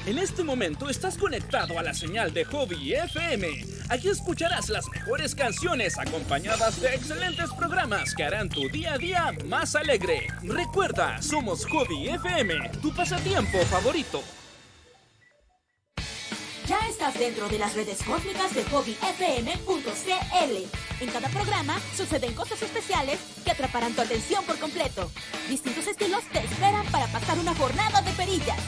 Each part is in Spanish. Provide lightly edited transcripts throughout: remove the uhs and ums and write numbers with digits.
En este momento estás conectado a la señal de Hobby FM. Aquí escucharás las mejores canciones acompañadas de excelentes programas que harán tu día a día más alegre. Recuerda, somos Hobby FM, tu pasatiempo favorito. Ya estás dentro de las redes cósmicas de hobbyfm.cl. En cada programa suceden cosas especiales que atraparán tu atención por completo. Distintos estilos te esperan para pasar una jornada de perillas.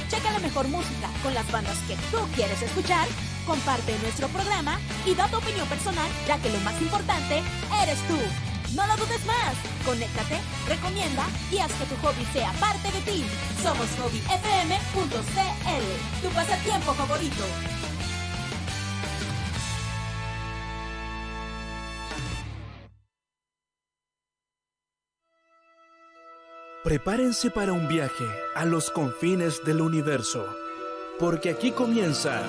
Checa la mejor música con las bandas que tú quieres escuchar, comparte nuestro programa y da tu opinión personal, ya que lo más importante eres tú. No lo dudes más. Conéctate, recomienda y haz que tu hobby sea parte de ti. Somos hobbyfm.cl, tu pasatiempo favorito. Prepárense para un viaje a los confines del universo, porque aquí comienza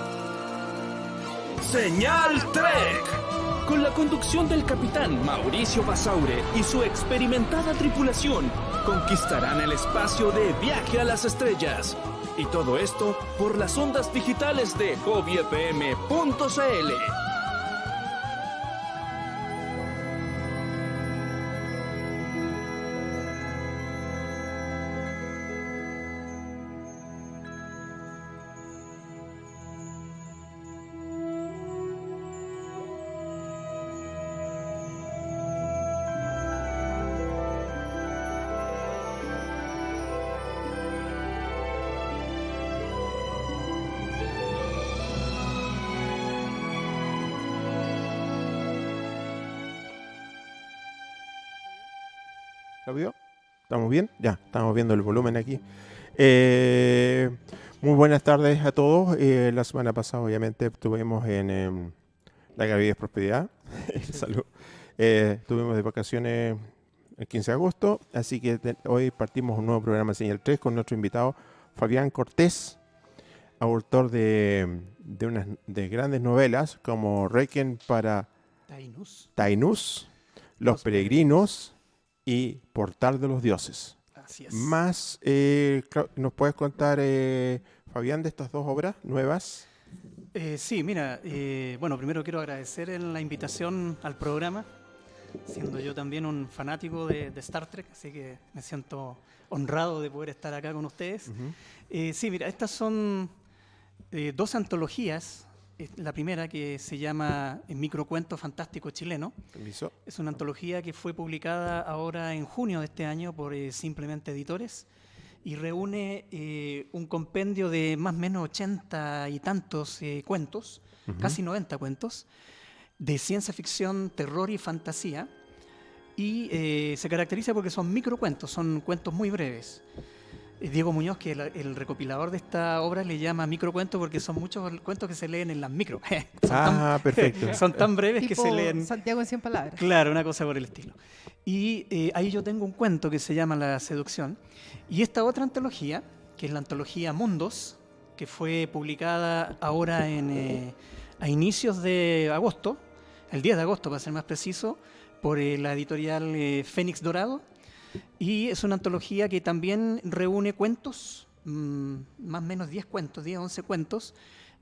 Señal Trek, con la conducción del capitán Mauricio Basaure y su experimentada tripulación. Conquistarán el espacio de Viaje a las Estrellas. Y todo esto por las ondas digitales de hobbyfm.cl. ¿Lo vio? ¿Estamos bien? Ya, estamos viendo el volumen aquí. Muy buenas tardes a todos. La semana pasada, obviamente, estuvimos en la Gavides Prosperidad. Salud. Estuvimos de vacaciones el 15 de agosto, así que hoy partimos un nuevo programa Señal 3 con nuestro invitado Fabián Cortés, autor de grandes novelas como Requiem para Tainús, Los Peregrinos y Portal de los Dioses. Así es. Más, ¿nos puedes contar, Fabián, de estas dos obras nuevas? Sí, mira, bueno, primero quiero agradecer la invitación al programa, siendo yo también un fanático de Star Trek, así que me siento honrado de poder estar acá con ustedes. Uh-huh. Sí, mira, estas son dos antologías. La primera, que se llama Microcuento Fantástico Chileno, ¿Permiso? es una antología que fue publicada ahora en junio de este año por Simplemente Editores y reúne un compendio de más o menos 80 y tantos cuentos, Uh-huh. casi 90 cuentos, de ciencia ficción, terror y fantasía, y se caracteriza porque son microcuentos, son cuentos muy breves. Diego Muñoz, que el recopilador de esta obra, le llama microcuentos porque son muchos cuentos que se leen en las micro. Perfecto. Son tan breves que Tipo se leen. Santiago en 100 palabras. Claro, una cosa por el estilo. Y ahí yo tengo un cuento que se llama La Seducción. Y esta otra antología, que es la antología Mundos, que fue publicada ahora a inicios de agosto, el 10 de agosto para ser más preciso, por la editorial Fénix Dorado. Y es una antología que también reúne cuentos, más o menos 10 cuentos, 10 o 11 cuentos,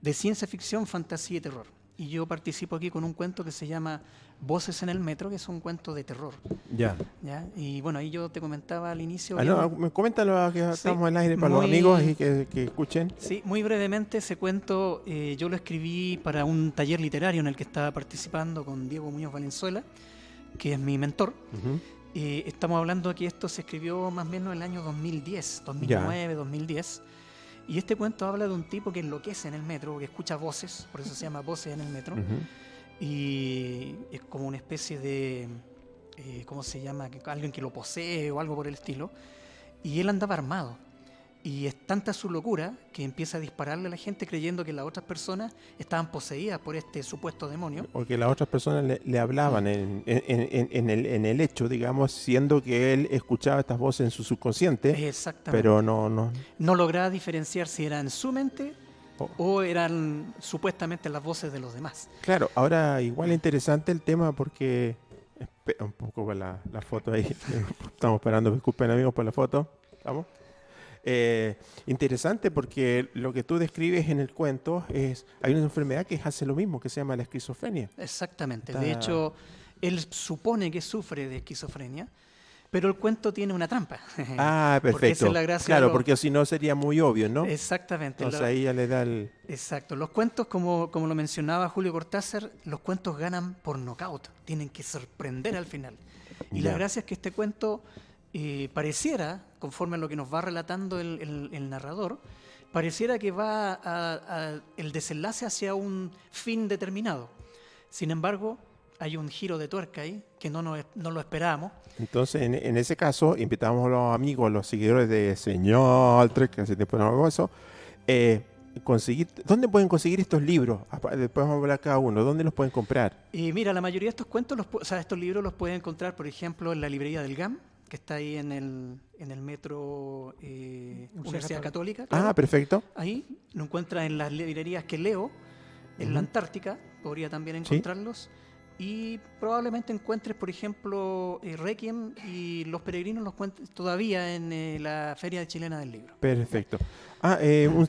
de ciencia ficción, fantasía y terror. Y yo participo aquí con un cuento que se llama Voces en el Metro, que es un cuento de terror. Ya. ¿Ya? Y bueno, ahí yo te comentaba al inicio... Coméntalo, que Sí, estamos al aire para los muy- amigos y que escuchen. Sí, muy brevemente ese cuento yo lo escribí para un taller literario en el que estaba participando con Diego Muñoz Valenzuela, que es mi mentor. Uh-huh. Estamos hablando que esto se escribió más o menos en el año 2010, 2009, 2010. Y este cuento habla de un tipo que enloquece en el metro, que escucha voces, por eso se llama Voces en el Metro. Uh-huh. Y es como una especie de, ¿cómo se llama? Alguien que lo posee o algo por el estilo. Y él andaba armado. Y es tanta su locura que empieza a dispararle a la gente creyendo que las otras personas estaban poseídas por este supuesto demonio. O que las otras personas le hablaban en el hecho, digamos, siendo que él escuchaba estas voces en su subconsciente, Exactamente. pero no. No lograba diferenciar si eran su mente o eran supuestamente las voces de los demás. Claro, ahora igual interesante el tema porque... Espera un poco para la foto ahí. Estamos esperando, disculpen amigos por la foto. ¿Vamos? Interesante porque lo que tú describes en el cuento hay una enfermedad que hace lo mismo, que se llama la esquizofrenia. Exactamente. Está- De hecho, él supone que sufre de esquizofrenia, pero el cuento tiene una trampa. Ah, Porque esa perfecto. es la gracia Claro, de los- porque si no sería muy obvio, ¿no? Exactamente. Entonces ahí ya le da el... Exacto. Los cuentos, como lo mencionaba Julio Cortázar, los cuentos ganan por nocaut. Tienen que sorprender al final. Y la Ya. gracia es que este cuento pareciera, conforme a lo que nos va relatando el narrador, pareciera que va el desenlace hacia un fin determinado. Sin embargo, hay un giro de tuerca ahí que no lo esperábamos. Entonces, en ese caso, invitamos a los amigos, a los seguidores de Señal Trek, que hace tiempo no hago eso, ¿dónde pueden conseguir estos libros? Después vamos a hablar cada uno. ¿Dónde los pueden comprar? Y mira, la mayoría de estos cuentos, estos libros los pueden encontrar, por ejemplo, en la librería del GAM, que está ahí en el metro Universidad Católica. Claro. Ah, perfecto. Ahí lo encuentras en las librerías que leo, en la Antártica, podría también encontrarlos. Y probablemente encuentres, por ejemplo, Requiem y Los Peregrinos los encuentres todavía en la Feria Chilena del Libro. Perfecto.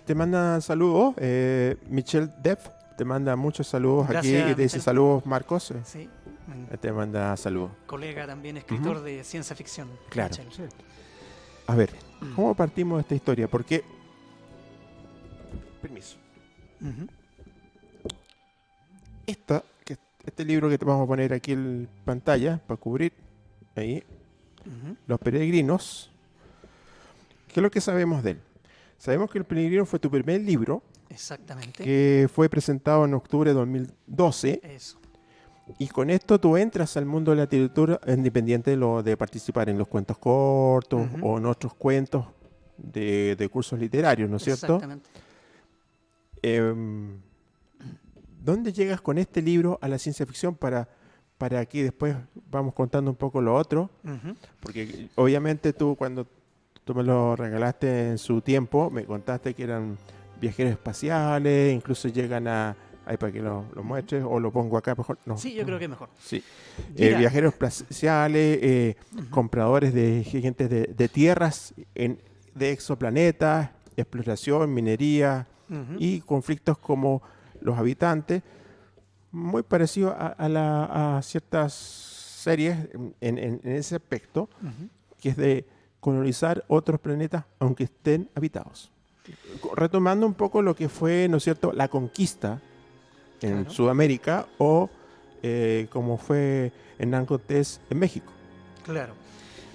Te manda saludos, Michelle Deff, te manda muchos saludos. Gracias, Aquí, te dice Michelle. saludos Marcos, Sí, te manda saludos. colega también, escritor de ciencia ficción. Claro. Michel. A ver, ¿cómo partimos de esta historia? Porque... Permiso. Ujú. Este libro que te vamos a poner aquí en pantalla para cubrir, ahí, Ujú. Los Peregrinos. ¿Qué es lo que sabemos de él? Sabemos que El Peregrino fue tu primer libro, Exactamente. que fue presentado en octubre de 2012, Eso. y con esto tú entras al mundo de la literatura independiente de participar en los cuentos cortos Ujú. o en otros cuentos de cursos literarios, ¿no es cierto? Exactamente. ¿Dónde llegas con este libro a la ciencia ficción para que después vamos contando un poco lo otro? Ujú. Porque obviamente tú cuando tú me lo regalaste en su tiempo, me contaste que eran viajeros espaciales, incluso llegan ahí para que lo muestres, o lo pongo acá mejor. No. Sí, yo creo que es mejor. Sí. Mira. Viajeros espaciales, compradores de gente de tierras, de exoplanetas, exploración, minería Ujú. y conflictos como los habitantes, muy parecido a ciertas series en ese aspecto, Ujú. que es de colonizar otros planetas aunque estén habitados. Retomando un poco lo que fue, ¿no es cierto?, la conquista en Claro. Sudamérica o como fue Hernán Cortés en México. Claro.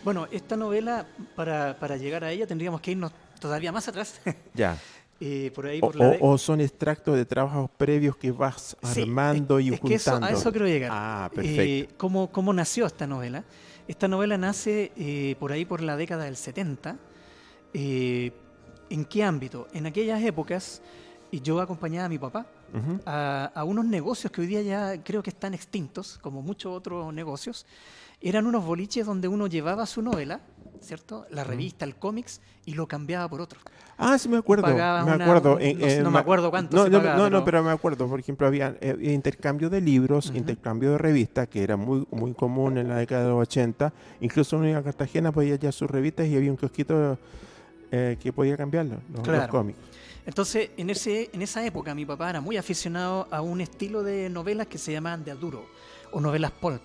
Bueno, esta novela, para llegar a ella, tendríamos que irnos todavía más atrás. Ya. Por ahí, O, por la de- o son extractos de trabajos previos que vas Sí, armando y es que juntando. a eso quiero llegar. Ah, perfecto. ¿Cómo nació esta novela? Esta novela nace por ahí por la década del 70. ¿En qué ámbito? En aquellas épocas yo acompañaba a mi papá Ujú. a unos negocios que hoy día ya creo que están extintos, como muchos otros negocios. Eran unos boliches donde uno llevaba su novela, ¿cierto? La revista, el cómics, y lo cambiaba por otro. Ah, sí me acuerdo. pagaba Me una- acuerdo. no me acuerdo cuánto No, se no, pagaba, no, pero- pero me acuerdo. Por ejemplo, había intercambio de libros, Ujú. intercambio de revistas, que era muy, muy común en la década de los 80. Incluso uno iba a Cartagena, podía hallar sus revistas y había un kiosquito que podía cambiarlo, los Claro. cómics. Entonces, en esa época, mi papá era muy aficionado a un estilo de novelas que se llamaban de aduro, o novelas pulp,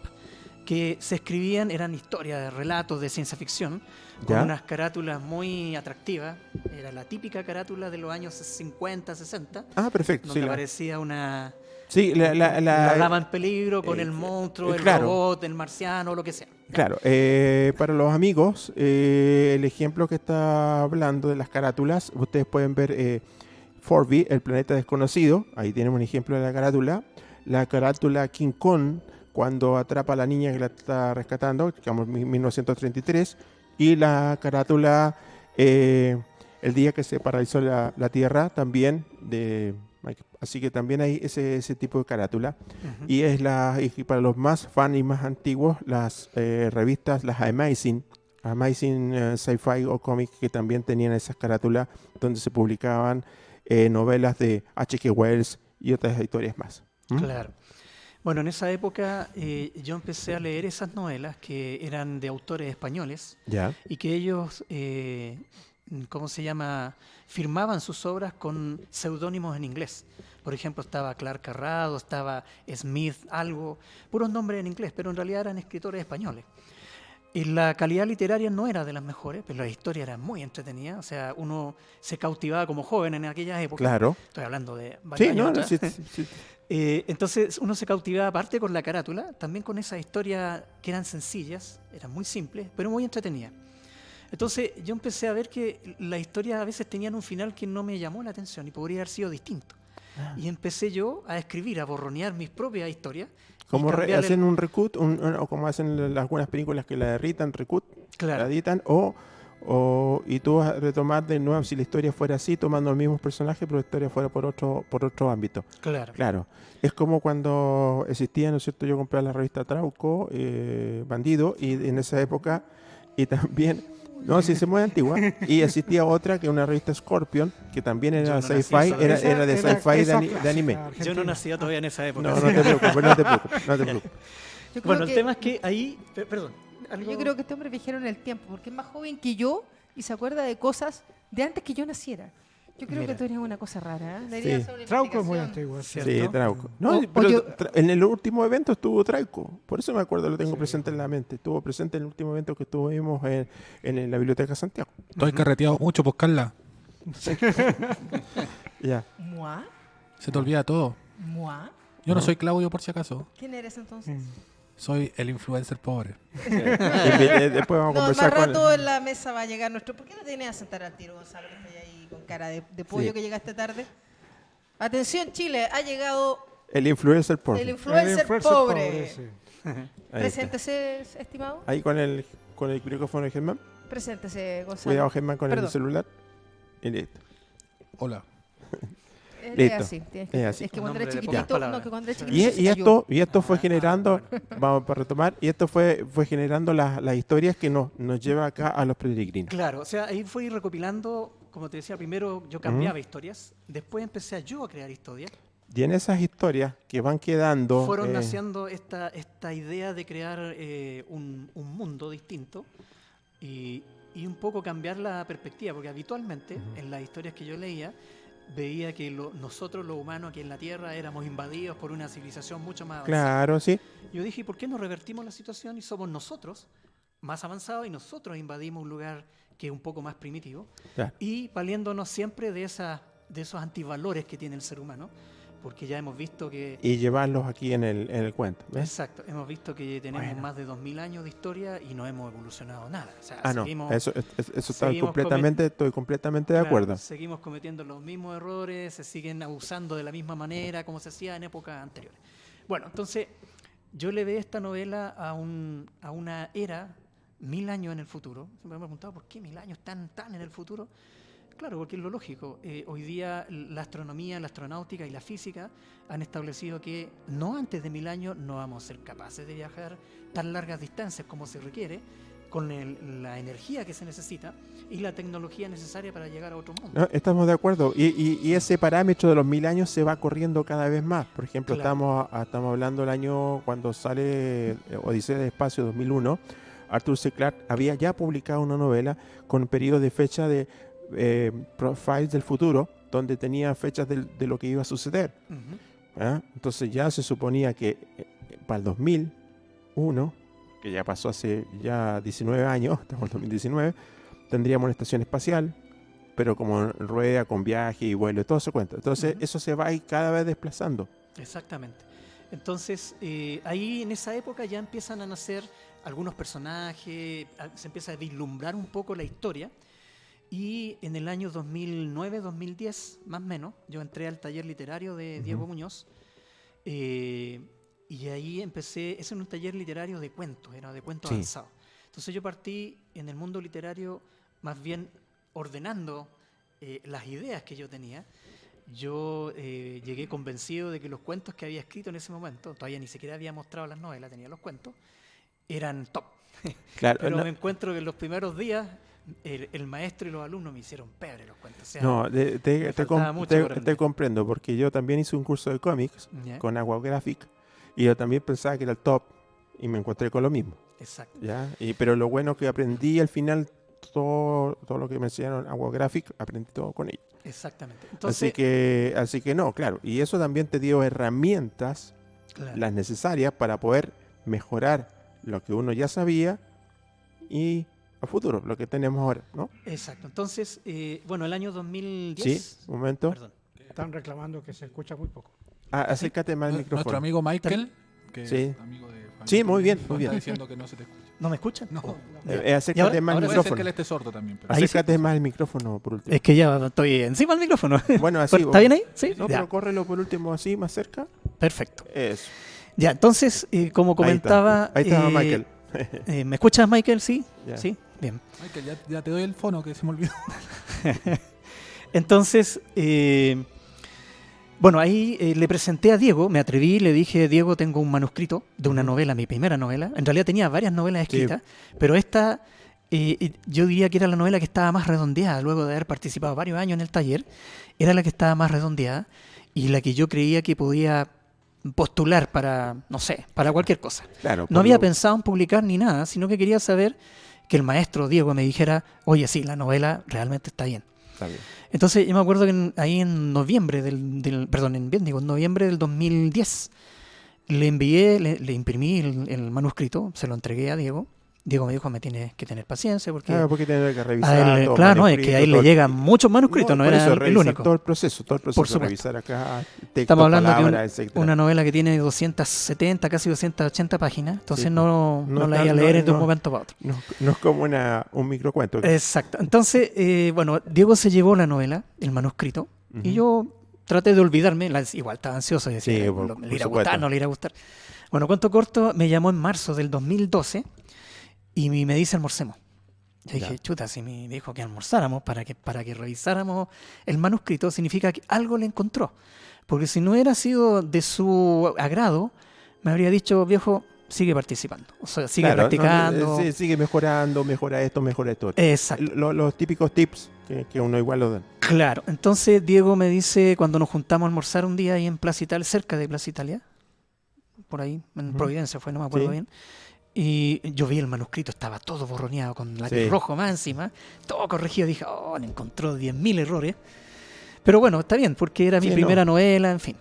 que se escribían, eran historias, relatos de ciencia ficción, con ¿Ya? unas carátulas muy atractivas. Era la típica carátula de los años 50, 60, Ah, perfecto. donde Sí, aparecía una... sí, la dama en peligro con eh, el monstruo, el claro. robot, el marciano, lo que sea. Claro, para los amigos, el ejemplo que está hablando de las carátulas, ustedes pueden ver Forby, el planeta desconocido, ahí tenemos un ejemplo de la carátula King Kong, cuando atrapa a la niña que la está rescatando, digamos 1933, y la carátula El día que se paralizó la Tierra, también así que también hay ese tipo de carátula. Ujú. Y para los más fans y más antiguos, las revistas, las Amazing Sci-Fi o Comics, que también tenían esas carátulas donde se publicaban novelas de H.G. Wells y otras historias más. ¿Mm? Claro. Bueno, en esa época yo empecé a leer esas novelas que eran de autores españoles Ya. y que ellos ¿cómo se llama? Firmaban sus obras con seudónimos en inglés. Por ejemplo, estaba Clark Carrado, estaba Smith, algo, puros nombres en inglés, pero en realidad eran escritores españoles. Y la calidad literaria no era de las mejores, pero la historia era muy entretenida. O sea, uno se cautivaba como joven en aquellas épocas. Claro. Estoy hablando de varios Sí, años no, atrás. sí. Entonces uno se cautivaba aparte con la carátula, también con esas historias que eran sencillas, eran muy simples, pero muy entretenidas. Entonces yo empecé a ver que las historias a veces tenían un final que no me llamó la atención y podría haber sido distinto. Y empecé yo a escribir, a borronear mis propias historias. Como cambiarle hacen un recut, o como hacen algunas películas que la editan, recut, Claro. la editan, y tú vas a retomar de nuevo, si la historia fuera así, tomando los mismos personajes, pero la historia fuera por otro ámbito. Claro. Claro. Es como cuando existía, ¿no es cierto? Yo compré la revista Trauco, Bandido, y en esa época, y también, no, sí, se muy antigua, y existía otra que una revista Scorpion, que también Yo era no nací sci-fi, todavía. era de sci-fi de anime. Yo no nacía todavía en esa época. No, no te preocupes, no te preocupes. Yo creo Bueno, el que- tema es que ahí, perdón. algo- Yo creo que este hombre es viajero en el tiempo, porque es más joven que yo y se acuerda de cosas de antes que yo naciera. Yo creo Mira. que tú eres una cosa rara. ¿eh? Sí. Deberías hacer una Trauco es muy investigación. antiguo. ¿Cierto? Sí, Trauco. No, O- pero o yo- en el último evento estuvo Trauco. Por eso me acuerdo, lo tengo presente en la mente. Estuvo presente en el último evento que estuvimos en la Biblioteca Santiago. Estoy carreteado mucho, pues Carla. Ya. ¿Mua? Se te olvida todo. ¿Mua? Yo no soy Claudio, por si acaso. ¿Quién eres entonces? Soy el influencer pobre. Después vamos a No, más conversar con rato en la mesa va a llegar nuestro... ¿Por qué no te vienes a sentar al tiro, Gonzalo, que estás ahí con cara de pollo Sí. que llegaste tarde? Atención, Chile, ha llegado el influencer por el influencer pobre. sí. Ahí está. Preséntese, estimado. Ahí con el micrófono de Germán. Preséntese, Gonzalo. Cuidado, Germán, con el Perdón. celular. Y listo. Hola. Es Listo. así, tienes que- Es así. Es que Un cuando eres hombre de chiquitito, pocas no, palabras. que cuando eres Y, chiquitito se cayó. y esto fue generando, vamos para retomar, y esto fue generando las historias que nos lleva acá a los peregrinos. Claro, o sea, ahí fui recopilando, como te decía, primero yo cambiaba historias, después empecé yo a crear historias. Y en esas historias que van quedando... Fueron naciendo esta idea de crear un mundo distinto y un poco cambiar la perspectiva, porque habitualmente en las historias que yo leía veía que nosotros los humanos aquí en la Tierra éramos invadidos por una civilización mucho más avanzada. Claro, sí. Yo dije, ¿por qué no revertimos la situación y somos nosotros más avanzados y nosotros invadimos un lugar que es un poco más primitivo? Claro. Y valiéndonos siempre de esos antivalores que tiene el ser humano, porque ya hemos visto que... Y llevarlos aquí en el cuento. ¿ves? Exacto, hemos visto que tenemos Bueno. más de 2000 años de historia y no hemos evolucionado nada. O sea, No, seguimos- eso estoy seguimos completamente de claro, acuerdo. seguimos cometiendo los mismos errores, se siguen abusando de la misma manera como se hacía en épocas anteriores. Bueno, entonces yo le ve esta novela a una era 1000 años en el futuro. Siempre me he preguntado por qué 1000 años tan en el futuro. Claro, porque es lo lógico. Hoy día la astronomía, la astronáutica y la física han establecido que no antes de 1000 años no vamos a ser capaces de viajar tan largas distancias como se requiere, con la energía que se necesita y la tecnología necesaria para llegar a otro mundo. No, estamos de acuerdo. Y ese parámetro de los 1000 años se va corriendo cada vez más. Por ejemplo, Claro. estamos hablando del año cuando sale Odisea del Espacio 2001. Arthur C. Clarke había ya publicado una novela con periodos de fecha de profiles del futuro, donde tenía fechas de lo que iba a suceder. Ujú. ¿Ah? Entonces ya se suponía que para el 2001, que ya pasó hace ya 19 años, estamos en 2019, tendríamos una estación espacial, pero como rueda, con viaje y vuelo y todo se cuenta. Entonces Ujú. eso se va a ir cada vez desplazando. Exactamente. Entonces, ahí en esa época ya empiezan a nacer algunos personajes, se empieza a vislumbrar un poco la historia. Y en el año 2009-2010, más o menos, yo entré al taller literario de Diego Muñoz. Y ahí empecé, ese era un taller literario de cuentos, era de cuentos Sí. avanzados. Entonces yo partí en el mundo literario más bien ordenando las ideas que yo tenía. Yo llegué convencido de que los cuentos que había escrito en ese momento, todavía ni siquiera había mostrado las novelas, tenía los cuentos, eran top. Claro, Pero no, me encuentro que en los primeros días el maestro y los alumnos me hicieron pebre los cuentos. O sea, no, me faltaba mucho por aprender. te comprendo, porque yo también hice un curso de cómics ¿ya? con Agua Graphic y yo también pensaba que era el top y me encontré con lo mismo. Exacto. ¿Ya? Pero lo bueno que aprendí al final todo lo que me enseñaron Agua Graphic, aprendí todo con ellos. Exactamente. Entonces, Así que no, claro. Y eso también te dio herramientas, claro. las necesarias para poder mejorar lo que uno ya sabía y a futuro, lo que tenemos ahora, ¿no? Exacto. Entonces, bueno, el año 2010. Sí, un momento. Perdón. Están reclamando que se escucha muy poco. Acércate más al Nuestro micrófono. amigo Michael, que Sí. es amigo de Fabián, Sí, muy bien, muy está bien. diciendo que no se te escucha. ¿No me escuchan? No, Acércate ahora- más al ahora puede ser que micrófono. él esté sordo también. Pero Ahí sí. Acércate más al micrófono por último. Es que ya estoy encima del micrófono. Bueno, así. ¿Está bien ahí? Sí. No, Ya. pero córrelo por último así, más cerca. Perfecto. Eso. Ya, entonces, como comentaba. Ahí está Michael. ¿Me escuchas, Michael? Sí. Ya. Sí. Bien. Michael, ya te doy el fono que se me olvidó. Entonces, bueno, ahí le presenté a Diego, me atreví, le dije, Diego, tengo un manuscrito de una novela, mi primera novela. En realidad tenía varias novelas escritas, pero esta yo diría que era la novela que estaba más redondeada, luego de haber participado varios años en el taller, era la que estaba más redondeada y la que yo creía que podía postular para, no sé, para cualquier cosa. Claro. No había pensado en publicar ni nada, sino que quería saber que el maestro Diego me dijera, oye, sí, la novela realmente está bien. Está bien. Entonces yo me acuerdo que ahí en noviembre en noviembre del 2010 le envié, le imprimí el manuscrito, se lo entregué a Diego. Diego me dijo, me tienes que tener paciencia porque Claro, porque tener que a revisar. él, todo claro, no, es que manuscrito, a él todo le el- llegan muchos manuscritos, no por era eso, el revisar único. Todo el proceso, Por supuesto. revisar acá texto, Estamos hablando de palabras, etcétera. una novela que tiene 270, casi 280 páginas, entonces Sí. no No la está- iba a leer no- de un no. momento para otro. No es como un microcuento. Exacto. Entonces, bueno, Diego se llevó la novela, el manuscrito, y Ujú. yo traté de olvidarme. Igual estaba ansioso y decía, Sí, "Le por irá a supuesto. gustar, no le irá a gustar". Bueno, cuento corto, me llamó en marzo del 2012 y me dice almorcemos. Yo dije, Ya. chuta, si me dijo que almorzáramos para que revisáramos el manuscrito, significa que algo le encontró. Porque si no hubiera sido de su agrado, me habría dicho, viejo, sigue participando. O sea, sigue Claro, practicando. sí, sigue mejorando, mejora esto, mejora esto. Exacto. Los típicos tips que uno igual lo dan. Claro, entonces Diego me dice cuando nos juntamos a almorzar un día ahí en Plaza Italia, cerca de Plaza Italia, por ahí, en Ujú. Providencia fue, no me acuerdo Sí. bien, y yo vi el manuscrito, estaba todo borroneado con lápiz Sí. rojo más encima, todo corregido, dije, oh, le encontró 10.000 errores, pero bueno, está bien, porque era mi Sí, primera novela, en fin.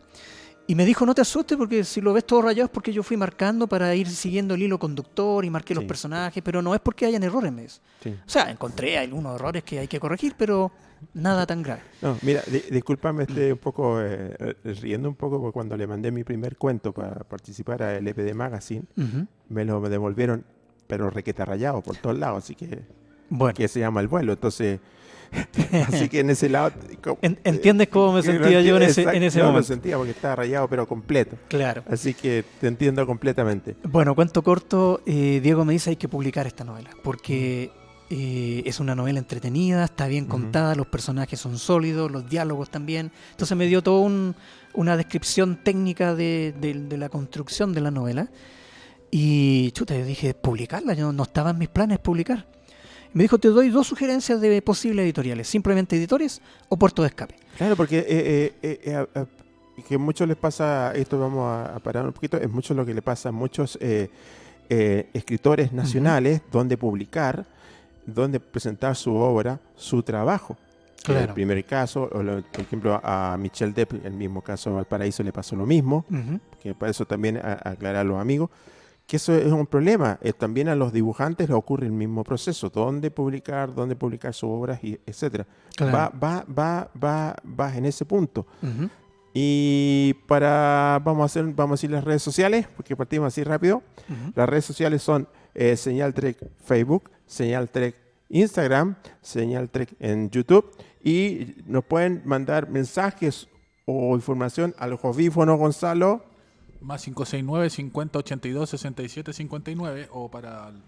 Y me dijo, no te asustes porque si lo ves todo rayado es porque yo fui marcando para ir siguiendo el hilo conductor y marqué los Sí. personajes, pero no es porque hayan errores, me dice. Sí. O sea, encontré algunos errores que hay que corregir, pero nada tan grave. No, mira, discúlpame, estoy un poco riendo un poco porque cuando le mandé mi primer cuento para participar a LPD Magazine, Ujú. me lo devolvieron, pero requete rayado por todos lados, así Bueno, que se llama el vuelo. Entonces, así que en ese lado. ¿entiendes cómo me sentía yo en ese Lo momento? sentía porque estaba rayado, pero completo. Claro. Así que te entiendo completamente. Bueno, cuento corto, Diego me dice hay que publicar esta novela, porque es una novela entretenida, está bien Ujú. contada, los personajes son sólidos, los diálogos también. Entonces me dio toda una descripción técnica de la construcción de la novela. Y chuta, yo dije, publicarla, yo no estaba en mis planes publicar. Me dijo, te doy 2 sugerencias de posibles editoriales, simplemente editores o puerto de escape. Claro, porque que mucho les pasa, esto vamos a parar un poquito, es mucho lo que le pasa a muchos escritores nacionales, donde publicar, donde presentar su obra, su trabajo. Claro. El primer caso, por ejemplo, a Michel Depp, en el mismo caso Valparaíso le pasó lo mismo, Ujú. que para eso también aclarar a los amigos, que eso es un problema. También a los dibujantes les ocurre el mismo proceso, dónde publicar sus obras, y etcétera. Claro. Va en ese punto. Ujú. Y vamos a decir las redes sociales, porque partimos así rápido. Ujú. Las redes sociales son Señal Trek Facebook, Señal Trek Instagram, Señal Trek en YouTube, y nos pueden mandar mensajes o información al Jovífono Gonzalo. Más 569 50 82 67 59 o para el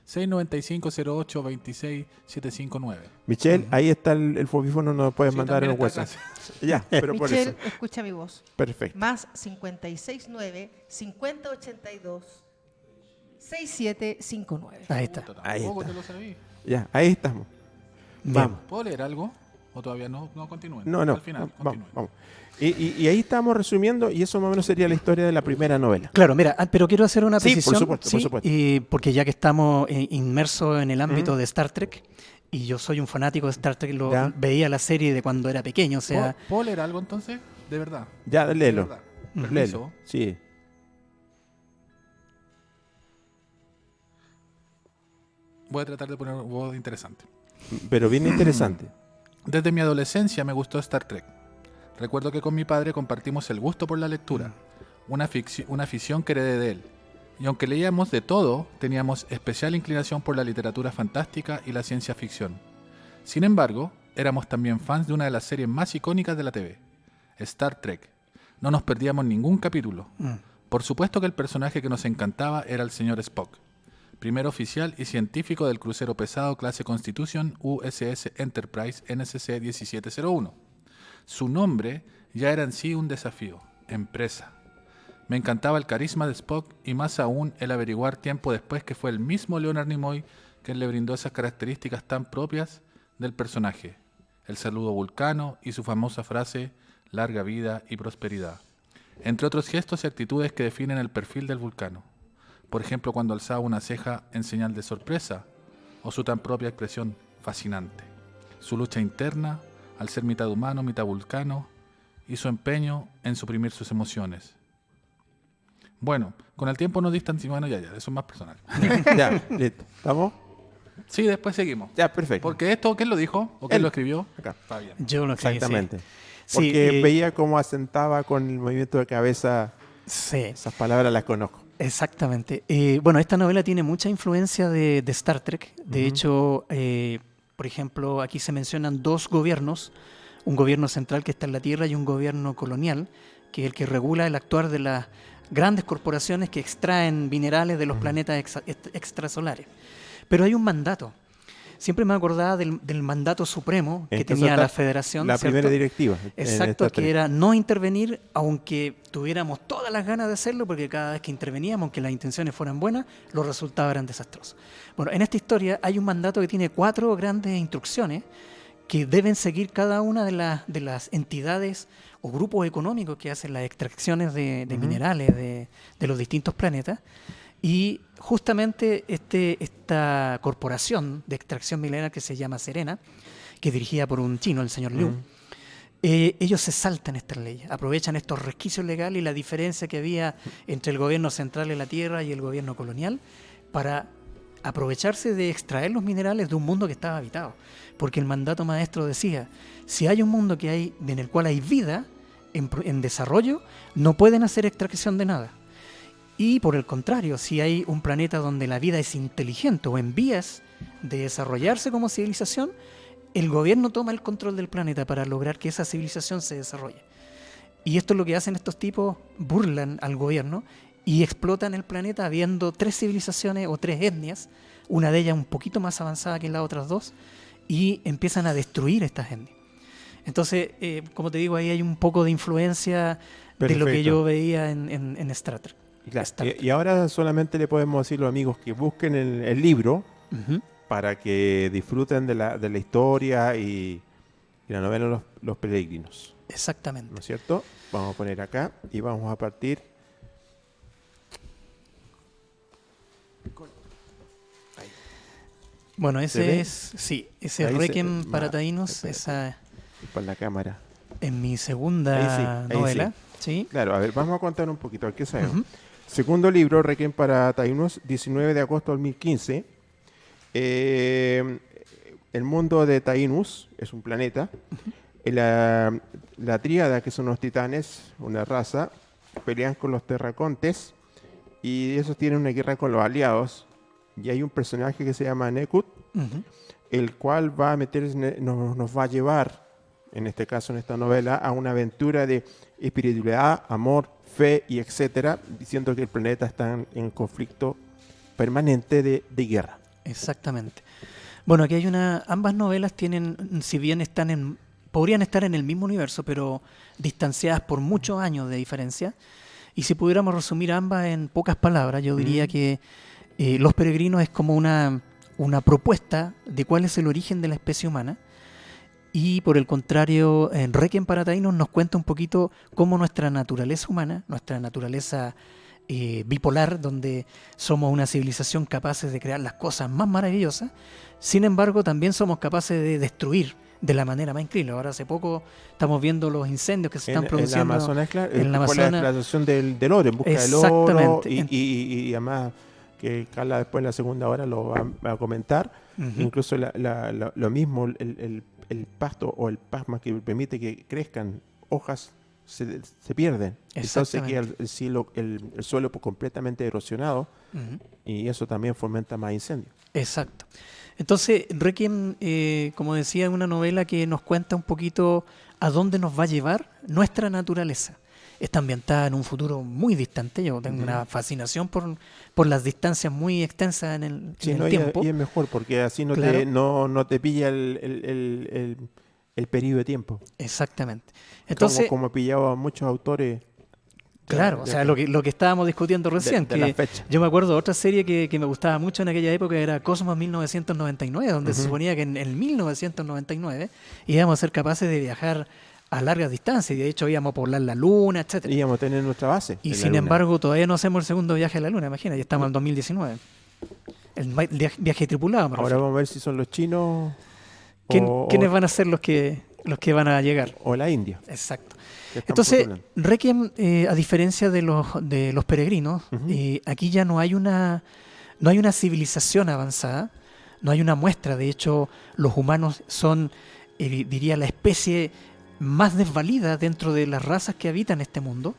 695 08 26 759. Michelle, ahí está el Jovífono, nos puedes Sí, mandar en también el está WhatsApp. Ya, pero por eso. Michelle, escucha mi voz. Perfecto. Más 569 5082 6759. Ahí está. Puta, Ahí tampoco está. te lo sabí. Ya, ahí estamos. Bien. Vamos. ¿Puedo leer algo? ¿O todavía no continúen? No, no. Al final, Vamos, continúen. vamos. Y ahí estamos resumiendo, y eso más o menos sería la historia de la primera novela. Claro, mira, pero quiero hacer una Sí, por precisión. supuesto, por supuesto. Porque ya que estamos inmersos en el ámbito de Star Trek, y yo soy un fanático de Star Trek, Ya. veía la serie de cuando era pequeño, o sea, ¿Puedo leer algo entonces? De verdad. Ya, De léelo. verdad. Léelo. Permiso. Sí. Voy a tratar de poner voz interesante. Pero bien interesante. Desde mi adolescencia me gustó Star Trek. Recuerdo que con mi padre compartimos el gusto por la lectura, una afición que heredé de él. Y aunque leíamos de todo, teníamos especial inclinación por la literatura fantástica y la ciencia ficción. Sin embargo, éramos también fans de una de las series más icónicas de la TV, Star Trek. No nos perdíamos ningún capítulo. Por supuesto que el personaje que nos encantaba era el señor Spock, primer oficial y científico del crucero pesado clase Constitution USS Enterprise NCC 1701. Su nombre ya era en sí un desafío, empresa. Me encantaba el carisma de Spock y más aún el averiguar tiempo después que fue el mismo Leonard Nimoy quien le brindó esas características tan propias del personaje, el saludo vulcano y su famosa frase larga vida y prosperidad, entre otros gestos y actitudes que definen el perfil del vulcano. Por ejemplo, cuando alzaba una ceja en señal de sorpresa, o su tan propia expresión fascinante, su lucha interna al ser mitad humano, mitad vulcano, y su empeño en suprimir sus emociones. Bueno, con el tiempo nos distanciamos, bueno, ya, eso es más personal. Ya, listo. ¿Estamos? Sí, después seguimos. Ya, perfecto. Porque esto, ¿quién lo dijo? ¿O quién Él. lo escribió? Acá. Está bien. yo lo que Exactamente. Sí, Porque veía cómo asentaba con el movimiento de cabeza. sí, Esas palabras las conozco. exactamente. Bueno, esta novela tiene mucha influencia de Star Trek. De hecho, por ejemplo, aquí se mencionan dos gobiernos, un gobierno central que está en la Tierra y un gobierno colonial, que es el que regula el actuar de las grandes corporaciones que extraen minerales de los planetas extrasolares. Pero hay un mandato. Siempre me acordaba del mandato supremo que Entonces, tenía la está Federación. La ¿cierto? primera directiva. en Exacto, Star Trek. que era no intervenir, aunque tuviéramos todas las ganas de hacerlo, porque cada vez que interveníamos, aunque las intenciones fueran buenas, los resultados eran desastrosos. Bueno, en esta historia hay un mandato que tiene 4 grandes instrucciones que deben seguir cada una de las entidades o grupos económicos que hacen las extracciones de minerales de los distintos planetas. Y justamente esta corporación de extracción mineral que se llama Serena, que es dirigida por un chino, el señor Liu, ellos se saltan estas leyes, aprovechan estos resquicios legales y la diferencia que había entre el gobierno central de la Tierra y el gobierno colonial para aprovecharse de extraer los minerales de un mundo que estaba habitado. Porque el mandato maestro decía, si hay un mundo en el cual hay vida en desarrollo, no pueden hacer extracción de nada. Y por el contrario, si hay un planeta donde la vida es inteligente o en vías de desarrollarse como civilización, el gobierno toma el control del planeta para lograr que esa civilización se desarrolle. Y esto es lo que hacen estos tipos, burlan al gobierno y explotan el planeta habiendo 3 civilizaciones o 3 etnias, una de ellas un poquito más avanzada que las otras 2, y empiezan a destruir estas etnias. Entonces, como te digo, ahí hay un poco de influencia de lo que Perfecto. yo veía en Star Trek. Y claro, Star Trek. y ahora solamente le podemos decir a los amigos que busquen el libro Ujú. para que disfruten de la historia y la novela Los Peregrinos. Exactamente. ¿No es cierto? Vamos a poner acá y vamos a partir. Bueno, ¿Se ve? ese Ahí se- Requiem para ma- Taínos, espérate. esa Por la cámara. en mi segunda Ahí sí. novela. ¿Sí? Claro, a ver, vamos a contar un poquito. ¿Qué sabemos? Ujú. Segundo libro, Requiem para Taínos, 19 de agosto de 2015. El mundo de Taínus es un planeta. La tríada, que son los titanes, una raza, pelean con los terracontes y esos tienen una guerra con los aliados. Y hay un personaje que se llama Nekut, Ujú. el cual va a nos va a llevar, en este caso, en esta novela, a una aventura de espiritualidad, amor, fe y etcétera, diciendo que el planeta está en conflicto permanente de guerra. Exactamente. Bueno, aquí hay ambas novelas tienen, si bien podrían estar en el mismo universo, pero distanciadas por muchos años de diferencia. Y si pudiéramos resumir ambas en pocas palabras, yo diría que Los Peregrinos es como una propuesta de cuál es el origen de la especie humana Y por el contrario, en Requiem para Taínos nos cuenta un poquito cómo nuestra naturaleza humana, nuestra naturaleza bipolar, donde somos una civilización capaces de crear las cosas más maravillosas, sin embargo también somos capaces de destruir de la manera más increíble. Ahora hace poco estamos viendo los incendios que se están produciendo en la Amazonas, claro, en la por la Amazonas. explotación del oro, en busca del oro, Exactamente. y además que Carla después en la segunda hora lo va a comentar. Ujú. Incluso lo mismo, el pasto o el pasma que permite que crezcan hojas se pierden. Entonces queda el suelo completamente erosionado, Ujú. y eso también fomenta más incendios. Exacto. Entonces, Requiem, como decía, es una novela que nos cuenta un poquito a dónde nos va a llevar nuestra naturaleza. Está ambientada en un futuro muy distante. Yo tengo una fascinación por las distancias muy extensas en el tiempo. Y es mejor porque así Claro. no te pilla el periodo de tiempo. Exactamente. Entonces, Como pillaba a muchos autores. claro, o sea, lo que estábamos discutiendo recién, de la fecha. yo me acuerdo de otra serie que me gustaba mucho en aquella época, era Cosmos 1999, donde se suponía que en el 1999 íbamos a ser capaces de viajar a largas distancias, y de hecho íbamos a poblar la Luna, etcétera. Íbamos a tener nuestra base. Y en la sin Luna. embargo, todavía no hacemos el segundo viaje a la Luna, imagina, ya estamos en 2019. El viaje tripulado, me Ahora refiero. vamos a ver si son los chinos ¿Quiénes van a ser los que van a llegar? o la India. Exacto. que están Entonces, postulando. Requiem, a diferencia de los peregrinos, Ujú. aquí ya no hay una civilización avanzada, no hay una muestra. De hecho, los humanos son, diría, la especie más desvalida dentro de las razas que habitan este mundo.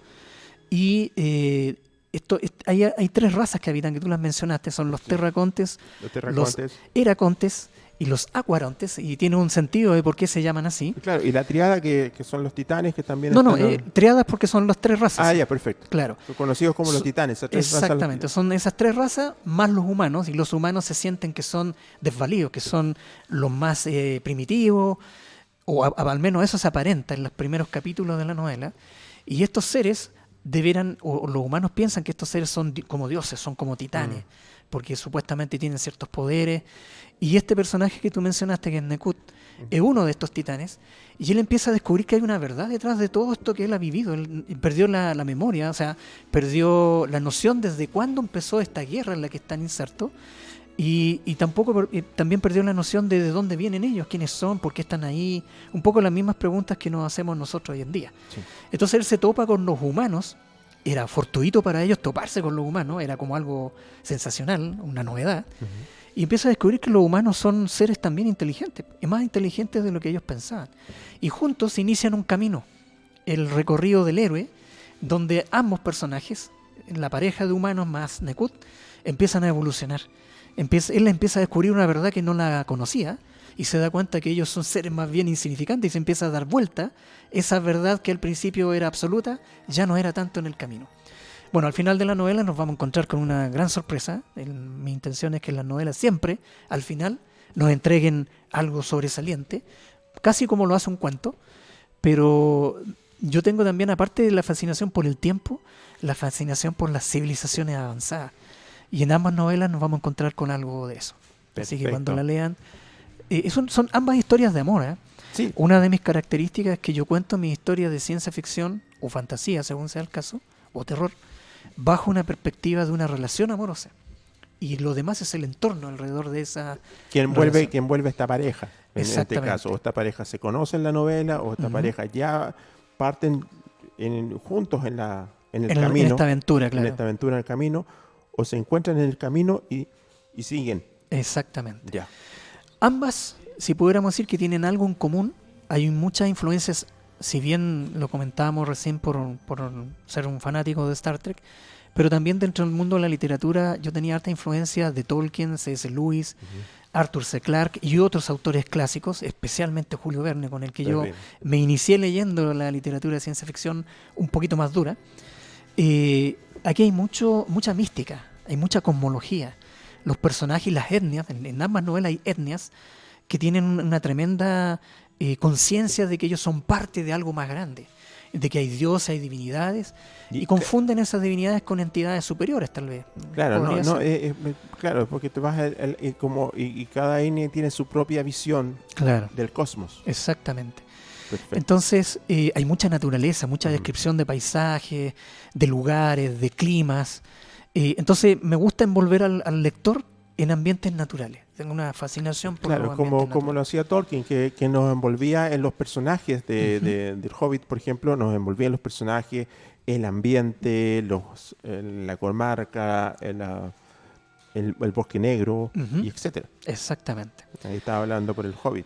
Y hay tres razas que habitan, que tú las mencionaste, son los terracontes, Los terracontes. los eracontes y los acuarontes, y tiene un sentido de por qué se llaman así. Claro, y la triada que son los titanes que también No, están... triadas porque son las tres razas. Ah, ya, perfecto. Claro. Son conocidos como los titanes. esas tres razas, Exactamente, son esas tres razas más los humanos, y los humanos se sienten que son desvalidos, que son los más primitivos, o al menos eso se aparenta en los primeros capítulos de la novela, y estos seres o los humanos piensan que estos seres son como dioses, son como titanes, porque supuestamente tienen ciertos poderes, y este personaje que tú mencionaste, que es Nekut, es uno de estos titanes, y él empieza a descubrir que hay una verdad detrás de todo esto que él ha vivido. Él perdió la memoria, o sea, perdió la noción desde cuándo empezó esta guerra en la que están insertos, y también perdió la noción de dónde vienen ellos, quiénes son, por qué están ahí, un poco las mismas preguntas que nos hacemos nosotros hoy en día. Sí. Entonces él se topa con los humanos, era fortuito para ellos toparse con los humanos, era como algo sensacional, una novedad. Y empieza a descubrir que los humanos son seres también inteligentes, y más inteligentes de lo que ellos pensaban. Y juntos inician un camino, el recorrido del héroe, donde ambos personajes, la pareja de humanos más Nekut, empiezan a evolucionar. Él empieza a descubrir una verdad que no la conocía, y se da cuenta que ellos son seres más bien insignificantes, y se empieza a dar vuelta. Esa verdad que al principio era absoluta, ya no era tanto en el camino. Bueno, al final de la novela nos vamos a encontrar con una gran sorpresa. Mi intención es que las novelas siempre, al final, nos entreguen algo sobresaliente, casi como lo hace un cuento, pero yo tengo también, aparte de la fascinación por el tiempo, la fascinación por las civilizaciones avanzadas. Y en ambas novelas nos vamos a encontrar con algo de eso. Así que Perfecto. cuando la lean... son ambas historias de amor, ¿eh? Sí. Una de mis características es que yo cuento mis historias de ciencia ficción o fantasía, según sea el caso, o terror, bajo una perspectiva de una relación amorosa. Y lo demás es el entorno alrededor de esa ¿Quién relación. vuelve a esta pareja? En este Exactamente. caso, o esta pareja se conoce en la novela, o esta Ujú. pareja ya parten juntos en el En camino, esta aventura, claro. en esta aventura en el camino, o se encuentran en el camino y siguen. Exactamente. Ya. Ambas, si pudiéramos decir que tienen algo en común, hay muchas influencias, si bien lo comentábamos recién por ser un fanático de Star Trek, pero también dentro del mundo de la literatura yo tenía harta influencia de Tolkien, C.S. Lewis, Arthur C. Clarke y otros autores clásicos, especialmente Julio Verne, con el que yo Terrible. me inicié leyendo la literatura de ciencia ficción un poquito más dura. Aquí hay mucha mística, hay mucha cosmología. Los personajes y las etnias, en ambas novelas hay etnias que tienen una tremenda conciencia de que ellos son parte de algo más grande. de que hay dioses, hay divinidades, Y- y confunden esas divinidades con entidades superiores, tal vez. Claro, Podría ser. claro, porque te vas y cada N tiene su propia visión Claro, del cosmos. exactamente. Perfecto. Entonces, hay mucha naturaleza, mucha descripción de paisajes, de lugares, de climas. Entonces, me gusta envolver al lector en ambientes naturales. Tengo una fascinación por Claro, los ambientes como lo naturales. hacía Tolkien, que nos envolvía en los personajes Ujú. del Hobbit, por ejemplo, nos envolvía en los personajes, el ambiente, la comarca, el bosque negro, Ujú. y etcétera. Exactamente. Ahí estaba hablando por el Hobbit.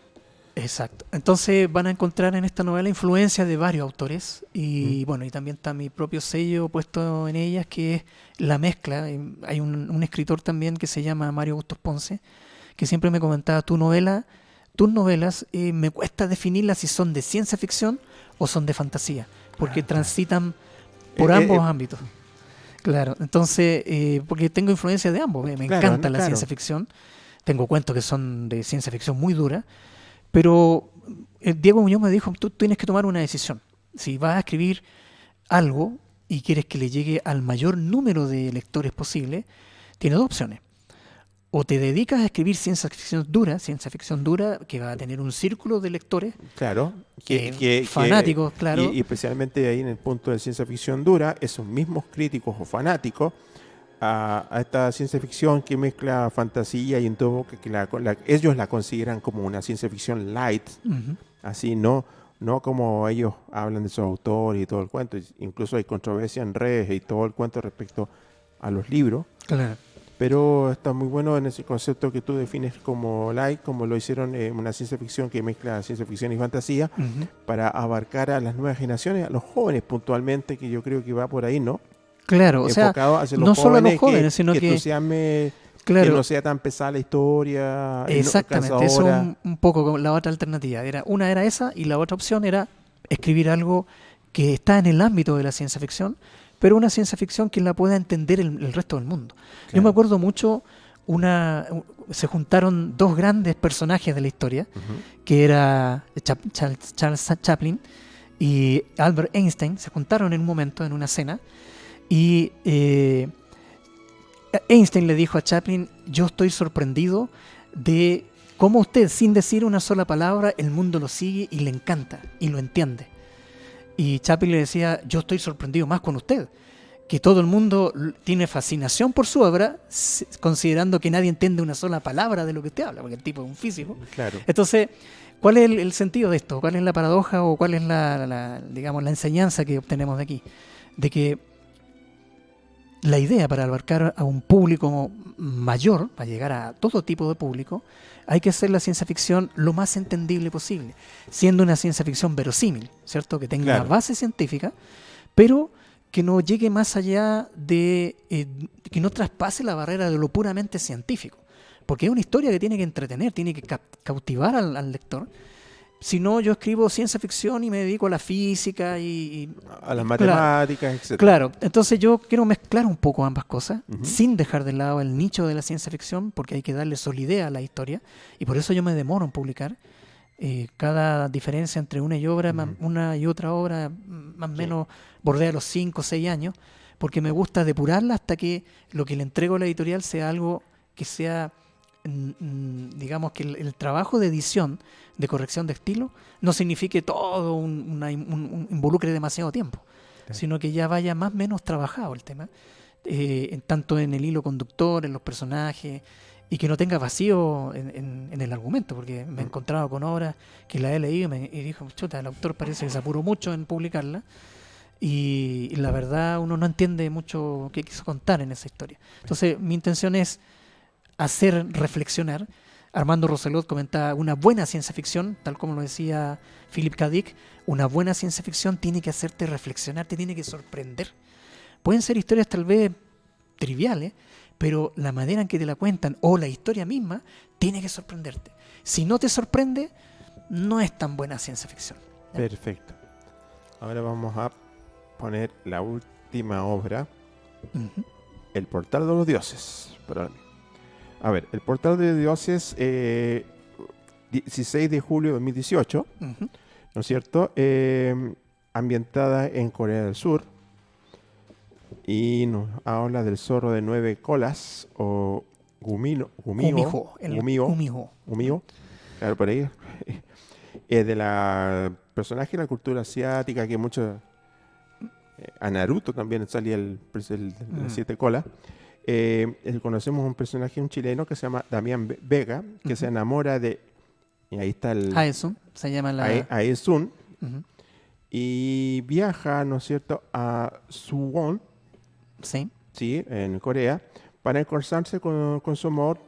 Exacto. Entonces van a encontrar en esta novela influencia de varios autores y bueno, y también está mi propio sello puesto en ellas, que es la mezcla. Hay un escritor también que se llama Mario Bustos Ponce, que siempre me comentaba, tus novelas me cuesta definirlas si son de ciencia ficción o son de fantasía, porque transitan por ambos ámbitos. Claro, entonces, porque tengo influencia de ambos, me Claro, encanta la claro. ciencia ficción, tengo cuentos que son de ciencia ficción muy dura, pero Diego Muñoz me dijo, tú tienes que tomar una decisión. Si vas a escribir algo y quieres que le llegue al mayor número de lectores posible, tienes dos opciones. O te dedicas a escribir ciencia ficción dura, que va a tener un círculo de lectores Claro. fanáticos, claro. Y especialmente ahí en el punto de ciencia ficción dura, esos mismos críticos o fanáticos a esta ciencia ficción que mezcla fantasía y en todo, ellos la consideran como una ciencia ficción light, Ujú. así, no como ellos hablan de sus autores y todo el cuento. Incluso hay controversia en redes y todo el cuento respecto a los libros. Claro. Pero está muy bueno en ese concepto que tú defines como light, como lo hicieron en una ciencia ficción que mezcla ciencia ficción y fantasía, Ujú. para abarcar a las nuevas generaciones, a los jóvenes puntualmente, que yo creo que va por ahí, ¿no? Claro, o sea, Enfocado hacia los no solo a los jóvenes, jóvenes, sino que, entusiasme, que claro, no sea tan pesada la historia, exactamente, eso es cansadora. un poco como la otra alternativa. Una era esa y la otra opción era escribir algo que está en el ámbito de la ciencia ficción, pero una ciencia ficción que la pueda entender el resto del mundo. Yo Claro. me acuerdo mucho, se juntaron dos grandes personajes de la historia, Ujú. que era Charles Chaplin y Albert Einstein. Se juntaron en un momento, en una cena, y Einstein le dijo a Chaplin, yo estoy sorprendido de cómo usted, sin decir una sola palabra, el mundo lo sigue y le encanta y lo entiende. Y Chaplin le decía, yo estoy sorprendido más con usted, que todo el mundo tiene fascinación por su obra, considerando que nadie entiende una sola palabra de lo que usted habla, porque el tipo es un físico. Claro. Entonces, ¿cuál es el sentido de esto? ¿Cuál es la paradoja o cuál es digamos, la enseñanza que obtenemos de aquí? De que la idea para abarcar a un público mayor, para llegar a todo tipo de público, hay que hacer la ciencia ficción lo más entendible posible, siendo una ciencia ficción verosímil, ¿cierto? Que tenga Claro. una base científica, pero que no llegue más allá de, que no traspase la barrera de lo puramente científico. Porque es una historia que tiene que entretener, tiene que cautivar al lector. Si no, yo escribo ciencia ficción y me dedico a la física A las claro. matemáticas, etc. Claro, entonces yo quiero mezclar un poco ambas cosas, Ujú. sin dejar de lado el nicho de la ciencia ficción, porque hay que darle solidez a la historia, y por eso yo me demoro en publicar. Cada diferencia entre una y otra obra, más o menos, bordea los 5 o 6 años, porque me gusta depurarla hasta que lo que le entrego a la editorial sea algo que sea, digamos, que el trabajo de edición, de corrección de estilo, no signifique todo un involucre demasiado tiempo, sino que ya vaya más o menos trabajado el tema, tanto en el hilo conductor, en los personajes, y que no tenga vacío en el argumento, porque me he encontrado con obras que la he leído y dijo, chuta, el autor parece que se apuró mucho en publicarla, y la verdad uno no entiende mucho qué quiso contar en esa historia. Entonces mi intención es hacer reflexionar. Armando Roselot comentaba, una buena ciencia ficción, tal como lo decía Philip K. Dick, una buena ciencia ficción tiene que hacerte reflexionar, te tiene que sorprender. Pueden ser historias tal vez triviales, pero la manera en que te la cuentan o la historia misma tiene que sorprenderte. Si no te sorprende, no es tan buena ciencia ficción. Perfecto. Ahora vamos a poner la última obra, Ujú. El Portal de los Dioses. A ver, El Portal de los Dioses, 16 de julio de 2018, Ujú. ¿no es cierto? ambientada en Corea del Sur y nos habla del zorro de 9 colas o Gumiho, el Gumiho. Gumiho, claro, por ahí. De la personaje de la cultura asiática que mucho a Naruto también salía de las 7 colas. Conocemos un personaje, un chileno que se llama Damián Vega, que se enamora de, y ahí está el Aesun, se llama la... Aesun, Ujú. y viaja, ¿no es cierto?, a Suwon, Sí. ¿sí?, en Corea, para encontrarse con su amor.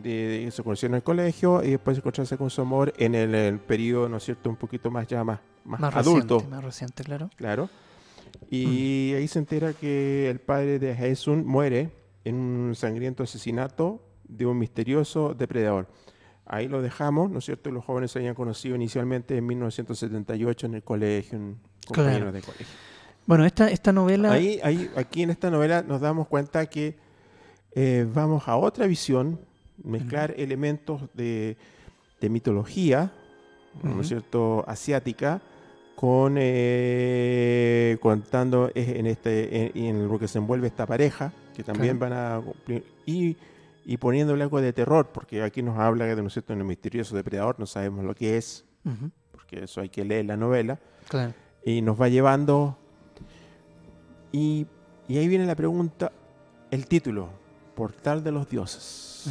Se conoció en el colegio y después encontrarse con su amor en el periodo, ¿no es cierto?, un poquito más adulto. Más reciente, claro. Claro. Y ahí se entera que el padre de Haesun muere en un sangriento asesinato de un misterioso depredador. Ahí lo dejamos, ¿no es cierto? Los jóvenes se habían conocido inicialmente en 1978 en el colegio, en compañeros Claro. de colegio. Bueno, esta novela... Aquí en esta novela nos damos cuenta que vamos a otra visión, mezclar elementos de mitología, ¿no es cierto?, asiática, con contando en lo que se envuelve esta pareja, que también van a cumplir, y poniéndole algo de terror, porque aquí nos habla de, ¿no es cierto?, en el misterioso depredador, no sabemos lo que es, Ujú, porque eso hay que leer la novela, claro. y nos va llevando, y ahí viene la pregunta, el título, Portal de los Dioses.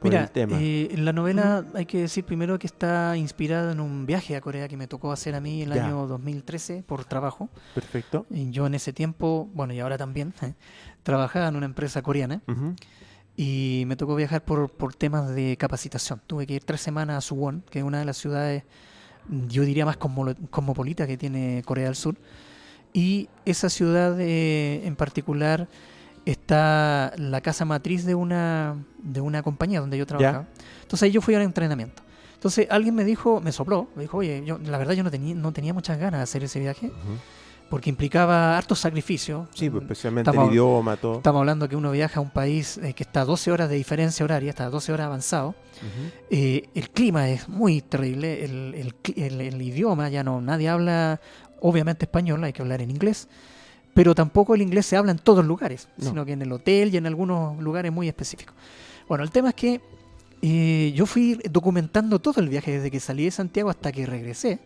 Por Mira, el tema. la novela hay que decir primero que está inspirada en un viaje a Corea que me tocó hacer a mí el Ya. año 2013 por trabajo. Perfecto. Y yo en ese tiempo, bueno, y ahora también, trabajaba en una empresa coreana Ujú. y me tocó viajar por temas de capacitación. Tuve que ir 3 semanas a Suwon, que es una de las ciudades, yo diría, más cosmopolita que tiene Corea del Sur. Y esa ciudad en particular está la casa matriz de una compañía donde yo trabajaba. Entonces ahí yo fui al entrenamiento. Entonces alguien me dijo, me sopló, me dijo, oye, la verdad yo no tenía muchas ganas de hacer ese viaje, porque implicaba hartos sacrificios. Sí, pues, especialmente Estamos- el idioma, todo. Estamos hablando que uno viaja a un país que está a 12 horas de diferencia horaria, está a 12 horas avanzado. Ujú. El clima es muy terrible, el idioma ya no, nadie habla obviamente español, hay que hablar en inglés, pero tampoco el inglés se habla en todos los lugares, No. sino que en el hotel y en algunos lugares muy específicos. Bueno, el tema es que yo fui documentando todo el viaje desde que salí de Santiago hasta que regresé.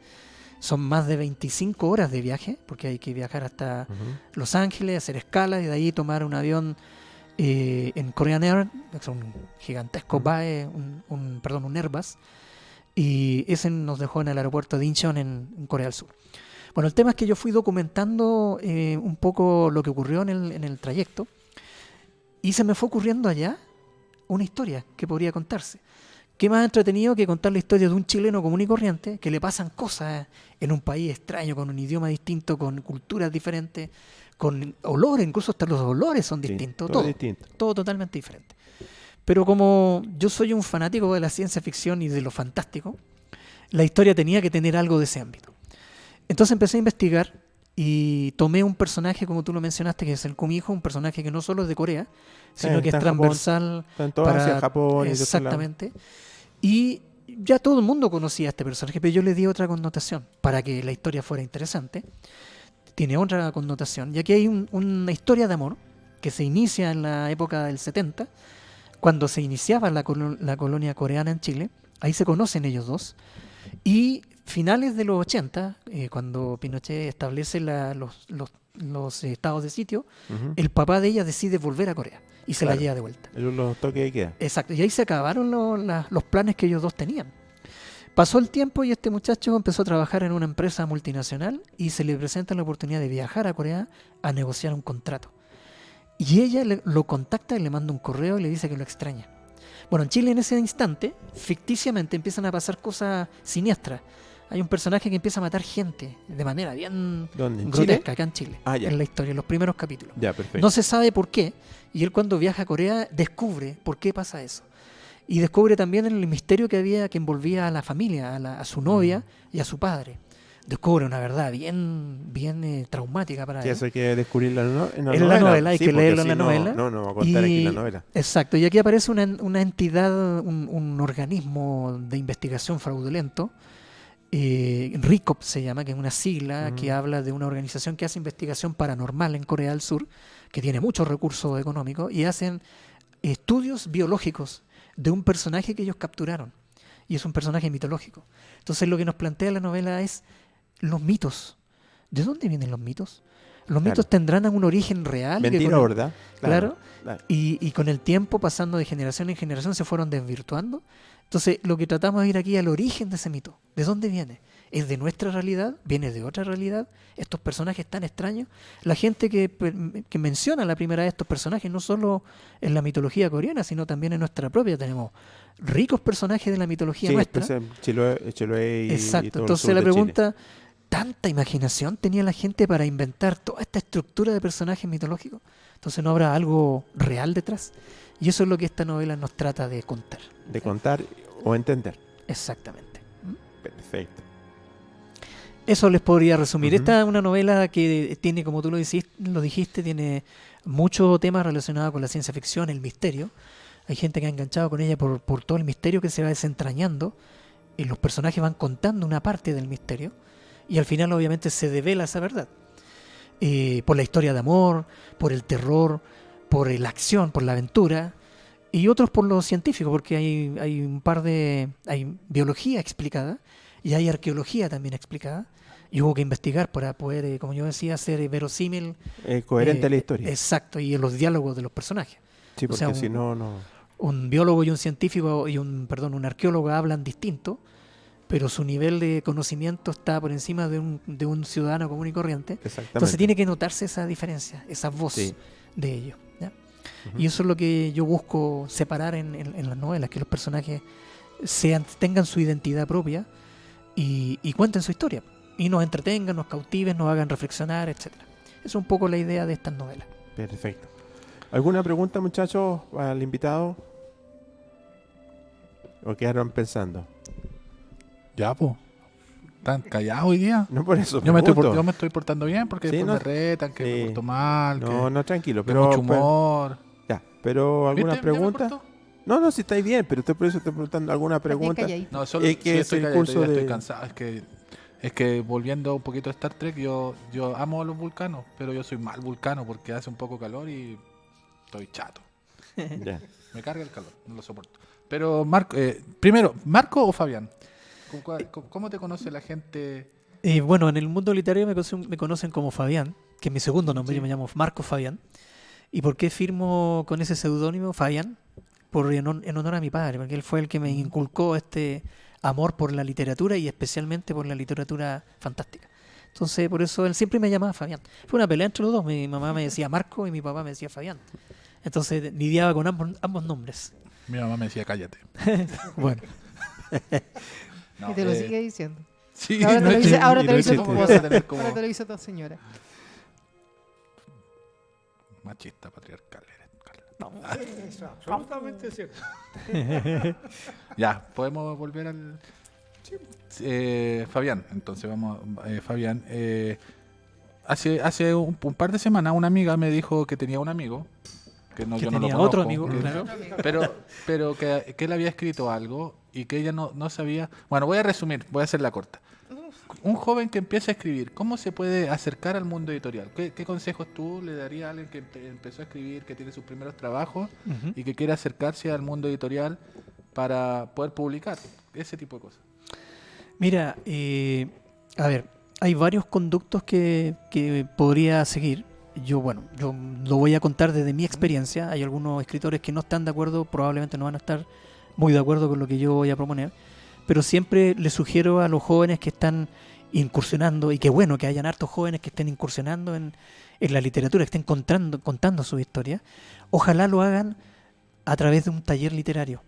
Son más de 25 horas de viaje, porque hay que viajar hasta Ujú. Los Ángeles, hacer escala y de ahí tomar un avión en Korean Air, que es un gigantesco BAE, un Airbus, y ese nos dejó en el aeropuerto de Incheon en Corea del Sur. Bueno, el tema es que yo fui documentando un poco lo que ocurrió en el trayecto y se me fue ocurriendo allá una historia que podría contarse. ¿Qué más entretenido que contar la historia de un chileno común y corriente que le pasan cosas en un país extraño, con un idioma distinto, con culturas diferentes, con olores, incluso hasta los olores son Sí, distintos, todo todo, distinto. todo totalmente diferente. Pero como yo soy un fanático de la ciencia ficción y de lo fantástico, la historia tenía que tener algo de ese ámbito. Entonces empecé a investigar y tomé un personaje, como tú lo mencionaste, que es el Kumiho, un personaje que no solo es de Corea, sino que es está en Japón, transversal Está en toda para... Asia, Japón y de otro lado. Exactamente. Y ya todo el mundo conocía a este personaje, pero yo le di otra connotación para que la historia fuera interesante. Tiene otra connotación. Y aquí hay una historia de amor que se inicia en la época del 70, cuando se iniciaba la colonia coreana en Chile. Ahí se conocen ellos dos. Y finales de los 80, cuando Pinochet establece los estados de sitio, Ujú. el papá de ella decide volver a Corea y se la Claro. lleva de vuelta. Los toques de queda. Exacto, y ahí se acabaron los planes que ellos dos tenían. Pasó el tiempo y este muchacho empezó a trabajar en una empresa multinacional y se le presenta la oportunidad de viajar a Corea a negociar un contrato. Y ella lo contacta y le manda un correo y le dice que lo extraña. Bueno, en Chile en ese instante, ficticiamente empiezan a pasar cosas siniestras. Hay un personaje que empieza a matar gente de manera bien ¿Dónde? ¿En grotesca Chile? acá en Chile, Ah, ya. en la historia, en los primeros capítulos. Ya, perfecto. No se sabe por qué, y él cuando viaja a Corea descubre por qué pasa eso. Y descubre también el misterio que había que envolvía a la familia, a su novia y a su padre. Descubre una verdad bien traumática para Sí, él. eso hay que descubrirlo en la En novela. la novela, hay Sí, que porque leerlo en si la novela. No, va a contar aquí en la novela. Exacto, y aquí aparece una entidad, un organismo de investigación fraudulento, RICOP se llama, que es una sigla que habla de una organización que hace investigación paranormal en Corea del Sur, que tiene muchos recursos económicos, y hacen estudios biológicos de un personaje que ellos capturaron. Y es un personaje mitológico. Entonces lo que nos plantea la novela es los mitos. ¿De dónde vienen los mitos? Los mitos tendrán un origen real. Mentira, ¿verdad? Claro. Y con el tiempo, pasando de generación en generación, se fueron desvirtuando. Entonces, lo que tratamos de ir aquí al origen de ese mito. ¿De dónde viene? ¿Es de nuestra realidad? ¿Viene de otra realidad? Estos personajes tan extraños. La gente que menciona la primera de estos personajes, no solo en la mitología coreana, sino también en nuestra propia. Tenemos ricos personajes de la mitología nuestra. Chiloé y exacto. todo el Entonces sur la de pregunta, ¿tanta imaginación tenía la gente para inventar toda esta estructura de personajes mitológicos? Entonces no habrá algo real detrás. Y eso es lo que esta novela nos trata de contar. De contar o entender. Exactamente. Perfecto. Eso les podría resumir. Ujú. Esta es una novela que tiene, como tú lo dijiste, tiene muchos temas relacionados con la ciencia ficción, el misterio. Hay gente que ha enganchado con ella por todo el misterio que se va desentrañando. Y los personajes van contando una parte del misterio. Y al final, obviamente, se devela esa verdad. Por la historia de amor, por el terror, por la acción, por la aventura. Y otros por lo científico, porque hay un par de... Hay biología explicada y hay arqueología también explicada. Y hubo que investigar para poder, como yo decía, hacer verosímil. Coherente a la historia. Exacto, y en los diálogos de los personajes. Sí, o porque sea, si no... Un biólogo y un científico y un arqueólogo hablan distinto, pero su nivel de conocimiento está por encima de un ciudadano común y corriente. Exactamente. Entonces tiene que notarse esa diferencia, esa voz de ellos. ¿Ya? Ujú. Y eso es lo que yo busco separar en las novelas, que los personajes tengan su identidad propia y cuenten su historia. Y nos entretengan, nos cautiven, nos hagan reflexionar, etcétera. Esa es un poco la idea de estas novelas. Perfecto. ¿Alguna pregunta, muchachos, al invitado? ¿O quedaron pensando? Ya, pues. ¿Están callados hoy día? No por eso. Yo me pregunto. estoy portando bien porque Sí, después no- me retan, que me sí. porto mal, No, tranquilo. que Pero, mucho humor. ya, pero ¿alguna ¿Viste? ¿Ya me pregunta? porto? No, si estáis bien, pero por eso estoy preguntando alguna pregunta. calladito. No, solo Es que sí, es estoy el callado, curso ya estoy de- cansado. Es que volviendo un poquito a Star Trek, yo amo a los vulcanos, pero yo soy mal vulcano porque hace un poco calor y estoy chato. Ya. Me carga el calor, no lo soporto. Pero Marco, primero, ¿Marco o Fabián? ¿Cómo te conoce la gente? Bueno, en el mundo literario me conocen como Fabián, que es mi segundo nombre. Sí. Yo me llamo Marco Fabián. ¿Y por qué firmo con ese seudónimo Fabián? En honor a mi padre, porque él fue el que me inculcó este amor por la literatura y especialmente por la literatura fantástica. Entonces, por eso él siempre me llamaba Fabián. Fue una pelea entre los dos. Mi mamá me decía Marco y mi papá me decía Fabián. Entonces, lidiaba con ambos nombres. Mi mamá me decía, cállate. Bueno, No, Y te lo sigue diciendo. Sí, Ahora te lo dice- ahora te lo dice tu ¿cómo esposa. vas a tener como Ahora te lo hizo tu señora. machista patriarcal eres, Carla. Eso, absolutamente cierto. Ya, podemos volver al... Fabián, entonces vamos... Fabián, hace un par de semanas una amiga me dijo que tenía un amigo, que no, que yo no lo tenía conozco, otro amigo, que- claro. pero que él había escrito algo y que ella no sabía... Bueno, voy a resumir, voy a hacerla corta. Un joven que empieza a escribir, ¿cómo se puede acercar al mundo editorial? ¿Qué consejos tú le darías a alguien que empezó a escribir, que tiene sus primeros trabajos Ujú. y que quiere acercarse al mundo editorial para poder publicar? Ese tipo de cosas. Mira, a ver, hay varios conductos que podría seguir. Yo lo voy a contar desde mi experiencia. Hay algunos escritores que no están de acuerdo, probablemente no van a estar muy de acuerdo con lo que yo voy a proponer, pero siempre les sugiero a los jóvenes que están incursionando, y qué bueno que hayan hartos jóvenes que estén incursionando en la literatura, que estén contando su historia, ojalá lo hagan a través de un taller literario.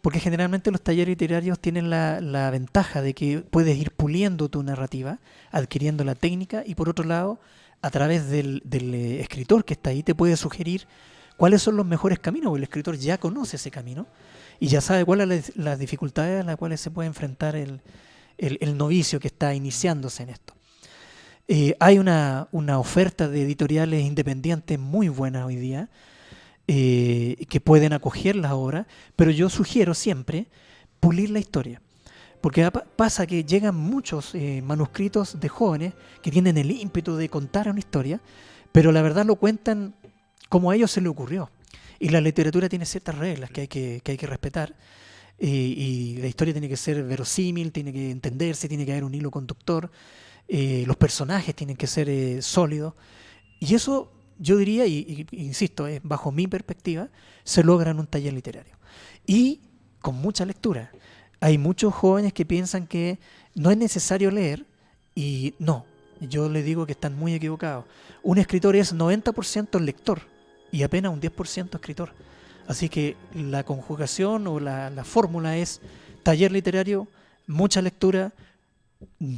Porque generalmente los talleres literarios tienen la ventaja de que puedes ir puliendo tu narrativa, adquiriendo la técnica, y por otro lado, a través del escritor que está ahí, te puede sugerir cuáles son los mejores caminos, porque el escritor ya conoce ese camino y ya sabe cuáles son las dificultades a las cuales se puede enfrentar el novicio que está iniciándose en esto. Hay una oferta de editoriales independientes muy buena hoy día, que pueden acoger las obras, pero yo sugiero siempre pulir la historia. Porque pasa que llegan muchos manuscritos de jóvenes que tienen el ímpetu de contar una historia, pero la verdad lo cuentan como a ellos se les ocurrió. Y la literatura tiene ciertas reglas que hay que respetar. Y la historia tiene que ser verosímil, tiene que entenderse, tiene que haber un hilo conductor. Los personajes tienen que ser sólidos. Y eso, yo diría, y insisto, bajo mi perspectiva, se logra en un taller literario. Y con mucha lectura. Hay muchos jóvenes que piensan que no es necesario leer, y no, yo les digo que están muy equivocados. Un escritor es 90% lector y apenas un 10% escritor. Así que la conjugación o la fórmula es taller literario, mucha lectura,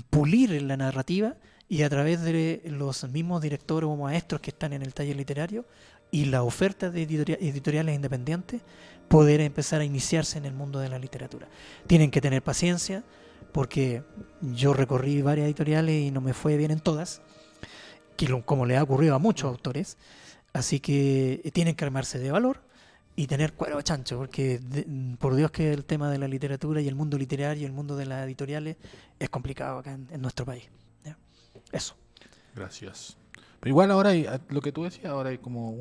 pulir la narrativa, y a través de los mismos directores o maestros que están en el taller literario y la oferta de editoriales independientes, poder empezar a iniciarse en el mundo de la literatura. Tienen que tener paciencia, porque yo recorrí varias editoriales y no me fue bien en todas, como le ha ocurrido a muchos autores. Así que tienen que armarse de valor y tener cuero chancho, porque por Dios que el tema de la literatura y el mundo literario y el mundo de las editoriales es complicado acá en nuestro país. ¿Ya? Eso. Gracias. Pero igual ahora hay, lo que tú decías, ahora hay como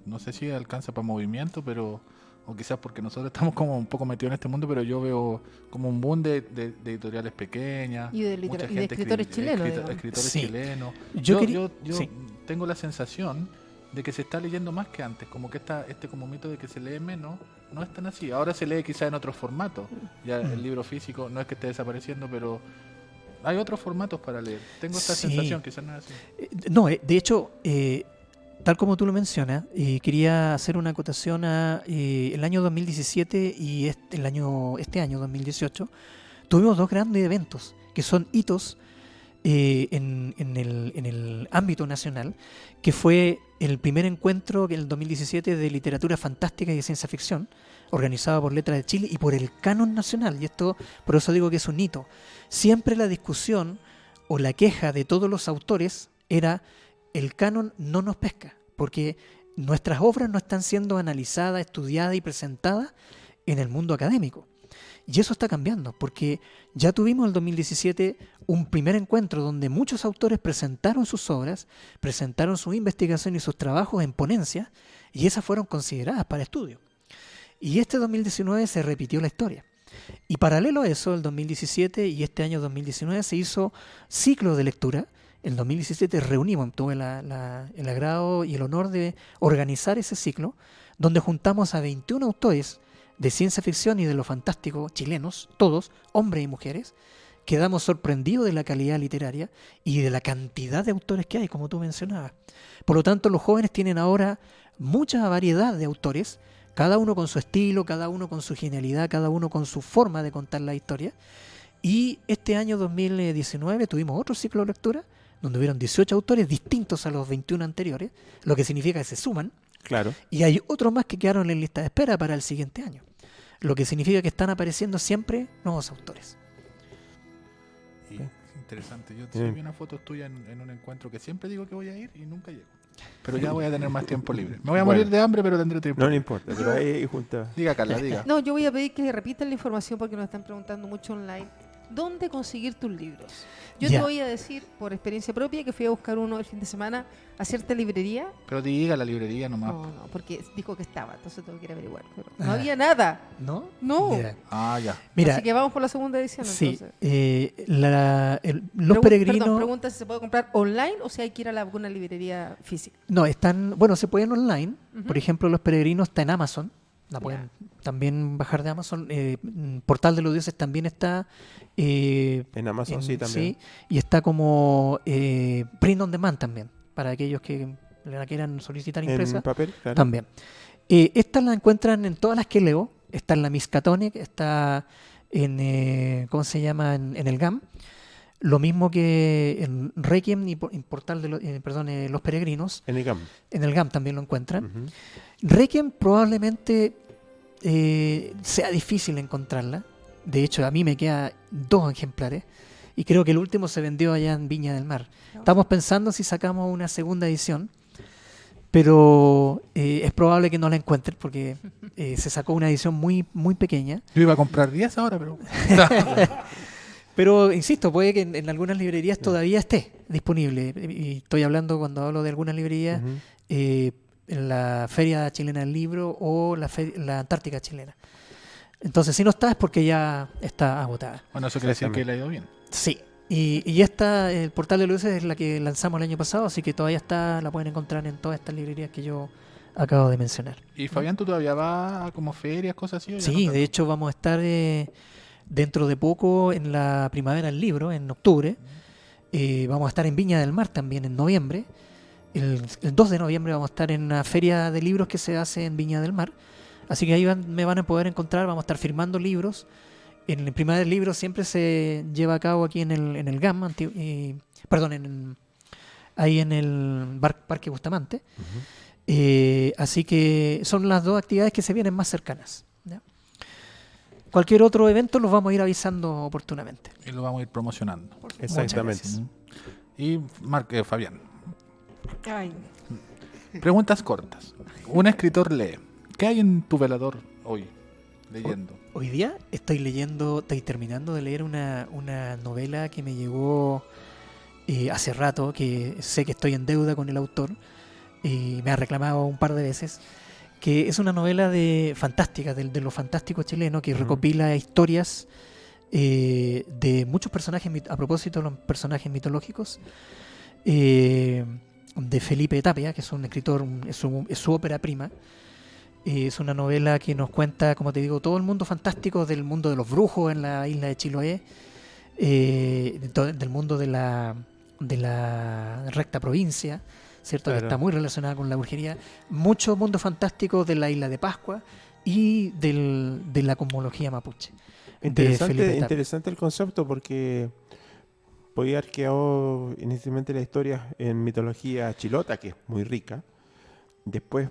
no sé si alcanza para movimiento, pero o quizás porque nosotros estamos como un poco metidos en este mundo, pero yo veo como un boom de editoriales pequeñas Y de mucha y de gente escritores chilenos, digamos. escritores Sí. chilenos. Yo Yo sí. tengo la sensación de que se está leyendo más que antes, como que este como mito de que se lee menos, no es tan así. Ahora se lee quizás en otros formatos. Ya el libro físico no es que esté desapareciendo, pero hay otros formatos para leer. Tengo esta Sí. sensación, quizás no es así. No, de hecho, tal como tú lo mencionas, quería hacer una acotación a el año 2017 y este año 2018. Tuvimos dos grandes eventos que son hitos en el ámbito nacional, que fue el primer encuentro en el 2017 de literatura fantástica y de ciencia ficción, organizado por Letras de Chile y por el Canon Nacional. Y esto, por eso digo que es un hito. Siempre la discusión o la queja de todos los autores era: el canon no nos pesca, porque nuestras obras no están siendo analizadas, estudiadas y presentadas en el mundo académico. Y eso está cambiando, porque ya tuvimos en el 2017 un primer encuentro donde muchos autores presentaron sus obras, presentaron su investigación y sus trabajos en ponencias, y esas fueron consideradas para estudio. Y este 2019 se repitió la historia. Y paralelo a eso, el 2017 y este año 2019 se hizo ciclo de lectura. En 2017 reunimos, tuve el agrado y el honor de organizar ese ciclo, donde juntamos a 21 autores de ciencia ficción y de lo fantástico chilenos, todos, hombres y mujeres. Quedamos sorprendidos de la calidad literaria y de la cantidad de autores que hay, como tú mencionabas. Por lo tanto, los jóvenes tienen ahora mucha variedad de autores, cada uno con su estilo, cada uno con su genialidad, cada uno con su forma de contar la historia. Y este año 2019 tuvimos otro ciclo de lectura, donde hubieron 18 autores distintos a los 21 anteriores, lo que significa que se suman. Claro. Y hay otros más que quedaron en lista de espera para el siguiente año, lo que significa que están apareciendo siempre nuevos autores. Y interesante. Yo vi una foto tuya en un encuentro que siempre digo que voy a ir y nunca llego. Pero ya voy a tener más tiempo libre. Me voy a morir de hambre, pero tendré tiempo. No le importa, pero ahí junta. Diga, Carla, diga. No, yo voy a pedir que repitan la información porque nos están preguntando mucho online. ¿Dónde conseguir tus libros? Yo Ya. te voy a decir, por experiencia propia, que fui a buscar uno el fin de semana a cierta librería. Pero diga la librería nomás. No, porque dijo que estaba, entonces tengo que ir a averiguar. Pero no Ah. había nada. ¿No? No. Mira, Ah, ya. Mira, Así que vamos por la segunda edición. sí, Entonces. los peregrinos... Perdón, pregunta si se puede comprar online o si hay que ir a alguna librería física. No, se pueden online. Ujú. Por ejemplo, Los Peregrinos está en Amazon. La Ya. pueden también bajar de Amazon. Portal de los Dioses también está. En Amazon sí también. Sí, y está como print on demand también, para aquellos que la quieran solicitar impresa. En papel, claro. También. Estas la encuentran en todas las que leo. Está en la Miskatonic, está en, ¿cómo se llama? En el GAM. Lo mismo que en Requiem y en Portal de Los Peregrinos. En ICAM. En el GAM también lo encuentran. Ujú. Requiem probablemente sea difícil encontrarla. De hecho, a mí me quedan 2 ejemplares. Y creo que el último se vendió allá en Viña del Mar. Estamos pensando si sacamos una segunda edición. Pero es probable que no la encuentren porque se sacó una edición muy, muy pequeña. Yo iba a comprar 10 ahora, pero... Pero, insisto, puede que en algunas librerías todavía esté disponible. Y estoy hablando, cuando hablo de algunas librerías, Ujú. en la Feria Chilena del Libro o la Antártica Chilena. Entonces, si no está, es porque ya está agotada. Bueno, eso quiere decir que le ha ido bien. Sí. Y esta, el portal de luces, es la que lanzamos el año pasado, así que todavía está, la pueden encontrar en todas estas librerías que yo acabo de mencionar. ¿Y Fabián, tú todavía vas a como ferias, cosas así? ¿O ya Sí, no de hecho vamos a estar dentro de poco en la Primavera del Libro, en octubre. Vamos a estar en Viña del Mar también en noviembre. El 2 de noviembre vamos a estar en una feria de libros que se hace en Viña del Mar. Así que ahí me van a poder encontrar, vamos a estar firmando libros. En el Primavera del Libro siempre se lleva a cabo aquí en el GAM, ahí en el Parque Bustamante. Así que son las dos actividades que se vienen más cercanas, ¿ya? Cualquier otro evento los vamos a ir avisando oportunamente. Y lo vamos a ir promocionando. Exactamente. gracias. Y Fabián, Ay, preguntas cortas. Un escritor lee. ¿Qué hay en tu velador hoy leyendo? Hoy día estoy terminando de leer una novela que me llegó hace rato, que sé que estoy en deuda con el autor y me ha reclamado un par de veces, que es una novela fantástica, de lo fantástico chileno, que recopila historias de muchos personajes, a propósito de los personajes mitológicos, de Felipe Tapia, que es un escritor, es su ópera prima. Es una novela que nos cuenta, como te digo, todo el mundo fantástico del mundo de los brujos en la isla de Chiloé, del mundo de la recta provincia, ¿cierto? Claro. Que está muy relacionada con la brujería. Mucho mundo fantástico de la isla de Pascua y de la cosmología mapuche. de Felipe Tapia. Interesante el concepto porque podía haber quedado inicialmente la historia en mitología chilota, que es muy rica. Después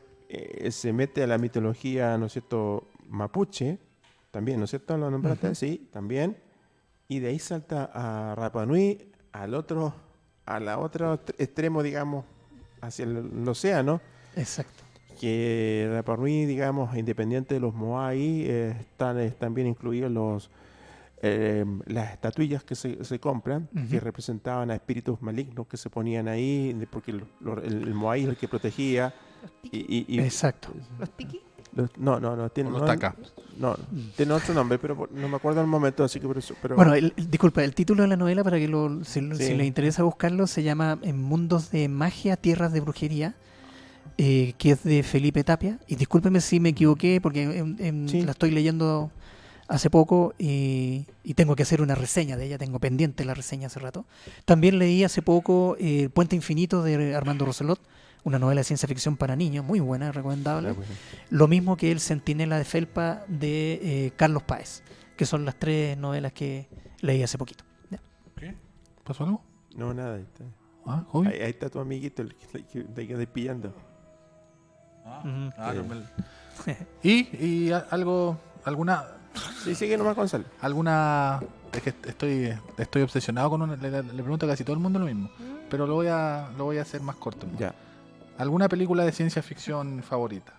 se mete a la mitología, ¿no es cierto?, mapuche, también, ¿no es cierto? ¿Lo nombraste? Ujú. Sí, también. Y de ahí salta a Rapa Nui, a la otro extremo, digamos, hacia el océano, Exacto. que Rapa Nui, digamos, independiente de los Moai, están bien incluidos las estatuillas que se compran, que Ujú. representaban a espíritus malignos que se ponían ahí, porque el Moai es el que protegía. los tiki. Exacto. Los tiki. No, tiene, Los no, Taka. no, tiene otro nombre, pero no me acuerdo el momento, así que pero Bueno, disculpa, el título de la novela, para que si Sí. les interesa buscarlo, se llama En mundos de magia, tierras de brujería, que es de Felipe Tapia. Y discúlpeme si me equivoqué, porque Sí. la estoy leyendo hace poco y tengo que hacer una reseña de ella, tengo pendiente la reseña hace rato. También leí hace poco El Puente Infinito de Armando Roselot, una novela de ciencia ficción para niños, muy buena, recomendable. bueno. Lo mismo que El Centinela de Felpa de Carlos Páez, que son las 3 novelas que leí hace poquito. Ya. ¿Qué? ¿Pasó algo? No, nada. Ahí está, Ah, hobby. ahí está tu amiguito, el que estoy pillando. Ujú. ¿Y alguna Sí, sigue nomás, Gonzalo. es que estoy obsesionado con le pregunto a casi todo el mundo lo mismo, pero lo voy a hacer más corto. Ya. ¿Alguna película de ciencia ficción favorita?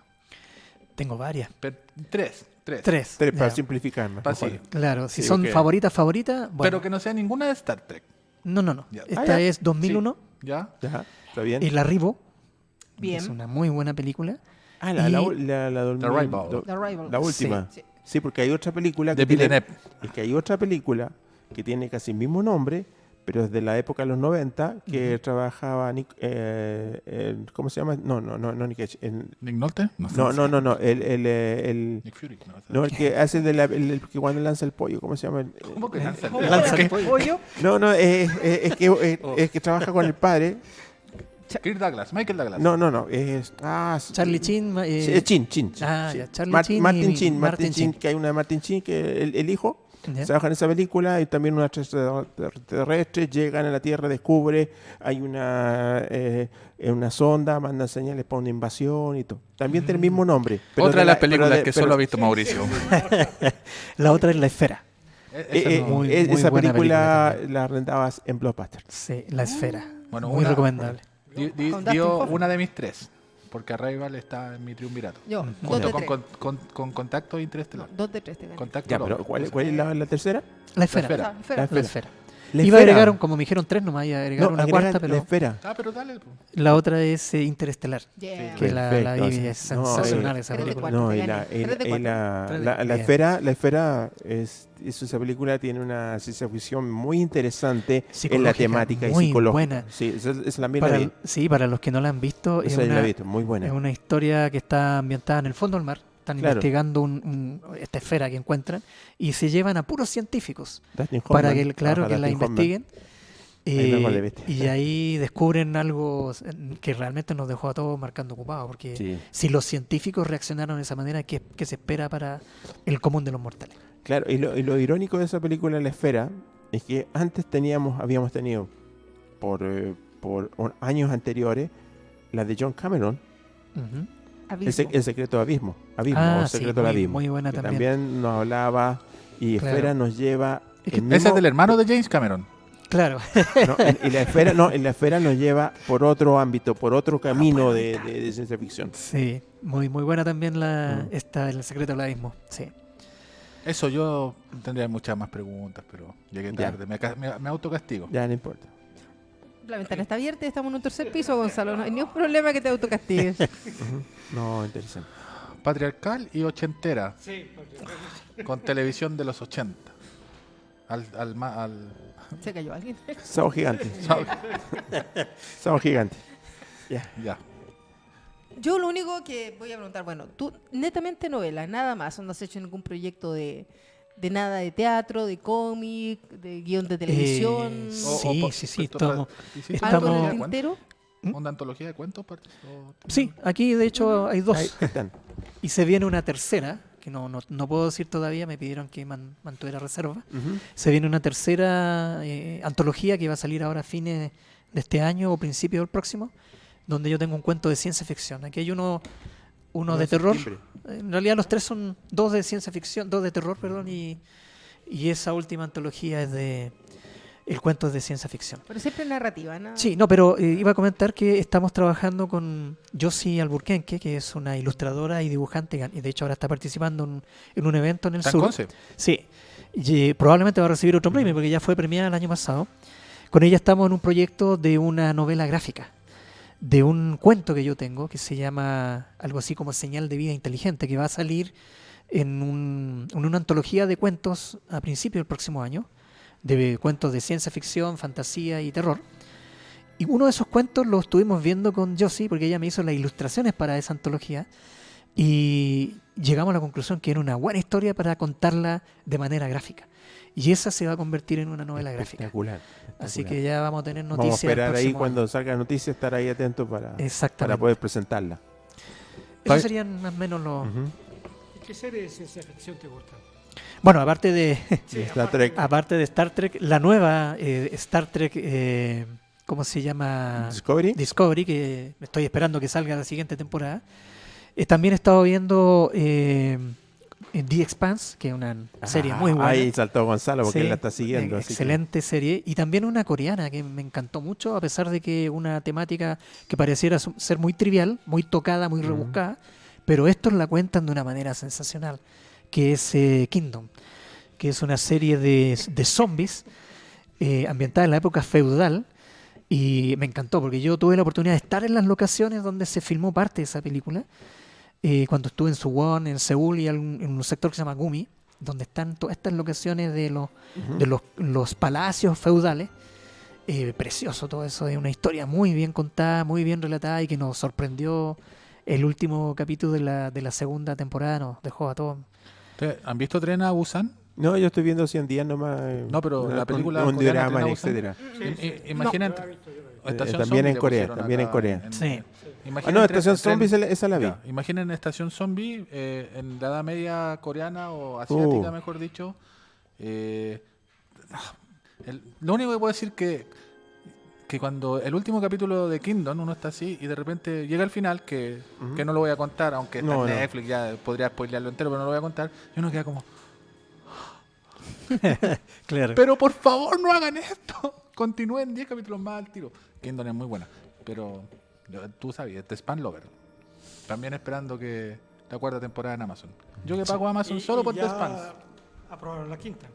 Tengo varias. Tres. 3. Para Ya. simplificar más. Sí. Claro, si Sí, son ok. favoritas, bueno. Pero que no sea ninguna de Star Trek. No. Ya. Esta ya. es 2001, ¿Ya? Ya, está bien. El Arribo. Bien. Es una muy buena película. La y- Arrival. The Arrival. La última. Sí. Sí, porque hay otra película De que tiene, Villeneuve. es que hay otra película que tiene casi el mismo nombre, pero es de la época de los 90, que trabajaba ¿cómo se llama? No, Nick Cage. ¿Nick Nolte? No, el Nick Fury. no, el que hace el que cuando lanza el pollo, ¿cómo se llama? ¿Cómo que lanza? Lanza el Pollo. No, es que trabaja con el padre. Kirk Douglas, Michael Douglas. No, Charlie Chin. Chin. Ah, Sí. ya, Charlie Chin y Martin Martin Chin, Chin. que hay una de Martin Chin, que el hijo Ya. trabaja en esa película, y también unos extraterrestres llegan a la Tierra, descubre, hay una sonda, mandan señales para una invasión y todo. También tiene el mismo nombre. pero Otra de las pero películas que pero- solo ha visto Mauricio. La otra es La Esfera. muy esa buena película película también. la rentabas en Blockbuster. Sí, La Esfera. Bueno, muy una- recomendable. Con Dustin Dio Hoffman. una de mis 3. porque Arrival está en mi triunvirato. Yo, dos Junto de con, tres. con Contacto Interestelar. No, 2 de 3 te gané. Contacto Ya, Love. pero ¿cuál es la tercera? La esfera. esfera. Ah, espera. La esfera. La Iba a esfera. agregar, como me dijeron 3 nomás, iba a agregar No, una agrega cuarta, la pero esfera. Ah, pero dale. Po. la otra es Interestelar. Yeah. Que la Perfecto, vi, o es sea, no, sensacional esa tres de película. cuatro. No, te y gané. la, y Tres de la- y la- cuatro. la- Tres la de- esfera, esa película tiene una ciencia ficción muy interesante en la Psicológica, temática y muy psicológica. buena. Sí, esa también la vi. Sí, para los que no la han visto, es Esa yo la he una, visto, muy buena. es una historia que está ambientada en el fondo del mar. Están Claro. investigando esta esfera que encuentran y se llevan a puros científicos Dustin para Hoffman, que, claro, trabaja que la Dustin Hoffman. investiguen. Ahí luego le viste. Y ahí descubren algo que realmente nos dejó a todos marcando ocupados, porque Sí. si los científicos reaccionaron de esa manera, ¿qué se espera para el común de los mortales? Claro, y lo irónico de esa película, La Esfera, es que antes habíamos tenido, por años anteriores, la de John Cameron, Ujú. Abismo. el secreto de Abismo, o Sí, Secreto del Abismo, muy buena que también. también nos hablaba, y Claro. Esfera nos lleva... Es que el Ese mismo- es del hermano de James Cameron. Claro. y la esfera nos lleva por otro ámbito, por otro camino de ciencia ficción. Sí, muy buena también Mm. El secreto del abismo. Sí. Eso yo tendría muchas más preguntas, pero llegué Ya. tarde. Me autocastigo. Ya no importa. La ventana está abierta y estamos en un tercer piso, Gonzalo. No hay ningún problema que te autocastigues. No, interesante. Patriarcal y ochentera, Sí, porque- con televisión de los 80. Al ¿Se cayó alguien? Sábado gigante. Sábado gigante. ya. Yo lo único que voy a preguntar, bueno, tú netamente novela, nada más, no has hecho ningún proyecto de nada de teatro, de cómic, de guión de televisión, Sí, estamos... ¿Hiciste algo en antología el de cuentos? tintero. ¿Una antología de cuentos? Sí, aquí de hecho hay dos. Ahí están. Y se viene una tercera, que no puedo decir todavía, me pidieron que mantuviera reserva. Ujú. Se viene una tercera antología que va a salir ahora a fines de este año o principio del próximo, donde yo tengo un cuento de ciencia ficción. Aquí hay uno de terror. Septiembre. En realidad los tres son dos de ciencia ficción, dos de terror, perdón, y esa última antología es de el cuento es de ciencia ficción. Pero siempre narrativa, ¿no? Sí, no, pero iba a comentar que estamos trabajando con Josie Alburquenque, que es una ilustradora y dibujante, y de hecho ahora está participando en un evento en el ¿Está en sur. Conce? Sí, y probablemente va a recibir otro premio porque ya fue premiada el año pasado. Con ella estamos en un proyecto de una novela gráfica, de un cuento que yo tengo que se llama algo así como Señal de Vida Inteligente, que va a salir en una antología de cuentos a principios del próximo año, de cuentos de ciencia ficción, fantasía y terror. Y uno de esos cuentos lo estuvimos viendo con Josie porque ella me hizo las ilustraciones para esa antología y llegamos a la conclusión que era una buena historia para contarla de manera gráfica. Y esa se va a convertir en una novela gráfica. Espectacular. Así espectacular. que ya vamos a tener Vamos noticias. a esperar el ahí próximo cuando año. salga la noticia, estar ahí atento para Exactamente. poder presentarla. Esos serían más o menos los... Ujú. ¿Qué serie de ciencia ficción te gusta? Bueno, aparte de Sí, Star aparte Trek. de- aparte de Star Trek, la nueva Star Trek, ¿cómo se llama? Discovery. Discovery, que estoy esperando que salga la siguiente temporada. También he estado viendo The Expanse, que es una serie muy buena. Ahí saltó Gonzalo porque Sí, él la está siguiendo. así que- excelente serie. Y también una coreana que me encantó mucho, a pesar de que una temática que pareciera ser muy trivial, muy tocada, muy Ujú. rebuscada, pero estos la cuentan de una manera sensacional, que es Kingdom, que es una serie de zombies ambientada en la época feudal. Y me encantó porque yo tuve la oportunidad de estar en las locaciones donde se filmó parte de esa película. Cuando estuve en Suwon, en Seúl y en un sector que se llama Gumi, donde están todas estas locaciones de los palacios feudales. Precioso todo eso, es una historia muy bien contada, muy bien relatada y que nos sorprendió. El último capítulo de la segunda temporada nos dejó a todos. ¿Ustedes han visto Tren a Busan? No, yo estoy viendo 100 días nomás. No, pero la película Un coreana, drama, Tren a Busan. etcétera. Imaginen. Yo la he visto, yo la he visto. Estación también Zombie en le Corea, pusieron también en acá Corea. Sí. Ah, no, Estación Zombie esa la vi. Ya, imaginen Estación Zombie en la Edad Media coreana o asiática, mejor dicho. Lo único que puedo decir que cuando el último capítulo de Kingdom uno está así y de repente llega el final, que no lo voy a contar, aunque está No, en no. Netflix, ya podría spoilearlo entero, pero no lo voy a contar, y uno queda como, Claro. pero por favor no hagan esto, continúen 10 capítulos más al tiro. Kingdom es muy buena, pero tú sabes, este Span Lover. También esperando que la cuarta temporada en Amazon. Yo que pago Amazon solo por The Expanse. Aprobaron la quinta.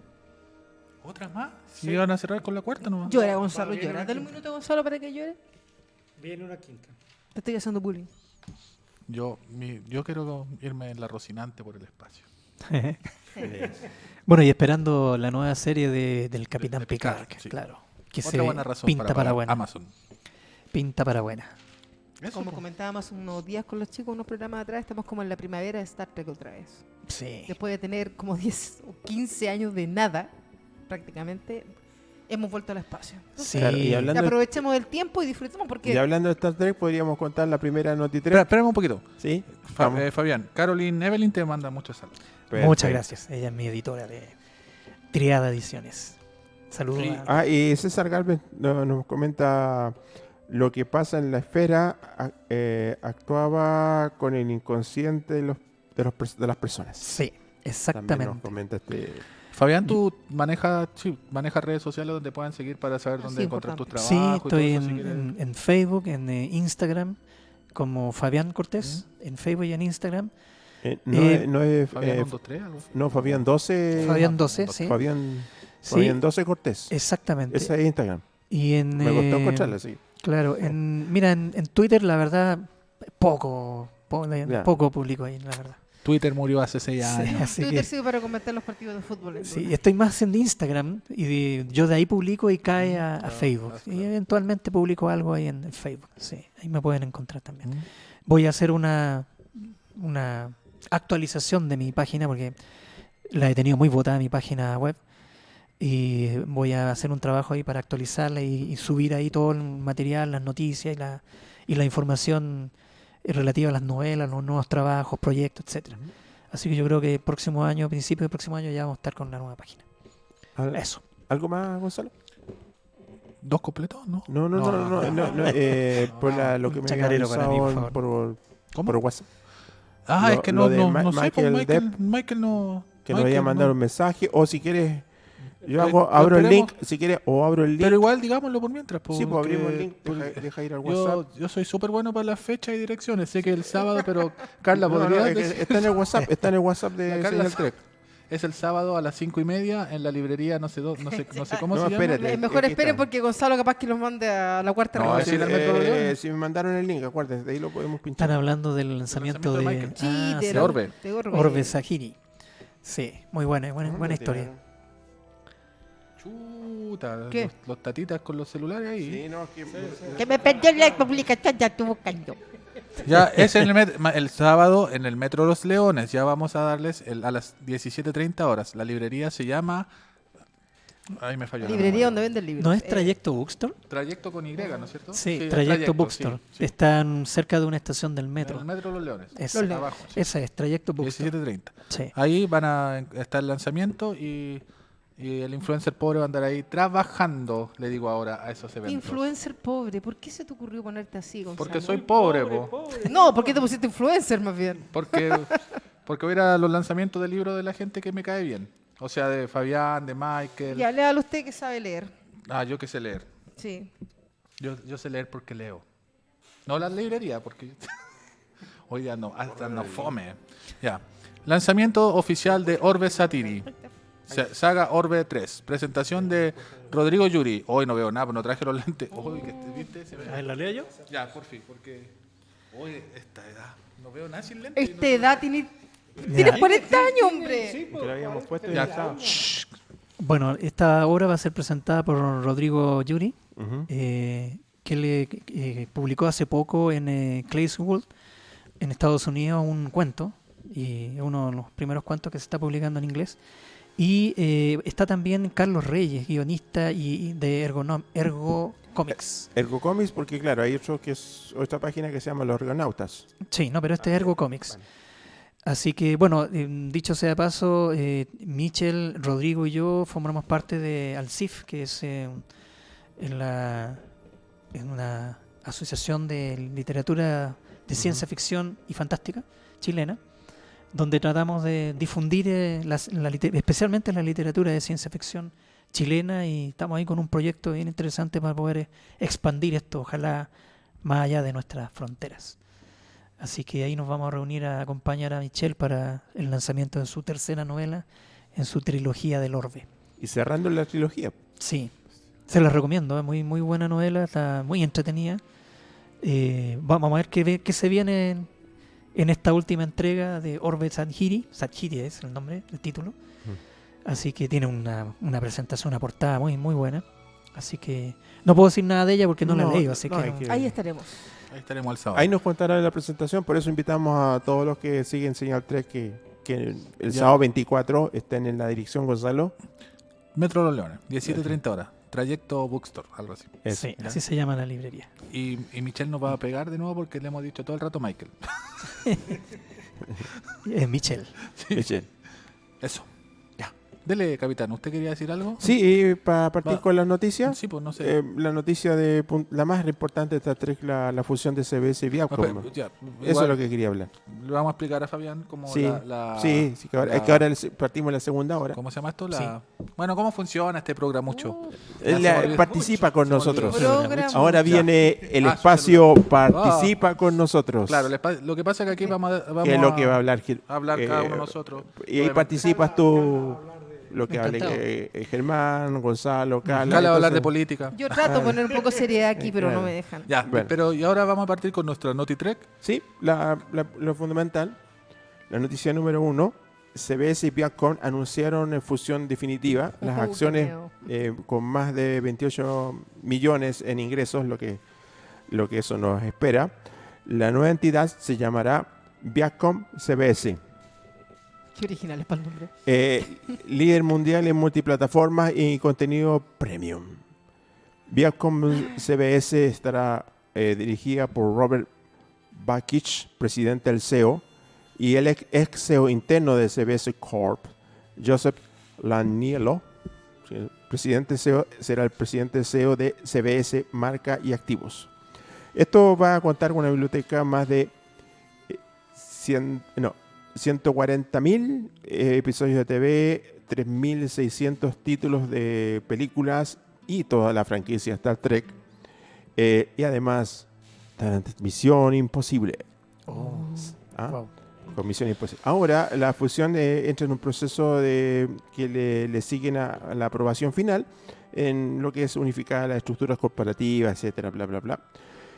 ¿Otras más? Si iban a cerrar con la cuarta nomás. Llora, Gonzalo, Viene llora. una Dale un quinta. minuto, Gonzalo, para que llore. Viene una quinta. Te estoy haciendo bullying. Yo quiero irme en la Rocinante por el espacio. Bueno, y esperando la nueva serie del Capitán de Picard, Picard, sí. claro. Que Otra se buena razón pinta para pagar buena. Amazon. Pinta para buena. Eso, Como po. comentábamos unos días con los chicos, unos programas atrás, estamos como en la primavera de Star Trek otra vez. Sí. Después de tener como 10 o 15 años de nada, prácticamente, hemos vuelto al espacio. Sí. Claro, y hablando, Aprovechemos el tiempo y disfrutemos porque... y hablando de Star Trek, podríamos contar la primera Noti 3. Espérame un poquito. ¿Sí? Vamos. Fabián, Caroline Evelyn te manda muchos saludos. Perfecto. Muchas gracias. Ella es mi editora de Triada Ediciones. Saludos. Sí. a- Y César Galvez nos comenta lo que pasa en la esfera. Actuaba con el inconsciente de las personas. Sí, También nos exactamente. comenta Fabián, tú manejas redes sociales donde puedan seguir para saber Ah, dónde sí, encontrar tus importante. Sí, trabajos. y todo estoy eso, si quieres. en Facebook, en Instagram, como Fabián Cortés, en Facebook y en Instagram. no es Fabián 123, algo así. no, Fabián 12. Fabián 12, sí. Fabián, Sí, Fabián 12 Cortés. exactamente. Ese es Instagram. Y en, Me costó encontrarla, sí. Claro, mira, en Twitter la verdad, poco Ya. publico ahí, la verdad. Twitter murió hace 6 Sí, años. así Twitter que, sirve para comentar los partidos de fútbol. sí, estoy más en Instagram y yo de ahí publico y cae a Claro, Facebook. claro. Y eventualmente publico algo ahí en Facebook. Sí, ahí me pueden encontrar también. Mm. Voy a hacer una actualización de mi página porque la he tenido muy botada mi página web y voy a hacer un trabajo ahí para actualizarla y subir ahí todo el material, las noticias y la información relativa a las novelas, los nuevos trabajos, proyectos, etcétera. Así que yo creo que próximo año, principio del próximo año ya vamos a estar con la nueva página. Eso. ¿Algo más, Gonzalo? ¿2 completos? ¿No? No, por lo que Un me chacarero para mí, por avisaron favor. ¿Cómo? por WhatsApp. Ah, es Lo- que lo no, de no, Ma- no sé, Michael pues Depp, Michael no... Que nos Michael vaya a mandar no. un mensaje, o si quieres, yo Lo abro el link, esperemos. si quieres, o abro el link. Pero igual digámoslo por mientras. Sí, pues porque- abrimos el link, porque deja ir al WhatsApp. yo soy súper bueno para las fechas y direcciones. Sé que el sábado, pero Carla No, podría... es que está en el WhatsApp, de La Carla Señal Trek. Es el sábado a las 5:30 en la librería, no sé cómo No, se llama. espérate. Es mejor aquí esperen está. porque Gonzalo capaz que los mande a la cuarta No, revolución. sí, en el Metro de León. Si me mandaron el link, acuérdense, de ahí lo podemos pinchar. Están hablando del lanzamiento lanzamiento de de, Michael. Sí, sí, de Orbe. de Orbe. Orbe Sahiri. Sí, muy buena, buena historia. Chuta, ¿Qué? los tatitas con los celulares ahí. Sí, no, que... Que me perdió la publicación, ya estuvo buscando. Ya es en el sábado en el Metro Los Leones. Ya vamos a darles a las 17:30 horas. La librería se llama... Ay, me falló. la Librería memoria. donde venden libros. ¿No es Trayecto Bookstore? Trayecto con Y, ¿no es cierto? Sí, Trayecto Bookstore. sí, sí. Están cerca de una estación del En metro. el Metro Los Leones. Esa, Los Leones. Abajo. Sí. esa es, Trayecto Bookstore. 17:30. Sí. Ahí van a estar el lanzamiento y el influencer pobre va a andar ahí trabajando, le digo ahora, a esos eventos. Influencer pobre. ¿Por qué se te ocurrió ponerte así, Gonzalo? Porque soy pobre, po. No, ¿por qué te pusiste influencer más bien? Porque voy a ir a los lanzamientos del libro de la gente que me cae bien. O sea, de Fabián, de Michael. Ya, léalo usted que sabe leer. Ah, yo que sé leer. Sí. Yo sé leer porque leo. No la librería, porque hoy día no, hasta no fome. Ya. Lanzamiento oficial de Orbe Satiri. Saga Orbe 3. Presentación de Rodrigo Yuri. Hoy no veo nada, pero no traje los lentes. Uy, ¿viste? Se me... ¿la leo yo? Ya, por fin, porque hoy esta edad no veo nada sin lentes. y no Esta sé- edad tiene... Tienes 40 años, hombre. Que lo habíamos puesto y Ya. ya estaba. Bueno, esta obra va a ser presentada por Rodrigo Yuri, Ujú. que le publicó hace poco en Clayswood, en Estados Unidos, un cuento, y es uno de los primeros cuentos que se está publicando en inglés. Y está también Carlos Reyes, guionista y de Ergo Comics. Ergo Comics, porque claro, hay otra página que se llama Los Argonautas. Sí, no, pero este es Ergo Comics. Así que, bueno, dicho sea de paso, Michel, Rodrigo y yo formamos parte de ALCIF, que es en una asociación de literatura de ciencia ficción y fantástica chilena, donde tratamos de difundir especialmente la literatura de ciencia ficción chilena, y estamos ahí con un proyecto bien interesante para poder expandir esto, ojalá más allá de nuestras fronteras. Así que ahí nos vamos a reunir a acompañar a Michelle para el lanzamiento de su tercera novela en su trilogía del Orbe. Y cerrando la trilogía. Sí, se las recomiendo, es muy, muy buena novela, está muy entretenida. Vamos a ver qué se viene en esta última entrega de Orbe Sadhiri. Sadhiri es el nombre, el título. Así que tiene una presentación, una portada muy, muy buena. Así que no puedo decir nada de ella porque no la he leído, así no, que, hay no- que- Ahí estaremos. Ahí estaremos al sábado. Ahí nos contará la presentación, por eso invitamos a todos los que siguen Señal 3 que el Ya. sábado 24 estén en la dirección, Gonzalo. Metro Los Leones, 17:30 horas. Trayecto Bookstore, algo así. Eso. sí, así se llama la librería. Y Michelle nos va a pegar de nuevo porque le hemos dicho todo el rato Michael. Michelle. Michelle. Eso. Ya. Dele, capitán. ¿Usted quería decir algo? Sí, para partir Va. con las noticias. Sí, pues no sé. La noticia la más importante de esta Trek, la fusión de CBS y Viacom. Ya, Eso igual es lo que quería hablar. le vamos a explicar a Fabián cómo Sí, la- sí, que ahora, la- es que ahora partimos la segunda hora. ¿Cómo se llama esto? Bueno, ¿cómo funciona este programucho? Participa con Se me olvidó. nosotros. Programa. Ahora Ya. viene el Ah, espacio participa con nosotros. Claro, lo que pasa es que aquí vamos que es lo que va a hablar Gil. a hablar cada uno de nosotros. Y ahí participas tú, lo que hable Encantado. Germán, Gonzalo, Carla. Acá le va a hablar de entonces- política. Yo trato de poner un poco seriedad aquí, pero Claro. no me dejan. Ya, Bueno. pero y ahora vamos a partir con nuestra NotiTrek. Sí, lo fundamental, la noticia número 1, CBS y Viacom anunciaron fusión definitiva. Las acciones con más de 28 millones en ingresos, lo que eso nos espera. La nueva entidad se llamará Viacom CBS. Qué originales para el nombre. Líder mundial en multiplataformas y contenido premium. Viacom CBS estará dirigida por Robert Bakich, presidente del CEO, y el ex CEO interno de CBS Corp, Joseph Laniello, presidente CEO, será el presidente CEO de CBS Marca y Activos. Esto va a contar con una biblioteca más de 140.000 episodios de TV, 3.600 títulos de películas y toda la franquicia Star Trek. Y además, Misión Imposible. ¿Ah? Wow. Con Misión Imposible. Ahora, la fusión entra en un proceso que le siguen a la aprobación final en lo que es unificar las estructuras corporativas, etcétera, bla, bla, bla.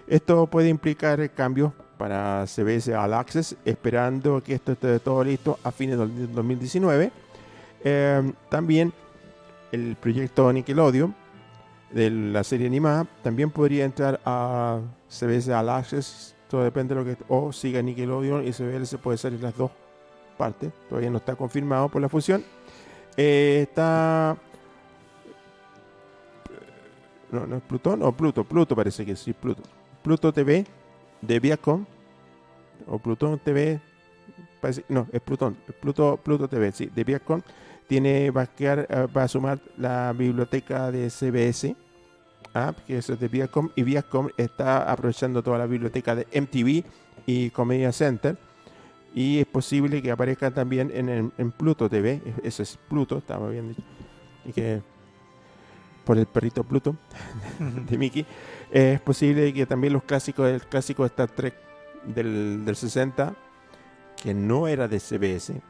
Esto puede implicar cambios para CBS All Access, esperando que esto esté todo listo a fines del 2019. También el proyecto Nickelodeon de la serie animada también podría entrar a CBS All Access. Todo depende de lo que o siga Nickelodeon y CBS puede ser en las dos partes. Todavía no está confirmado por la fusión. No es Plutón o Pluto parece que sí, Pluto TV de Viacom o Plutón TV no, es Pluto TV, sí, de Viacom va a sumar la biblioteca de CBS, que eso es de Viacom, y Viacom está aprovechando toda la biblioteca de MTV y Comedy Center, y es posible que aparezca también en Pluto TV, eso es Pluto, estaba bien dicho, y que por el perrito Pluto de Mickey, es posible que también el clásico de Star Trek del 60, que no era de CBS,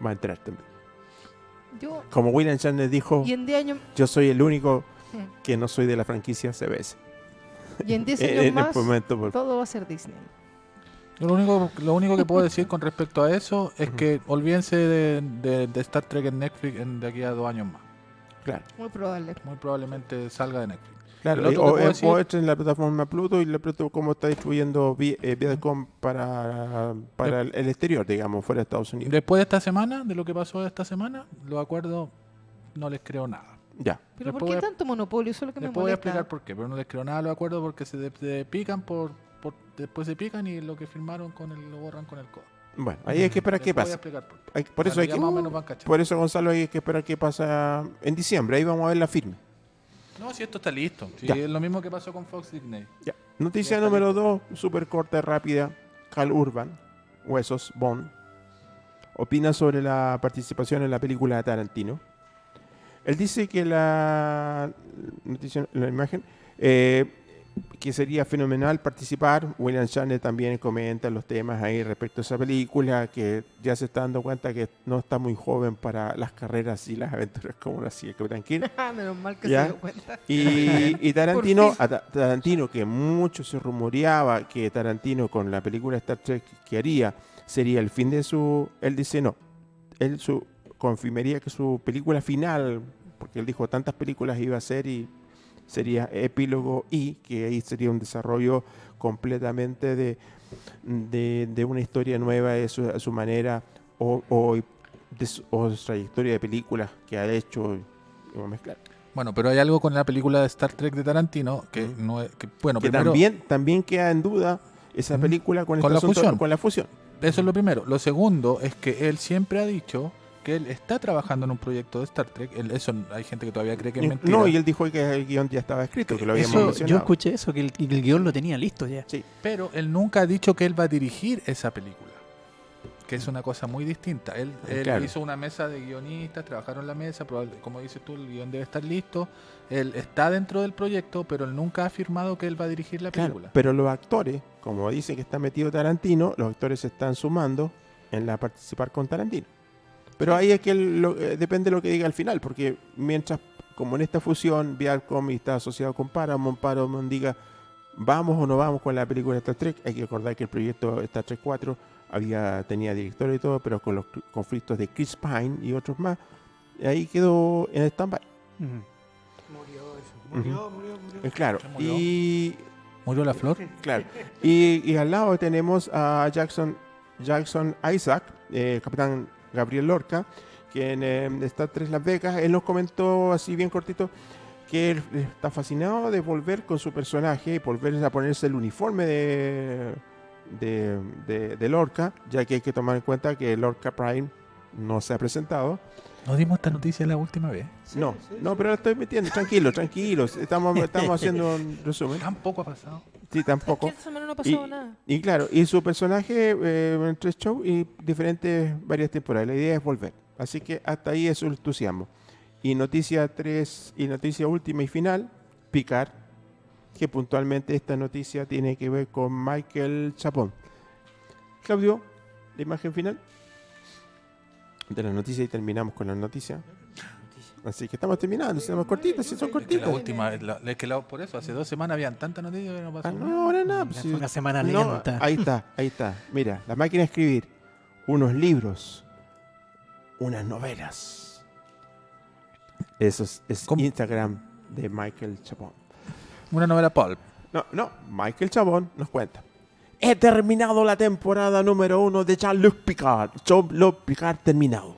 va a entrar también. Como William Shatner dijo, Y en 10 años, yo soy el único que no soy de la franquicia CBS. y en 10 En años el más, momento, todo va a ser Disney. Yo lo único que puedo decir con respecto a eso es que olvídense de Star Trek en Netflix de aquí a 2 años más. claro. Muy probable. Muy probablemente salga de Netflix. Claro, Lo otro que puedo decir- o esto en la plataforma Pluto y la Pluto como está distribuyendo Viacom para el exterior, digamos, fuera de Estados Unidos. Después de esta semana, de lo que pasó esta semana, los acuerdos no les creo nada. Ya. Pero Después ¿por qué voy a- tanto monopolio? Eso es lo que me Después voy a molesta. explicar por qué, pero no les creo nada a los acuerdos porque se pican después se pican y lo que firmaron lo borran con el codo. Bueno, ahí hay que esperar qué Después voy a pasa. explicar por qué. Por eso Bueno, hay ya que, más o menos van cachando. por eso, Gonzalo, hay que esperar qué pasa en diciembre. Ahí vamos a ver la firme. No, si esto está listo. Si Ya. es lo mismo que pasó con Fox Disney. Ya. Noticia Ya está número 2, súper corta y rápida. Cal Urban, Huesos, Bond, opina sobre la participación en la película de Tarantino. Él dice que la imagen que sería fenomenal participar. William Shatner también comenta los temas ahí respecto a esa película, que ya se está dando cuenta que no está muy joven para las carreras y las aventuras como lo hacía el Capitán Kirk. Menos mal que Ya. se dio cuenta. Y Tarantino, Por fin. Tarantino, que mucho se rumoreaba que Tarantino con la película Star Trek que haría sería el fin de su... Él dice no, él confirmaría que su película final, porque él dijo tantas películas iba a hacer y sería epílogo, y que ahí sería un desarrollo completamente de una historia nueva a su manera o su trayectoria de películas que ha hecho y va a mezclar. Bueno, pero hay algo con la película de Star Trek de Tarantino que no es... Que, bueno, Que primero, también queda en duda esa película con, Con este la asunto- fusión. con la fusión. eso es lo primero. Lo segundo es que él siempre ha dicho que él está trabajando en un proyecto de Star Trek. Eso hay gente que todavía cree que es mentira. No, y él dijo que el guión ya estaba escrito, que lo habíamos Eso, mencionado. yo escuché eso, que el guión lo tenía listo ya. Sí. Pero él nunca ha dicho que él va a dirigir esa película, que es una cosa muy distinta. Él Claro. hizo una mesa de guionistas, trabajaron en la mesa, como dices tú, el guión debe estar listo. Él está dentro del proyecto, pero él nunca ha afirmado que él va a dirigir la Claro, película. pero los actores, como dicen que está metido Tarantino, los actores se están sumando en la participar con Tarantino. Pero ahí es que depende de lo que diga al final, porque mientras, como en esta fusión, Viacom está asociado con Paramount diga vamos o no vamos con la película de Star Trek, hay que recordar que el proyecto Star Trek 4 tenía director y todo, pero con los conflictos de Chris Pine y otros más, ahí quedó en stand-by. Murió eso. Murió. Claro, ¿Se murió? y ¿Murió la flor? claro. Y al lado tenemos a Jackson Isaac, capitán Gabriel Lorca, que en Star Trek Las Vegas, él nos comentó así bien cortito que él está fascinado de volver con su personaje y volver a ponerse el uniforme de Lorca, ya que hay que tomar en cuenta que Lorca Prime no se ha presentado. ¿No dimos esta noticia la última vez? No, pero la estoy metiendo. Tranquilos. Estamos haciendo un resumen. Tampoco ha pasado. Sí, tampoco. Esta semana no ha pasado nada. Y claro, y su personaje en 3 shows y varias temporadas. La idea es volver. Así que hasta ahí es su entusiasmo. Y noticia 3 y noticia última y final, Picard, que puntualmente esta noticia tiene que ver con Michael Chapón. Claudio, la imagen final de la noticia y terminamos con la noticia. Así que estamos terminando, son cortitas, sí son La cortitas. última, por eso, hace 2 semanas habían tantas noticias que no pasó Ah, nada. no, ahora nada. Ya pues, fue sí. una semana No, lenta. ahí está. Mira, la máquina de escribir, unos libros, unas novelas. Eso es ¿Cómo? Instagram de Michael Chabón. Una novela pulp. No, Michael Chabón nos cuenta. He terminado la temporada número 1 de Jean-Luc Picard. Jean-Luc Picard terminado.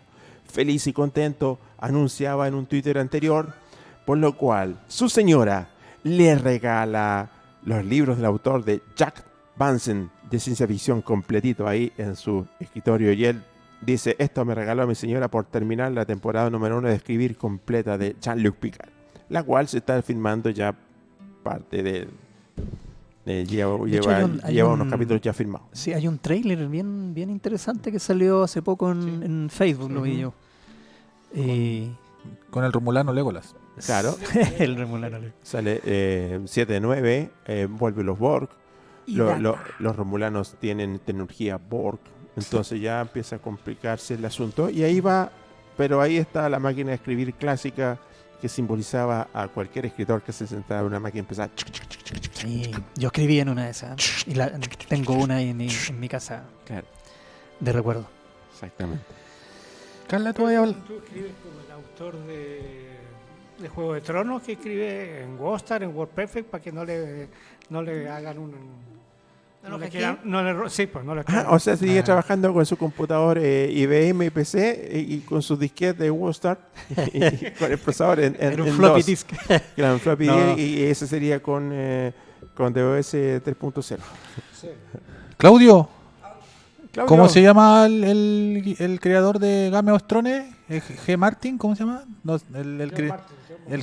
Feliz y contento, anunciaba en un Twitter anterior, por lo cual su señora le regala los libros del autor de Jack Vansen de ciencia ficción completito ahí en su escritorio, y él dice, esto me regaló mi señora por terminar la temporada número 1 de escribir completa de Jean-Luc Picard, la cual se está filmando ya parte de lleva hay unos un- capítulos ya filmados. Sí, hay un tráiler bien interesante que salió hace poco en Facebook, lo vi Ujú. yo. Con el Romulano Legolas. Claro, El Remulano. sale 7-9, vuelve los Borg, Y los romulanos tienen tecnología Borg, entonces ya empieza a complicarse el asunto, y ahí va, pero ahí está la máquina de escribir clásica que simbolizaba a cualquier escritor que se sentaba en una máquina y empezaba. Sí, yo escribí en una de esas. Y tengo una ahí en mi casa Claro, de recuerdo. exactamente. Carla, tú vas a hablar. Tú escribes como el autor de Juego de Tronos, que escribe en WordStar, en WordPerfect, para que no le hagan ¿No lo le hackeen? sí, pues no le O sea, sigue trabajando con su computador IBM y PC y con su disquete de WordStar y con el procesador en un floppy DOS. disk. Claro, un floppy No. disk, y ese sería con DOS 3.0. Claudio, Claudio, ¿cómo se llama el creador de Game of Thrones? G. Martin, ¿cómo se llama? No, el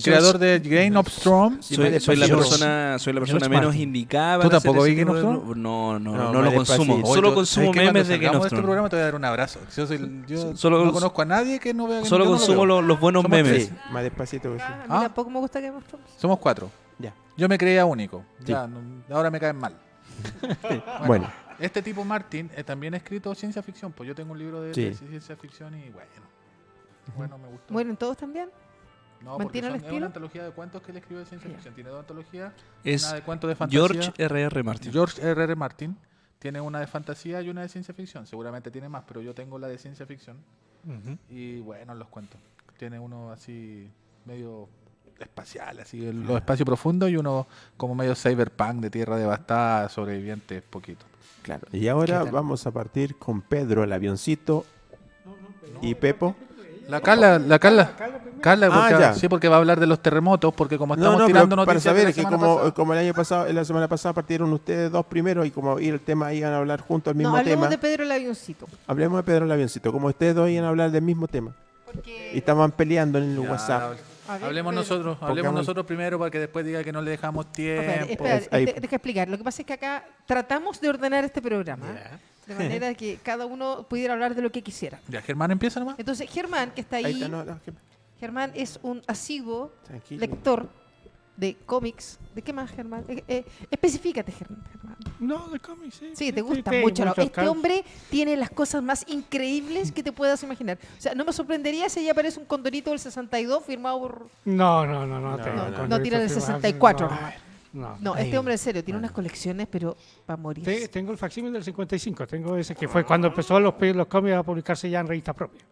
creador de Game of Thrones. Soy la George. persona George menos Martin. indicada. ¿Tú para hacer tampoco ese vi Game tipo of de- Thrones? No No, lo más consumo. despacito. Solo ¿Sabes consumo qué? Cuando memes de Game salgamos of de este Thrones. programa te voy a dar un abrazo. Yo Solo- no conozco a nadie que no vea Game Solo of Thrones. consumo los buenos Somos memes. Sí, más despacito que sí. A mí Ah. tampoco me gusta Game of Thrones. Somos 4. Ya. Yo me creía único. Ya, ahora me caen mal. Bueno. Este tipo Martin también ha escrito ciencia ficción. Pues yo tengo un libro de ciencia ficción y bueno, me gustó. ¿Mueren todos también? No, porque ¿Mantiene el es una estilo? antología de cuentos que él escribe de ciencia ficción. Tiene 2 antologías, Es una de cuentos de fantasía. George R.R. Martin. George R.R. Martin tiene una de fantasía y una de ciencia ficción. Seguramente tiene más, pero yo tengo la de ciencia ficción. Ujú. Y bueno, los cuentos. Tiene uno así medio espacial, así los espacios profundos, y uno como medio cyberpunk de tierra devastada, sobrevivientes, poquito. Claro. Y ahora ¿Qué tal? vamos a partir con Pedro, el avioncito, y Pepo. La Carla, ya. sí, porque va a hablar de los terremotos, porque como No, estamos no, tirando pero para noticias de saber la que semana como, pasada. como el año pasado, la semana pasada partieron ustedes dos primero y como el tema iban a hablar juntos el mismo No, hablemos tema. de Pedro el avioncito. Hablemos de Pedro el avioncito, como ustedes dos iban a hablar del mismo tema. Y Porque... estaban peleando en el Ya, WhatsApp. A ver, Hablemos Pedro. nosotros primero para que después diga que no le dejamos Espérate, tiempo. espérate, Ahí. deja explicar. Lo que pasa es que acá tratamos de ordenar este programa de manera que cada uno pudiera hablar de lo que quisiera. Ya, Germán empieza nomás. Entonces, Germán, que está Ahí ahí, está, no, Germán es un asiduo tranquilo. lector de cómics. ¿De qué más, Germán? Especifícate, Germán. No, de cómics, sí. Sí, te gusta sí, mucho. muchos Este hombre tiene las cosas más increíbles que te puedas imaginar. O sea, no me sorprendería si ahí aparece un condorito del 62 firmado por... No. no, tira del 64. No. No, este hombre en serio tiene unas colecciones, pero para morir. Tengo el facsímil del 55, tengo ese que fue cuando empezó los cómics a publicarse ya en revista propia.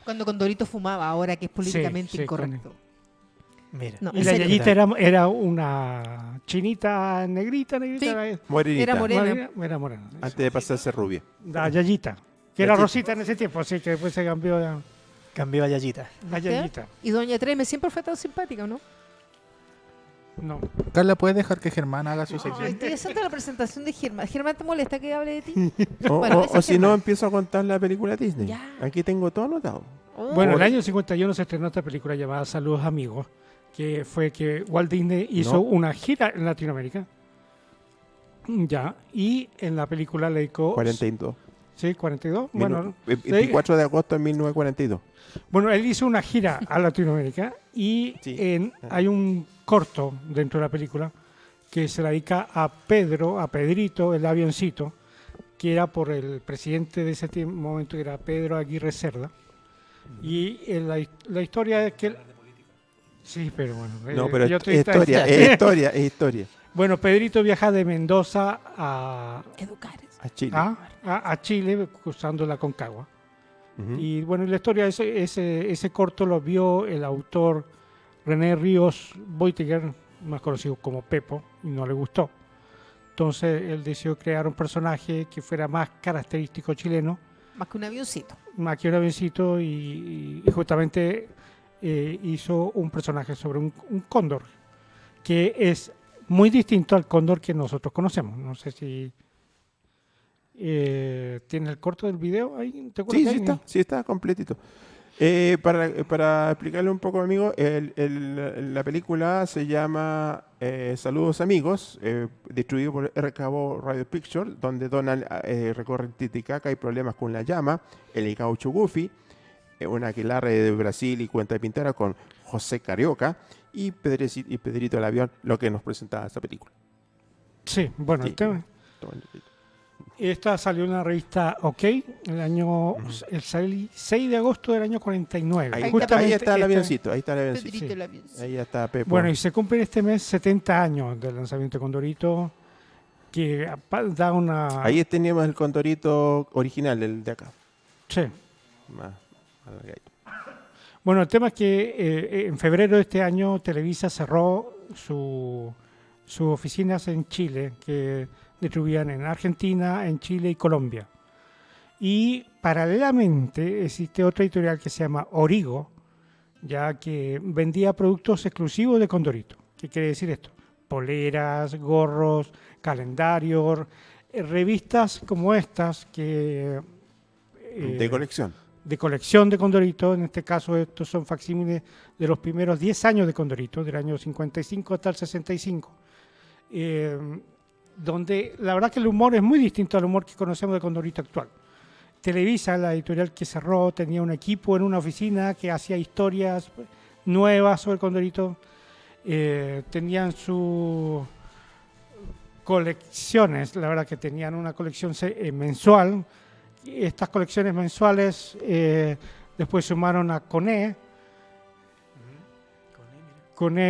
Cuando Condorito fumaba, ahora que es políticamente sí, incorrecto. Mira. No, Y en la serio. Yayita era una chinita negrita, Sí. era Morenita, Era morena. era morena. antes de pasarse rubia. La Yayita, que era Yayita. rosita en ese tiempo, así que después se cambió a Cambió a Yayita. la Yayita. Y Doña Treme siempre fue tan simpática, ¿no? No. Carla, ¿puedes dejar que Germán haga su sección? Ay, estoy haciendo la presentación de Germán. ¿Germán te molesta que hable de ti? O, Bueno, o- ese o si Germán. no, empiezo a contar la película Disney. Ya. Aquí tengo todo anotado. Oh, Bueno, en el año 51 se estrenó esta película llamada Saludos Amigos, que fue que Walt Disney hizo No. una gira en Latinoamérica. Ya, y en la película le dedicó... 42. Sí, 42. Bueno, 24 de agosto de 1942. bueno, él hizo una gira a Latinoamérica y Sí. hay un corto dentro de la película que se la dedica a Pedro, a Pedrito, el avioncito, que era por el presidente de ese momento, que era Pedro Aguirre Cerda. Y la historia es que... Sí, pero bueno. No, pero yo es estoy- historia, es historia, es historia. Bueno, Pedrito viaja de Mendoza a educar. A Chile. a Chile, cruzando la Concagua. Ujú. Y bueno, la historia, ese corto lo vio el autor René Ríos Boitiger, más conocido como Pepo, y no le gustó. Entonces él decidió crear un personaje que fuera más característico chileno, Más que un avioncito. más que un avioncito, y justamente hizo un personaje sobre un cóndor, que es muy distinto al cóndor que nosotros conocemos. No sé si tiene el corto del video ahí. ¿Te acuerdas Sí, que hay? sí está completito. Para explicarle un poco, amigo, la película se llama Saludos Amigos, distribuido por RKO Radio Pictures, donde Donald recorre Titicaca y problemas con la llama, el gaucho Goofy, una aquelarre de Brasil y cuenta de Pintera con José Carioca y Pedrito el avión, lo que nos presentaba esta película. Sí, bueno, Sí. el tema- esta salió en la revista OK el 6 de agosto del año 49. Ahí, Justamente ahí está el esta- avioncito, ahí está el avioncito. Pedrito Sí. el avioncito. Ahí está Pepo. Bueno, y se cumplen este mes 70 años del lanzamiento de Condorito, que da una... Ahí teníamos el condorito original, el de acá. Sí. Más alargadito. Bueno, el tema es que en febrero de este año Televisa cerró sus oficinas en Chile, que distribuían en Argentina, en Chile y Colombia. Y paralelamente existe otra editorial que se llama Origo, ya que vendía productos exclusivos de Condorito. ¿Qué quiere decir esto? Poleras, gorros, calendarios, revistas como estas que... De colección. de colección de Condorito. En este caso, estos son facsímiles de los primeros 10 años de Condorito, del año 55 hasta el 65. Donde la verdad que el humor es muy distinto al humor que conocemos de Condorito actual. Televisa, la editorial que cerró, tenía un equipo en una oficina que hacía historias nuevas sobre Condorito. tenían sus colecciones, la verdad que tenían una colección mensual. Estas colecciones mensuales después sumaron a Coné,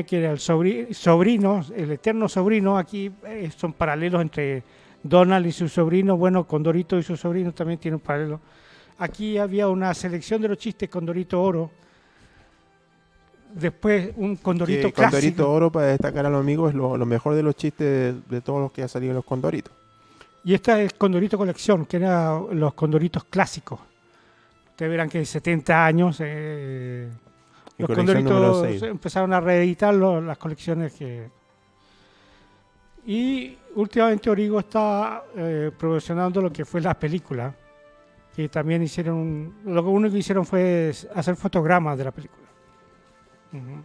que era el sobrino, el eterno sobrino. Aquí son paralelos entre Donald y su sobrino. Bueno, Condorito y su sobrino también tienen un paralelo. Aquí había una selección de los chistes Condorito Oro. Después un Condorito Que clásico. Condorito Oro, para destacar a los amigos, es lo mejor de los chistes de todos los que han salido en los Condoritos. Y esta es Condorito Colección, que eran los Condoritos clásicos. Ustedes verán que de 70 años los colección número Condoritos 6. empezaron a reeditar las colecciones que... Y últimamente Origo está promocionando lo que fue la película, que también hicieron... Lo único que hicieron fue hacer fotogramas de la película. Ujú.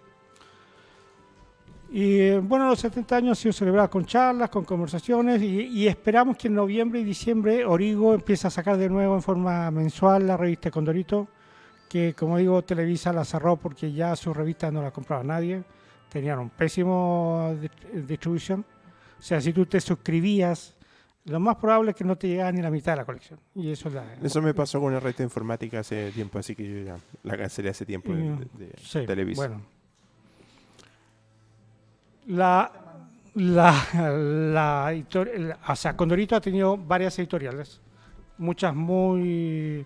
Y bueno, los 70 años han sido celebrados con charlas, con conversaciones, y esperamos que en noviembre y diciembre Origo empiece a sacar de nuevo en forma mensual la revista Condorito, que como digo, Televisa la cerró porque ya su revista no la compraba nadie, tenían un pésimo distribución. O sea, si tú te suscribías, lo más probable es que no te llegara ni la mitad de la colección. Y eso es Eso me pasó con el resto de informática hace tiempo, así que yo ya la cancelé hace tiempo de sí, Televisa. bueno. La o sea, Condorito ha tenido varias editoriales, muchas muy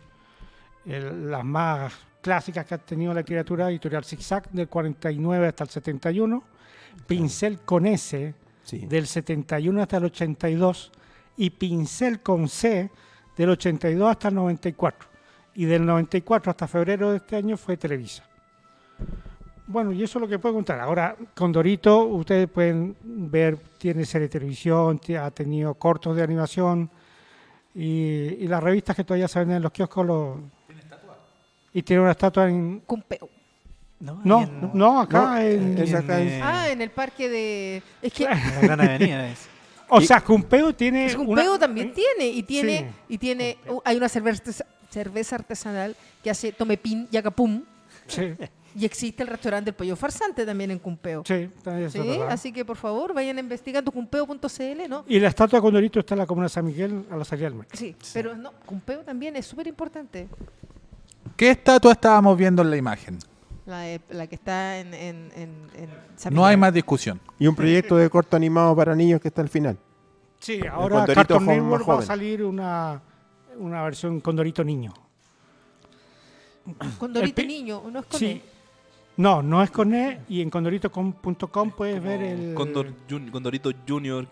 las más clásicas que ha tenido la literatura: Editorial Zigzag del 49 hasta el 71, Pincel con S Sí. del 71 hasta el 82 y Pincel con C del 82 hasta el 94, y del 94 hasta febrero de este año fue Televisa. Bueno, y eso es lo que puedo contar. Ahora, Condorito, ustedes pueden ver, tiene serie de televisión, ha tenido cortos de animación, y las revistas que todavía se venden en los kioscos. ¿Tiene estatua? Y tiene una estatua en... Cumpeo. No, acá en... es acá en- En el parque de... Es que La Gran Avenida es. O sea, Cumpeo tiene... es Cumpeo también tiene. Sí. Y tiene hay una cerveza artesanal que hace Tomepín y Acapum. Sí, Y existe el restaurante del Pollo Farsante también en Cumpeo. sí, también eso es ¿Sí? verdad. Así que por favor vayan investigando cumpeo.cl, ¿no? Y la estatua de Condorito está en la comuna de San Miguel, a la salida del metro. Sí, pero no, Cumpeo también es súper importante. ¿Qué estatua estábamos viendo en la imagen? La que está en San No Miguel. hay más discusión. Y un proyecto de corto animado para niños que está al final. Sí, ahora Condorito Cartoon joven, Network más va a joven. salir una versión Condorito niño. Condorito el pi- niño, ¿no es con Sí. él? No es con E, y en condorito.com puedes ver el... Condorito Junior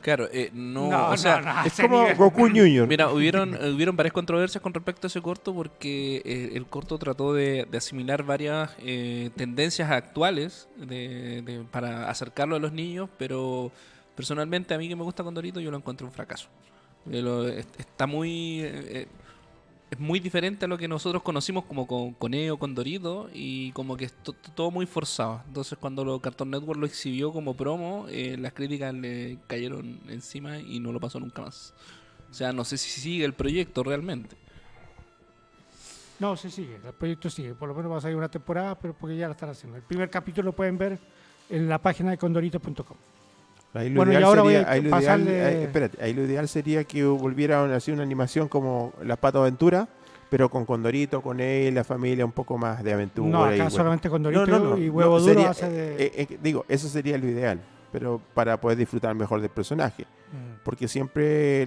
claro, No, o sea, no, Es ese como nivel. Goku Junior. mira, hubieron varias controversias con respecto a ese corto porque el corto trató de asimilar varias tendencias actuales para acercarlo a los niños, pero personalmente a mí que me gusta Condorito yo lo encuentro un fracaso. Está muy... es muy diferente a lo que nosotros conocimos como Coneo, Condorito, y como que es todo muy forzado. Entonces cuando Cartoon Network lo exhibió como promo, las críticas le cayeron encima y no lo pasó nunca más. O sea, no sé si sigue el proyecto realmente. No, sí sigue, el proyecto sigue. Por lo menos va a salir una temporada, pero porque ya la están haciendo. El primer capítulo lo pueden ver en la página de condorito.com. Ahí lo Bueno, y ideal ahora voy sería, a ahí lo pasarle- ideal, espérate, ahí lo ideal sería que volviera así una animación como La Pato Aventura, pero con Condorito, con él, la familia, un poco más de aventura. No, y acá bueno. solamente Condorito No, y Huevo Duro sería- hace de... digo, eso sería lo ideal, pero para poder disfrutar mejor del personaje. Porque siempre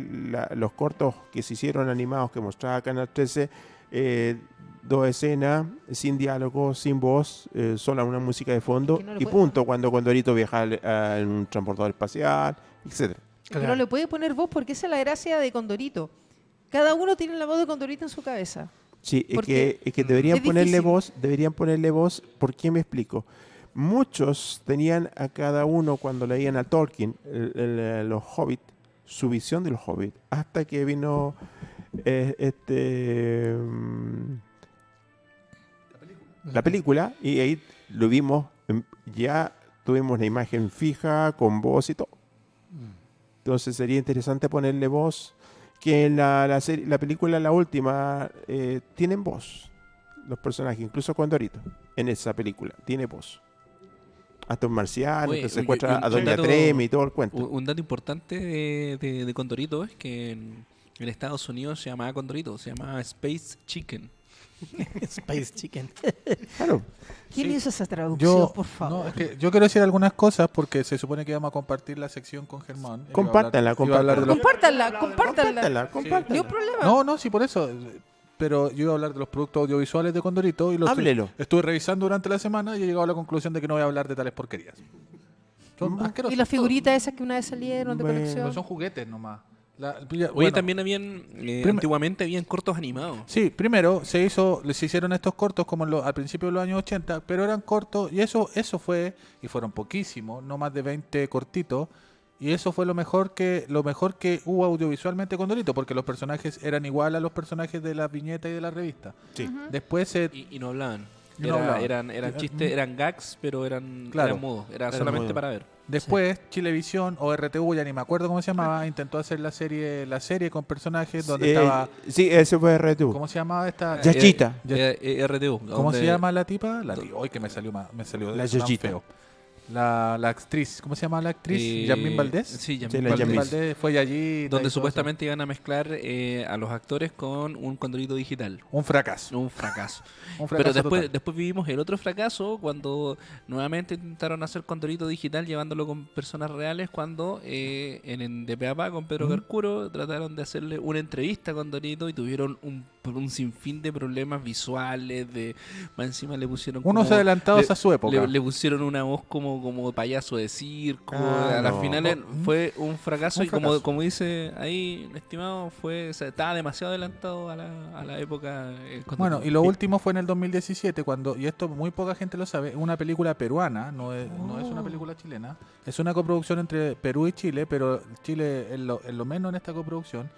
los cortos que se hicieron animados que mostraba Canal 13, dos escenas, sin diálogo, sin voz, solo una música de fondo Que no le y puede- punto, cuando Condorito viaja en un transportador espacial, etcétera. Que no le puede poner voz porque esa es la gracia de Condorito. Cada uno tiene la voz de Condorito en su cabeza. Sí, Porque es que deberían es ponerle difícil. voz, ¿por qué me explico? Muchos tenían a cada uno cuando leían a Tolkien, los Hobbit, su visión del Hobbit, hasta que vino la película y ahí lo vimos, ya tuvimos la imagen fija, con voz y todo. Entonces sería interesante ponerle voz, que en la película, la última, tienen voz los personajes, incluso Condorito, en esa película, tiene voz. hasta un marciano, Oye, que se y encuentra un a Doña dato- Tremi y todo el cuento. Un dato importante de Condorito es que en Estados Unidos se llamaba Condorito, se llamaba Space Chicken. Space Chicken. Claro. ¿Quién Sí. hizo esa traducción, Yo, por favor? no, es que yo quiero decir algunas cosas porque se supone que vamos a compartir la sección con Germán. Él iba a hablar- Compártanla, iba a hablar de los- Compártanla, compártanla. Compártala, compártala. Ni un problema. No, sí, por eso. Pero yo iba a hablar de los productos audiovisuales de Condorito y los Háblelo. estuve revisando durante la semana y he llegado a la conclusión de que no voy a hablar de tales porquerías. Son asquerosos. ¿Y las figuritas esas que una vez salieron de Bueno. colección? No son juguetes nomás. Oye, Bueno, también habían, antiguamente habían cortos animados. Sí, primero se hicieron estos cortos como al principio de los años 80, pero eran cortos y eso fue, y fueron poquísimos, no más de 20 cortitos, y eso fue lo mejor que hubo audiovisualmente con Dorito, porque los personajes eran igual a los personajes de la viñeta y de la revista. Sí. Después se... Y no hablaban. Y no hablaban. Eran chistes, eran gags, pero eran Claro. mudos. Era Eran solamente mudos. para ver. Después, Chilevisión o RTV, ya ni me acuerdo cómo se llamaba, intentó hacer la serie con personajes donde estaba... Sí, ese fue RTU. ¿Cómo se llamaba esta? Yachita. RTU. ¿Cómo se donde- llama la tipa? Hoy que me salió La tan Yachita. feo. La actriz, ¿cómo se llama la actriz? Eh, Yasmín Valdés. Sí, Sí, Yasmín la Valdés. Yasmín. Valdés fue allí. Donde supuestamente iban a mezclar a los actores con un Condorito digital. Un fracaso. Un fracaso. Un Pero fracaso después, total. después vivimos el otro fracaso cuando nuevamente intentaron hacer Condorito digital llevándolo con personas reales cuando en De Pe a Pa con Pedro Carcuro trataron de hacerle una entrevista a Condorito y tuvieron un sinfín de problemas visuales, más encima le pusieron Unos como- adelantados le- a su época. Le pusieron una voz como payaso de circo. Ah, A las no. finales fue un fracaso Un y fracaso. como dice ahí, estimado, estaba demasiado adelantado a la época. Bueno, y lo último fue en el 2017, cuando, y esto muy poca gente lo sabe, una película peruana, no es una película chilena, es una coproducción entre Perú y Chile, pero Chile es lo menos en esta coproducción,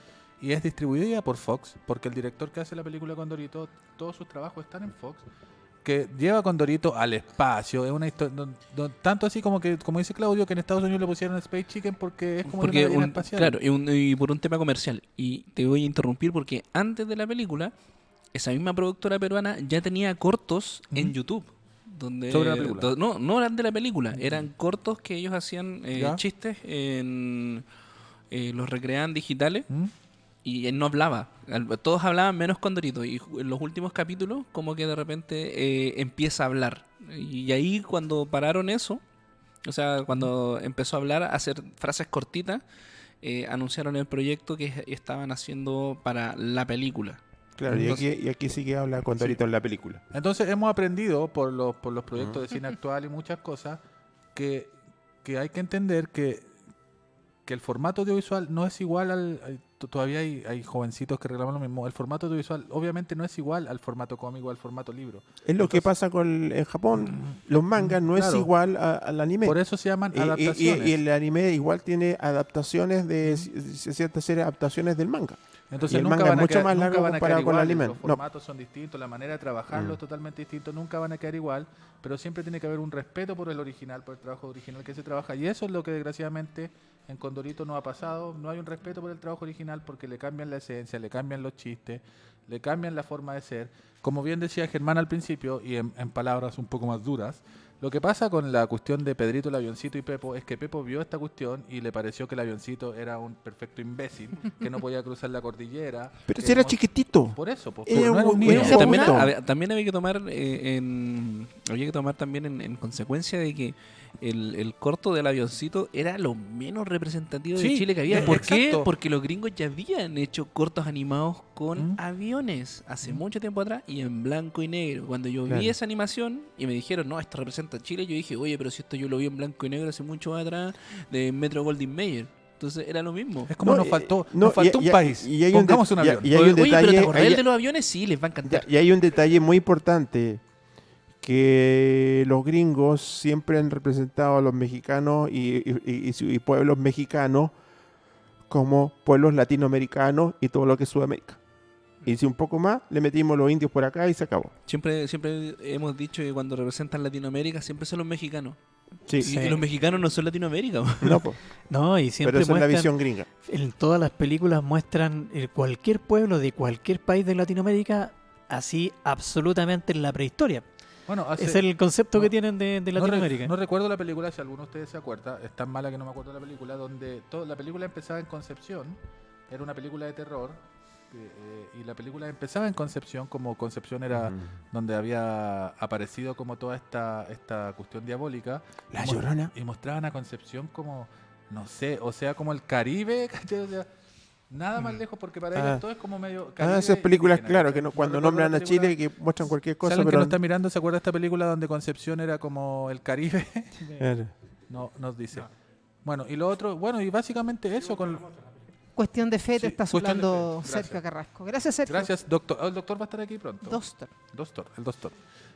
y es distribuida por Fox, porque el director que hace la película Condorito, todos sus trabajos están en Fox, que lleva a Condorito al espacio, es una historia, tanto así como que, como dice Claudio, que en Estados Unidos le pusieron Space Chicken porque es como una ballena espacial. claro, y por un tema comercial. Y te voy a interrumpir porque antes de la película, esa misma productora peruana ya tenía cortos en YouTube. Donde, ¿Sobre la película? No eran de la película, eran cortos que ellos hacían ¿Ya? chistes, los recreaban digitales. ¿Mm? Y él no hablaba. Todos hablaban menos Condorito. Y en los últimos capítulos, como que de repente empieza a hablar. Y ahí cuando pararon eso, o sea, cuando empezó a hablar, a hacer frases cortitas, anunciaron el proyecto que estaban haciendo para la película. Claro, Entonces- y aquí sí que habla Condorito en la película. Entonces hemos aprendido por los proyectos de cine actual y muchas cosas que hay que entender que el formato audiovisual no es igual todavía hay jovencitos que reclaman lo mismo. El formato audiovisual obviamente no es igual al formato cómico, al formato libro. Es lo que pasa en Japón. Los mangas no es Claro. igual al anime. Por eso se llaman Y adaptaciones. el anime igual tiene adaptaciones de ciertas series, adaptaciones del manga. Entonces y el nunca manga van es a mucho quedar, más nunca largo van a comparado quedar con el iguales, anime. los No. formatos son distintos, la manera de trabajarlo es totalmente distinto, nunca van a quedar igual, pero siempre tiene que haber un respeto por el original, por el trabajo original que se trabaja, y eso es lo que desgraciadamente en Condorito no ha pasado, no hay un respeto por el trabajo original porque le cambian la esencia, le cambian los chistes, le cambian la forma de ser. Como bien decía Germán al principio, y en palabras un poco más duras, lo que pasa con la cuestión de Pedrito, el avioncito y Pepo es que Pepo vio esta cuestión y le pareció que el avioncito era un perfecto imbécil, que no podía cruzar la cordillera. Pero que si era no- chiquitito. Por eso, pues, Era no era un un- niño. era Oye, un también, jovencito. también había que tomar también en consecuencia de que el corto del avioncito era lo menos representativo de Sí, Chile que había. ¿Por qué? exacto. Porque los gringos ya habían hecho cortos animados con ¿Mm? aviones hace mucho tiempo atrás y en blanco y negro. Cuando yo Claro. vi esa animación y me dijeron, no, esto representa a Chile, yo dije, oye, pero si esto yo lo vi en blanco y negro hace mucho atrás de Metro Goldwyn Mayer. Entonces era lo mismo. Es como No, nos faltó, no, nos faltó y- un y- país. y hay Pongamos un y- avión. y hay un Oye, pero ¿te detalle- acordás hay- el de los aviones? Sí, les va a encantar. Y hay un detalle muy importante, que los gringos siempre han representado a los mexicanos y pueblos mexicanos como pueblos latinoamericanos y todo lo que es Sudamérica. Y si un poco más, le metimos los indios por acá y se acabó. Siempre hemos dicho que cuando representan Latinoamérica siempre son los mexicanos. Sí, Y los mexicanos no son Latinoamérica. no, po, No, y pero siempre esa es la muestran, visión gringa. en todas las películas muestran cualquier pueblo de cualquier país de Latinoamérica así absolutamente en la prehistoria. Bueno, Es el concepto que tienen de no re- Latinoamérica. No recuerdo la película, si alguno de ustedes se acuerda, es tan mala que no me acuerdo de la película, donde la película empezaba en Concepción, era una película de terror, y la película empezaba en Concepción, como Concepción era donde había aparecido como toda esta cuestión diabólica. La y mo- Llorona. Y mostraban a Concepción como, no sé, o sea, como el Caribe, ¿cachai? O sea, nada más lejos, porque para ellos todo es como medio Caribe Esas películas, indígena, claro, ¿cachai? que no, No cuando recuerdo nombran la a película. Chile que muestran cualquier Si cosa, alguien que pero no está mirando se acuerda de esta película donde Concepción era como el Caribe, Claro. no nos dice. Bueno, y lo otro, bueno, y básicamente eso con... Cuestión de fe Sí, te está cuestión de soplando fe. Gracias. Sergio Carrasco. Gracias, Sergio. Gracias, doctor. El doctor va a estar aquí pronto. Doctor. El doctor.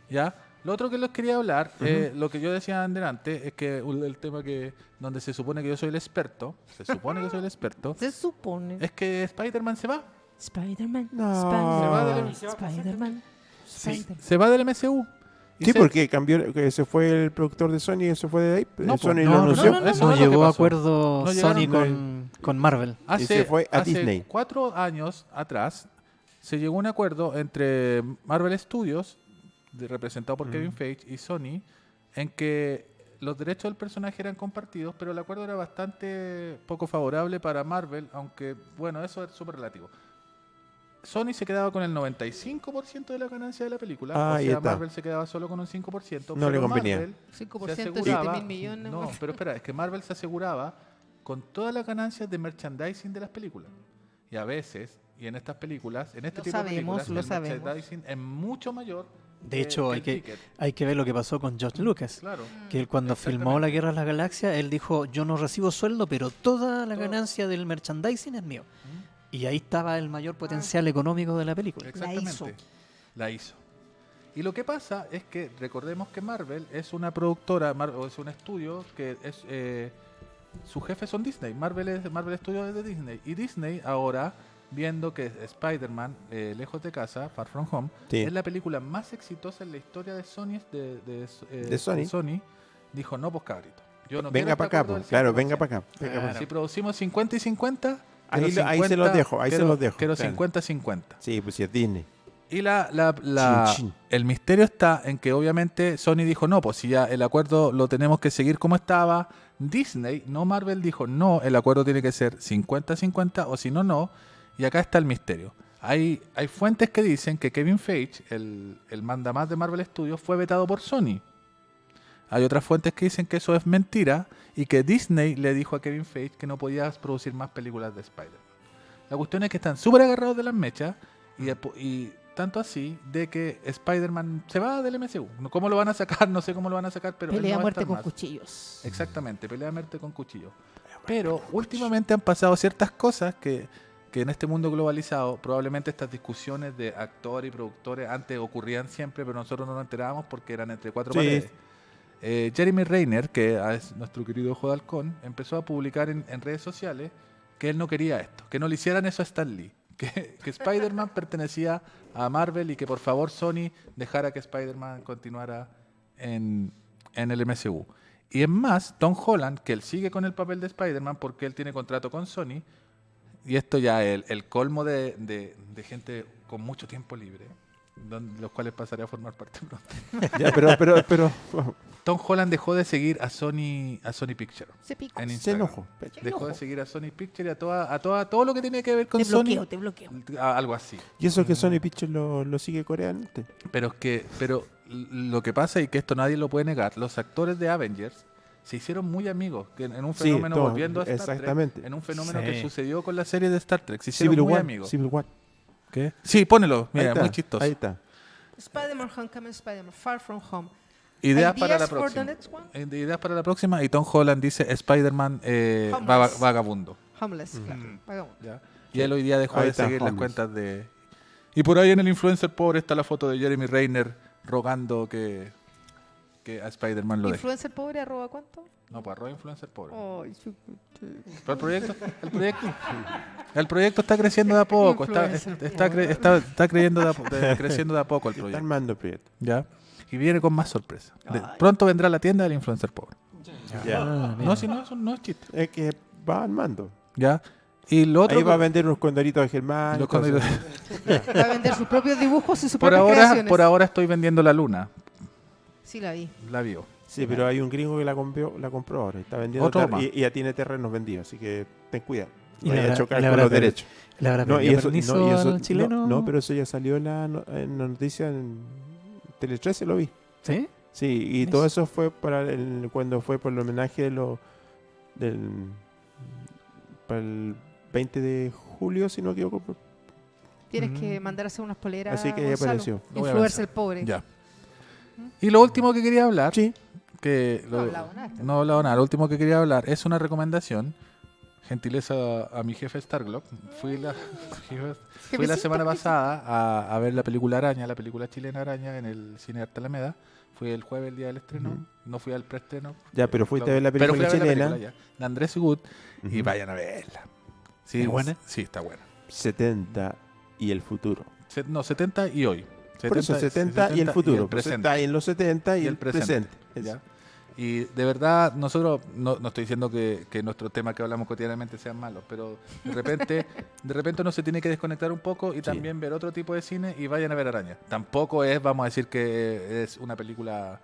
¿Ya? Lo otro que les quería hablar, lo que yo decía antes, es que el tema que donde se supone que yo soy el experto, Se supone. es que Spider-Man se va. Spider-Man. No. Spider-Man. Se va Spider-Man. Sí, Spider-Man. se va del MCU. Y Sí, se- porque cambió, que se fue el productor de Sony y se fue de ahí. No, Sony pues, lo anunció. eso no es lo que llegó a pasó. acuerdo No llegaron- Sony con Marvel. Y se fue a hace Disney. 4 años atrás se llegó a un acuerdo entre Marvel Studios, representado por Kevin Feige, y Sony, en que los derechos del personaje eran compartidos, pero el acuerdo era bastante poco favorable para Marvel, aunque, bueno, eso es súper relativo. Sony se quedaba con el 95% de la ganancia de la película, o Ahí sea, está. Marvel se quedaba solo con un 5%. No le pero convenía. Marvel 5% se de aseguraba- 7.000 millones. No, pero espera, es que Marvel se aseguraba con todas las ganancias de merchandising de las películas. Y a veces, y en estas películas, en este Lo tipo sabemos, de películas, lo el sabemos. merchandising es mucho mayor. De hecho, el ticket. hay que ver lo que pasó con George Lucas. Claro. Que él cuando filmó La Guerra de las Galaxias, él dijo, yo no recibo sueldo, pero toda la ganancia del merchandising es mío. Y ahí estaba el mayor potencial económico de la película. Exactamente. La hizo. Y lo que pasa es que recordemos que Marvel es una productora, o es un estudio que es sus jefes son Disney. Marvel Studios es de Disney. Y Disney ahora, viendo que Spider-Man, Lejos de Casa, Far From Home, Sí. es la película más exitosa en la historia de Sony, De Sony. dijo, no, pues cabrito. Yo no Venga quiero para este acá, acuerdo pues. del Claro, 100%. venga para acá. venga pa' acá. Si producimos 50 y 50, Ahí quiero ahí se los dejo, ahí se los dejo. Quiero claro. 50-50. Sí, pues si es Disney. Y Chin, chin. el misterio está en que obviamente Sony dijo, no, pues si ya el acuerdo lo tenemos que seguir como estaba. Disney, no Marvel, dijo, no, el acuerdo tiene que ser 50-50 o si no, no. Y acá está el misterio. Hay fuentes que dicen que Kevin Feige, el mandamás de Marvel Studios, fue vetado por Sony. Hay otras fuentes que dicen que eso es mentira y que Disney le dijo a Kevin Feige que no podía producir más películas de Spider-Man. La cuestión es que están súper agarrados de las mechas y tanto así de que Spider-Man se va del MCU. ¿Cómo lo van a sacar? No sé cómo lo van a sacar, pero él Pelea no a va a muerte estar con más. cuchillos. Exactamente, pelea a muerte con cuchillo. Pero últimamente han pasado ciertas cosas que en este mundo globalizado, probablemente estas discusiones de actores y productores antes ocurrían siempre, pero nosotros no nos enterábamos porque eran entre cuatro Sí. paredes. Jeremy Renner, que es nuestro querido Ojo de Halcón, empezó a publicar en redes sociales que él no quería esto, que no le hicieran eso a Stan Lee, que Spider-Man pertenecía a Marvel y que por favor Sony dejara que Spider-Man continuara en el MCU. Y es más, Tom Holland, que él sigue con el papel de Spider-Man porque él tiene contrato con Sony, y esto ya es el colmo de gente con mucho tiempo libre, los cuales pasaré a formar parte pronto. Ya, pero Tom Holland dejó de seguir a Sony Pictures Se pico. en se Instagram. enojó. Dejó de seguir a Sony Pictures y a todo lo que tiene que ver con Te Sony. bloqueo, te bloqueo. Algo así. Y eso que Sony Pictures lo sigue coreante. Pero lo que pasa y que esto nadie lo puede negar, los actores de Avengers se hicieron muy amigos, que en un Sí, fenómeno todo, volviendo a Star exactamente. Trek, en un fenómeno Sí. que sucedió con la serie de Star Trek, se hicieron Civil muy War. amigos. Civil War. ¿Qué? Sí, ponelo, Ahí mira, está, muy chistoso. Ahí está. Spider-Man Homecoming, Spider-Man Far From Home. Ideas para la Ideas for the próxima. next one? Ideas para la próxima y Tom Holland dice Spider-Man Homeless. vagabundo. Homeless, claro. Vagabundo. ¿Ya? Y él hoy día dejó Ahí de está, seguir las homeless. cuentas de... Y por ahí en el influencer pobre está la foto de Jeremy Renner rogando que a Spider-Man lo deje. Influencer pobre, arroba cuánto? No, pues arroba influencer pobre. Ay, Pero el proyecto está creciendo de a poco. Está creciendo de a poco el Está proyecto. armando el proyecto. ¿Ya? Y viene con más sorpresa. Pronto vendrá la tienda del influencer pobre. Ya. No, si no, eso no es chiste. Es que va armando. ¿Ya? Y lo otro... Ahí va a vender unos condoritos de Germán. y los cosas. condoritos- Va a vender sus propios dibujos y sus por propias ahora, creaciones. por ahora estoy vendiendo la luna. Sí, la vi. La vio. Sí, pero hay un gringo que la compró ahora. Está vendiendo Otro más. y ya tiene terrenos vendidos, así que ten cuidado. Y Vaya le a habrá- chocar le con habrá los per- derechos. ¿Le habrá No, pedido permiso al no, chileno? no, pero eso ya salió en la noticia en Tele 13, lo vi. ¿Sí? Sí, y Eso. todo eso fue cuando fue por el homenaje del para el 20 de julio, si no me equivoco. Tienes que mandar a hacer unas poleras. Así que ya Gonzalo. apareció. Lo voy a Influencer pensar. el pobre. Ya. Y lo último que quería hablar, Sí, que No he hablado nada. no he hablado nada, lo último que quería hablar es una recomendación, gentileza a mi jefe Starglock. Fui la semana pasada a ver la película Araña, la película chilena Araña en el Cine Arte Alameda. Fui el jueves, el día del estreno, Ujú. no fui al preestreno. ya, pero fuiste a ver la Pero fui película a ver la chilena. película ya, de Andrés Wood, y Ujú. vayan a verla. Sí, ¿Es buena? Sí, está buena. 70 y el futuro. No, 70 y hoy. Por eso 70 y el futuro. Pues presente. está en los 70 y, Y el presente. ¿ya? Y de verdad, nosotros, no estoy diciendo que nuestro tema que hablamos cotidianamente sean malos, pero de repente uno se tiene que desconectar un poco y también ver otro tipo de cine y vayan a ver Araña. Tampoco es, vamos a decir que es una película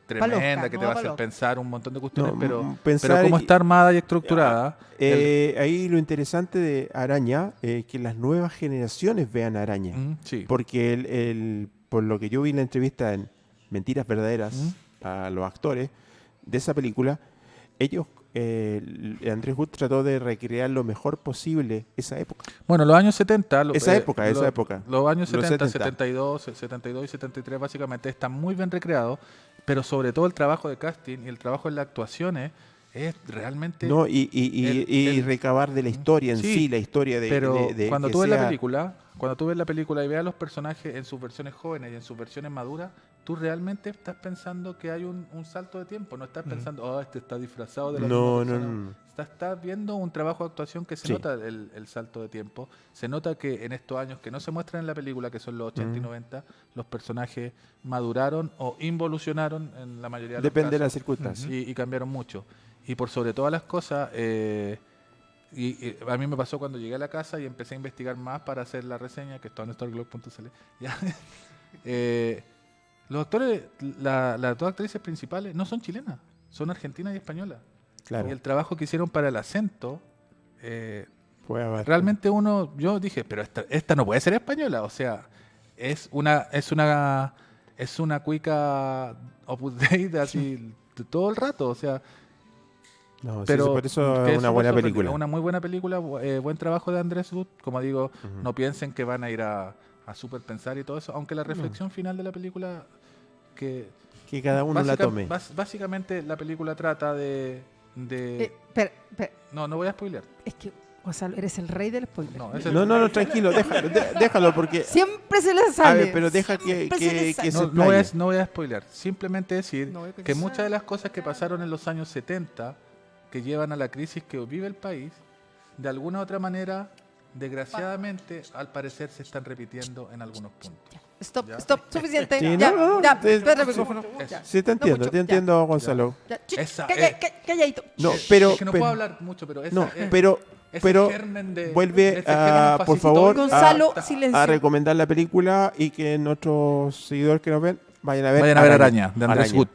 tremenda loca, que no te va a pa' hacer loca. pensar un montón de cuestiones, No, pero pensar como y- está armada y estructurada, Ahí lo interesante de Araña es que las nuevas generaciones vean Araña. sí. Porque por lo que yo vi en la entrevista en Mentiras Verdaderas a los actores de esa película, ellos, Andrés Wood trató de recrear lo mejor posible esa época. Bueno, los años 70. Esa época. Los años Los 70, 70. 72 y 73 básicamente están muy bien recreados, pero sobre todo el trabajo de casting y el trabajo en las actuaciones es realmente... ¿No? Y recabar de la historia en Sí, sí, la historia de... pero de cuando que tú ves la sea- película, cuando tú ves la película y veas los personajes en sus versiones jóvenes y en sus versiones maduras, tú realmente estás pensando que hay un salto de tiempo. No estás pensando, oh, este está disfrazado de la No, misma no, persona. no. Estás viendo un trabajo de actuación que se Sí. nota el salto de tiempo. Se nota que en estos años que no se muestran en la película, que son los 80 y 90, los personajes maduraron o involucionaron en la mayoría de los Depende de las casos circunstancias. y cambiaron mucho. Y por sobre todas las cosas, y a mí me pasó cuando llegué a la casa y empecé a investigar más para hacer la reseña, que está en starglog.cl. Ya. Los actores, las dos actrices principales no son chilenas, son argentinas y españolas. Claro. Y el trabajo que hicieron para el acento, Fue a ver. realmente yo dije, pero esta no puede ser española. O sea, es una cuica Opus Dei así todo el rato. O sea, No, sí, pero por eso que es una súper buena sorprendente. película. Una muy buena película, buen trabajo de Andrés Wood. Como digo, no piensen que van a ir a super pensar y todo eso, aunque la reflexión final de la película que Que cada uno la tome. básicamente la película trata de Espera, no voy a spoilear. es que, Gonzalo, eres el rey del spoiler. No, No, tranquilo, déjalo porque... Siempre se le A sale. ver, pero deja que Siempre se le sale. se no explaye. voy a spoilear, simplemente decir No voy a que pensar. muchas de las cosas que pasaron en los años 70 que llevan a la crisis que vive el país, de alguna u otra manera, desgraciadamente, al parecer se están repitiendo en algunos puntos. Stop, Ya. stop, suficiente. Sí, ya, no, ya, es- espera el micrófono. Ya. Sí, te entiendo, mucho, te ya. entiendo, Gonzalo. Ya, ch, Esa calladito. No, pero... es que no puedo hablar mucho, pero esa No, es- pero ese germen de- vuelve ese germen por fascista favor, Gonzalo, a silencio. a recomendar la película y que nuestros seguidores que nos ven vayan a ver Araña, de Andrés Araña. Wood.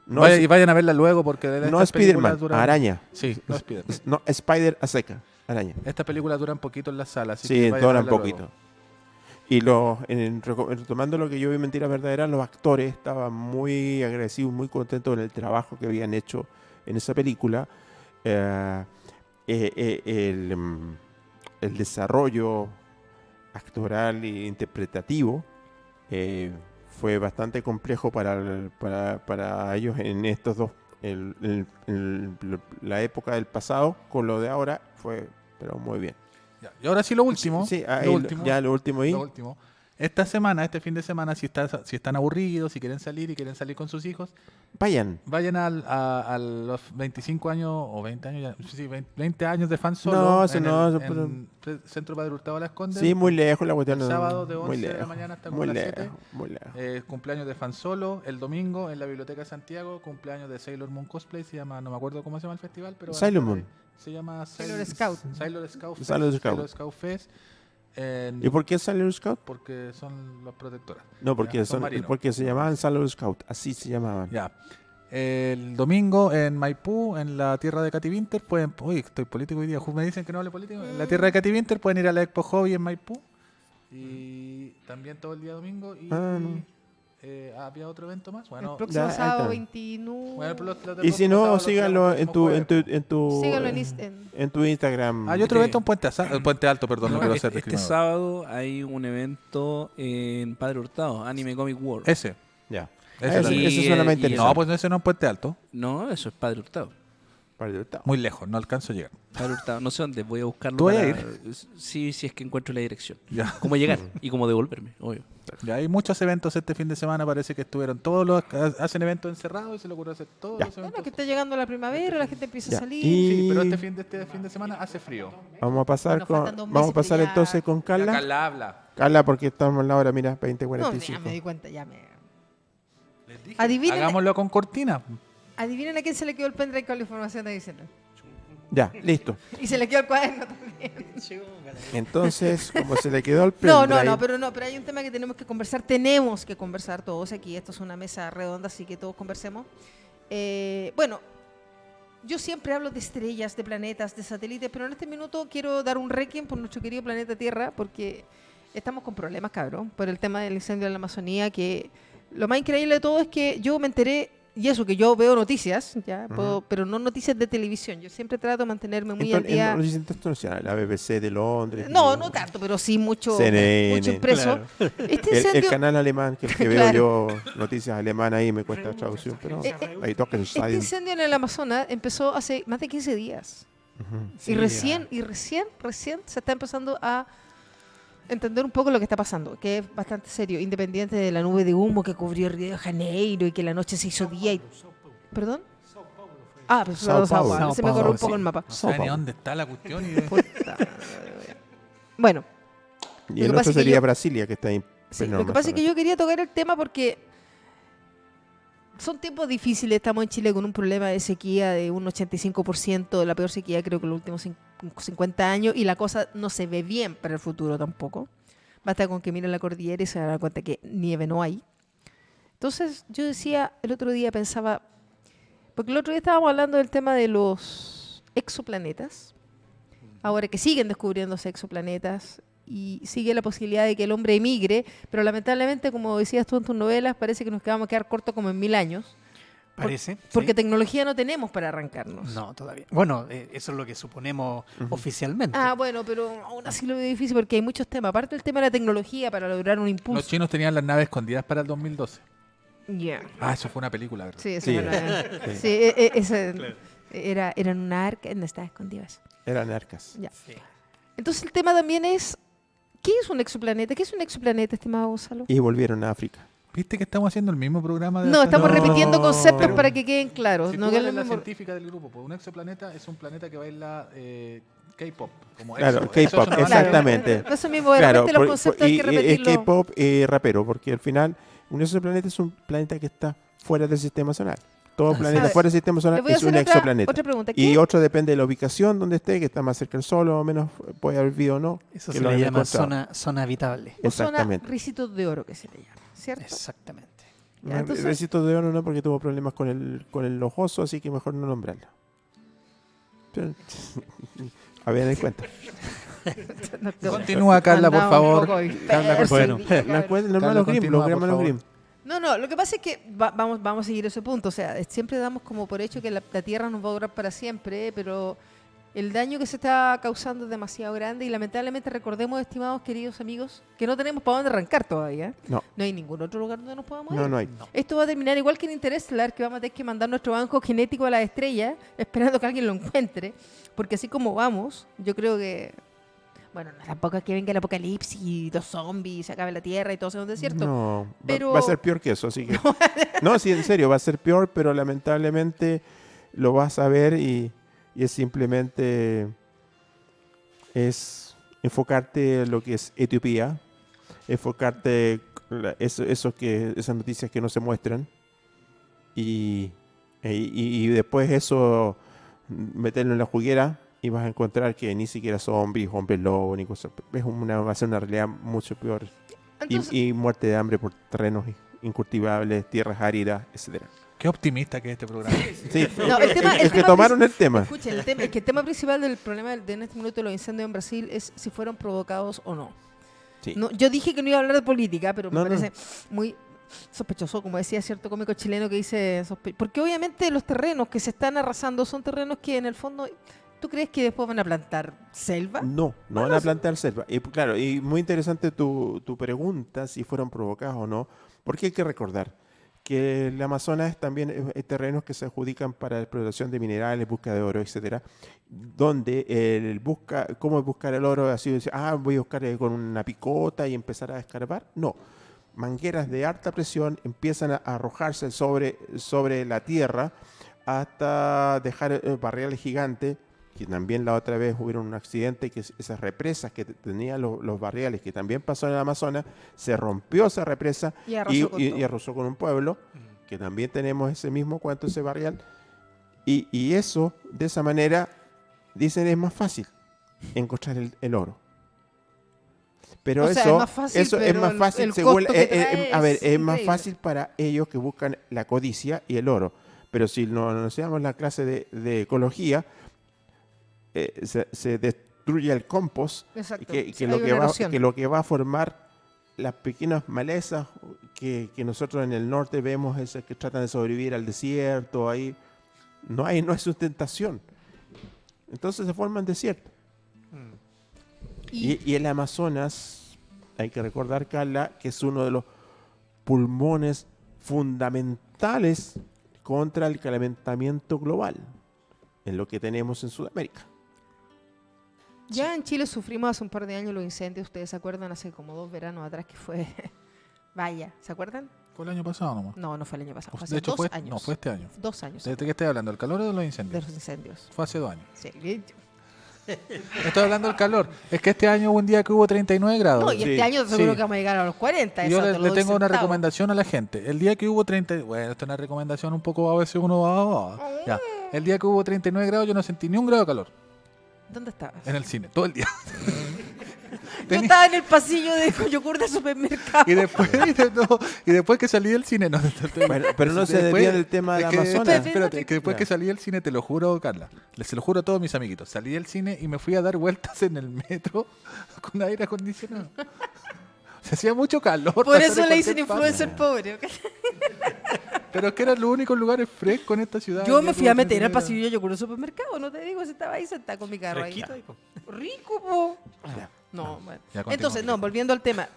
No, Y vayan a verla luego porque de no estas películas Spider-Man, Araña. Sí, no Spider-Man. No, Spider a seca, Araña. Estas películas duran poquito en la sala, así Sí, que vayan a duran verla poquito. luego. Y retomando lo que yo vi en Mentiras Verdaderas, los actores estaban muy agradecidos, muy contentos con el trabajo que habían hecho en esa película. El desarrollo actoral e interpretativo fue bastante complejo para ellos en estos dos. La época del pasado con lo de ahora fue, pero muy bien. Ya, y ahora sí lo último. Sí, lo último. ya lo último ahí. Lo último. Este fin de semana, si están aburridos, si quieren salir y quieren salir con sus hijos, Vayan. vayan a los 25 años o 20 años, 20 años de fan solo No, eso en no, el, eso en Centro Padre Hurtado Las Condes. Sí, muy lejos la cuestión. El sábado de muy 11 de la lejos, mañana hasta como muy las lejos, 7. muy lejos. Cumpleaños de fan solo. El domingo en la Biblioteca de Santiago, cumpleaños de Sailor Moon Cosplay. Se llama, no me acuerdo cómo se llama el festival, pero Sailor Moon. se llama Sailor Scout. Sailor Scout Fest. Sailor Scout. Sailor Scout Fest. ¿Y por qué Sailor Scout? Porque son las protectoras. No, porque, Ya, son, marinos. porque se llamaban Sailor Scout, así se llamaban. Ya. El domingo en Maipú, en la tierra de Katy Winter, pueden... Uy, estoy político hoy día. Me dicen que no hable político. En la tierra de Katy Winter pueden ir a la Expo Hobby en Maipú. Y también todo el día domingo. Y había otro evento más. El Bueno, próximo ya, ahí sábado está. 29. bueno, pero los Y si no, síganlo en tu, Síganlo en tu Instagram. Hay otro evento en Puente Alto, perdón, no quiero ser Este discriminador. sábado hay un evento en Padre Hurtado, Anime Comic World. Ese. Ya. Ese Ese, también. ese suena más y- interesante. No, pues ese no es Puente Alto. No, eso es Padre Hurtado. Para el octavo. Muy lejos, no alcanzo a llegar. Padre Hurtado, no sé dónde, voy a buscarlo. ¿Tú vas a para- ir? Sí, si es que encuentro la dirección. Ya. Cómo llegar y cómo devolverme, obvio. Ya hay muchos eventos este fin de semana, parece que estuvieron todos los... Hacen eventos encerrados y se le ocurre hacer todos Ya. los Bueno, eventos. que está llegando la primavera, la gente empieza Ya. a salir. Y Sí, pero este fin de semana hace frío. vamos a pasar Bueno, faltan 2 vamos a meses, pasar pero ya- entonces con Ya Carla. Carla habla. Carla, porque estamos en la hora, mira, No, 20:45. ya me di cuenta, ya me... Les dije, Adivinen- hagámoslo con cortina. Adivinen a quién se le quedó el pendrive con la información adicional. Ya, listo. Y se le quedó el cuaderno también. Entonces, como se le quedó el No, pendrive, pero hay un tema que tenemos que conversar. Tenemos que conversar todos aquí. Esto es una mesa redonda, así que todos conversemos. Bueno, yo siempre hablo de estrellas, de planetas, de satélites, pero en este minuto quiero dar un requiem por nuestro querido planeta Tierra, porque estamos con problemas, cabrón, por el tema del incendio en la Amazonía, que lo más increíble de todo es que yo me enteré, y eso que yo veo noticias, ya, pero no noticias de televisión. Yo siempre trato de mantenerme muy al día. en los distintos internacionales, la BBC de Londres. No, no tanto, pero sí mucho, CNN. mucho impreso. Este El incendio, canal alemán, que veo Claro. yo noticias alemanas ahí, me cuesta la traducción, pero ahí toca el este estadio. incendio en el Amazonas empezó hace más de 15 días. Sí, y recién se está empezando a entender un poco lo que está pasando, que es bastante serio, independiente de la nube de humo que cubrió Río de Janeiro y que la noche se hizo día y... ¿Perdón? Ah, pero Sao Sao Paulo. Paulo. Se me corrió un Sí. poco el mapa. ¿Saben ni dónde está la cuestión? Puta. Bueno, Y Lo el que pasa otro es que sería yo- Brasilia, que está ahí. sí, lo que pasa es que yo quería tocar el tema porque son tiempos difíciles. Estamos en Chile con un problema de sequía de un 85%, de la peor sequía creo que en los últimos 50 años, y la cosa no se ve bien para el futuro tampoco. Basta con que miren la cordillera y se dan cuenta que nieve no hay. Entonces yo decía, el otro día pensaba, porque el otro día estábamos hablando del tema de los exoplanetas, ahora que siguen descubriéndose exoplanetas, y sigue la posibilidad de que el hombre emigre, pero lamentablemente, como decías tú en tus novelas, parece que nos vamos a quedar cortos como en 1000 años, Parece. porque sí. tecnología no tenemos para arrancarnos. No, todavía. Bueno, eso es lo que suponemos oficialmente. Ah, bueno, pero aún así lo veo difícil porque hay muchos temas. Aparte del tema de la tecnología para lograr un Los impulso. chinos tenían las naves escondidas para el 2012. Ya. Ah, eso fue una película, ¿verdad? Sí, eso Sí. es verdad. Sí. Sí, eran una arca, no estaba escondido eso. Eran arcas. Ya. Entonces el tema también es, ¿qué es un exoplaneta? ¿Qué es un exoplaneta, estimado Gonzalo? Y volvieron a África. ¿Viste que estamos haciendo el mismo programa? No, estamos No. repitiendo conceptos Pero- para que queden claros. Si no tú que eres es lo la mismo- científica del grupo, pues un exoplaneta es un planeta que baila K-pop. Como Claro, EXO. EXO es K-pop, una banda. exactamente. Eso mismo, de repente los conceptos hay que es repetirlos. K-pop rapero, porque al final, un exoplaneta es un planeta que está fuera del sistema solar. Todo A planeta ver, fuera del sistema Le solar voy a es un hacer exoplaneta. otra pregunta. Y ¿Qué? otro depende de la ubicación donde esté, que está más cerca del Sol o menos, puede haber vivido o no. Eso que se lo le han llama encontrado. zona habitable. O zona Exactamente. ricitos de oro, que se le llama, ¿cierto? Exactamente. Ya, entonces- Recitos de oro no, porque tuvo problemas con el ojoso, así que mejor no nombrarlo. Pero- A ver, en cuenta. Continúa, Carla, por Andaba un favor. poco Carla, disperso bueno. el día, Los cabrón. hermanos Grimm, continúa, los por hermanos favor. Grimm. No, lo que pasa es que vamos a seguir ese punto. O sea, siempre damos como por hecho que la Tierra nos va a durar para siempre, pero el daño que se está causando es demasiado grande y lamentablemente recordemos, estimados queridos amigos, que no tenemos para dónde arrancar todavía. No. No hay ningún otro lugar donde nos podamos ir. No, no hay. Esto va a terminar igual que en Interestelar, que vamos a tener que mandar nuestro banco genético a la estrella, esperando que alguien lo encuentre, porque así como vamos, yo creo que, bueno, no, tampoco es que venga el apocalipsis y los zombies, se acabe la Tierra y todo sea un desierto. No, Pero- va a ser peor que eso, así que... No, sí, en serio, va a ser peor, pero lamentablemente lo vas a ver y es simplemente enfocarte en lo que es Etiopía, enfocarte esas noticias que no se muestran y después eso meterlo en la juguera y vas a encontrar que ni siquiera zombies, hombres lobo, ni cosas. Va a ser una realidad mucho peor. Entonces, Y muerte de hambre por terrenos incultivables, tierras áridas, etcétera. Qué optimista que es este programa. Sí, No, el tema- es el que tema tomaron el tema. escuchen, es que el tema principal del problema de en este minuto de los incendios en Brasil es si fueron provocados o no. Sí. No, yo dije que no iba a hablar de política, pero me No, parece muy sospechoso, como decía cierto cómico chileno que dice... Porque obviamente los terrenos que se están arrasando son terrenos que en el fondo... ¿Tú crees que después van a plantar selva? No van a plantar selva. Y claro, y muy interesante tu pregunta, si fueron provocados o no, porque hay que recordar que el Amazonas también es terrenos que se adjudican para la explotación de minerales, búsqueda de oro, etcétera, donde ¿cómo buscar el oro? Así decir, voy a buscar con una picota y empezar a escarbar. No, mangueras de alta presión empiezan a arrojarse sobre la tierra hasta dejar barriales gigantes, que también la otra vez hubieron un accidente, que esas represas que tenían los barriales, que también pasó en el Amazonas, se rompió esa represa Y arrasó con todo. y arrasó con un pueblo, que también tenemos ese mismo cuento, ese barrial, y eso, de esa manera, dicen, es más fácil encontrar el oro. Pero O sea, eso es más fácil, eso es pero más fácil, el según, costo que trae a ver, es es más increíble. fácil para ellos que buscan la codicia y el oro. Pero si no nos llevamos la clase de ecología, se destruye el compost, Exacto. que Hay lo una que va, erosión. que lo que va a formar las pequeñas malezas que nosotros en el norte vemos, esas que tratan de sobrevivir al desierto, ahí no hay sustentación. Entonces se forman desiertos. Y el Amazonas, hay que recordar, Carla, que es uno de los pulmones fundamentales contra el calentamiento global, en lo que tenemos en Sudamérica. Ya en Chile sufrimos hace un par de años los incendios, ¿ustedes se acuerdan? Hace como 2 veranos atrás que fue... Vaya, ¿se acuerdan? Fue el año pasado nomás. No, no fue el año pasado, fue De hace hecho, 2 años. no, fue este año. 2 años ¿De qué estoy hablando? ¿El calor o de los de incendios? los incendios. Fue hace 2 años. Sí. Estoy hablando del calor. Es que este año hubo un día que hubo 39 grados. No, y este Sí, año seguro sí. que vamos a llegar a los 40. Y yo eso te le lo doy tengo una sentado. recomendación a la gente. El día que hubo 30... Bueno, esta es una recomendación un poco a veces uno va... Ya. El día que hubo 39 grados yo no sentí ni un grado de calor ¿Dónde estabas? en el cine, todo el día. Yo estaba en el pasillo de yogur de supermercado. Y después que salí del cine... No, Pero no se después- desvía del tema de es que- Amazonas. Espérate, que después Ya. que salí del cine, te lo juro, Carla, se lo juro a todos mis amiguitos, salí del cine y me fui a dar vueltas en el metro con aire acondicionado. Se hacía mucho calor. Por para eso estar en le dicen cualquier parte. influencer pobre. ¿ok? Pero es que eran los únicos lugares frescos en esta ciudad. Yo Ya me fui a tuve meter al 39 pasillo de yogur de supermercado. No te digo si estaba ahí sentada con mi carro ahí. Fresquito ahí, po. Rico, po. Ya. No, bueno. Ya continuamos. Entonces, no, volviendo al tema.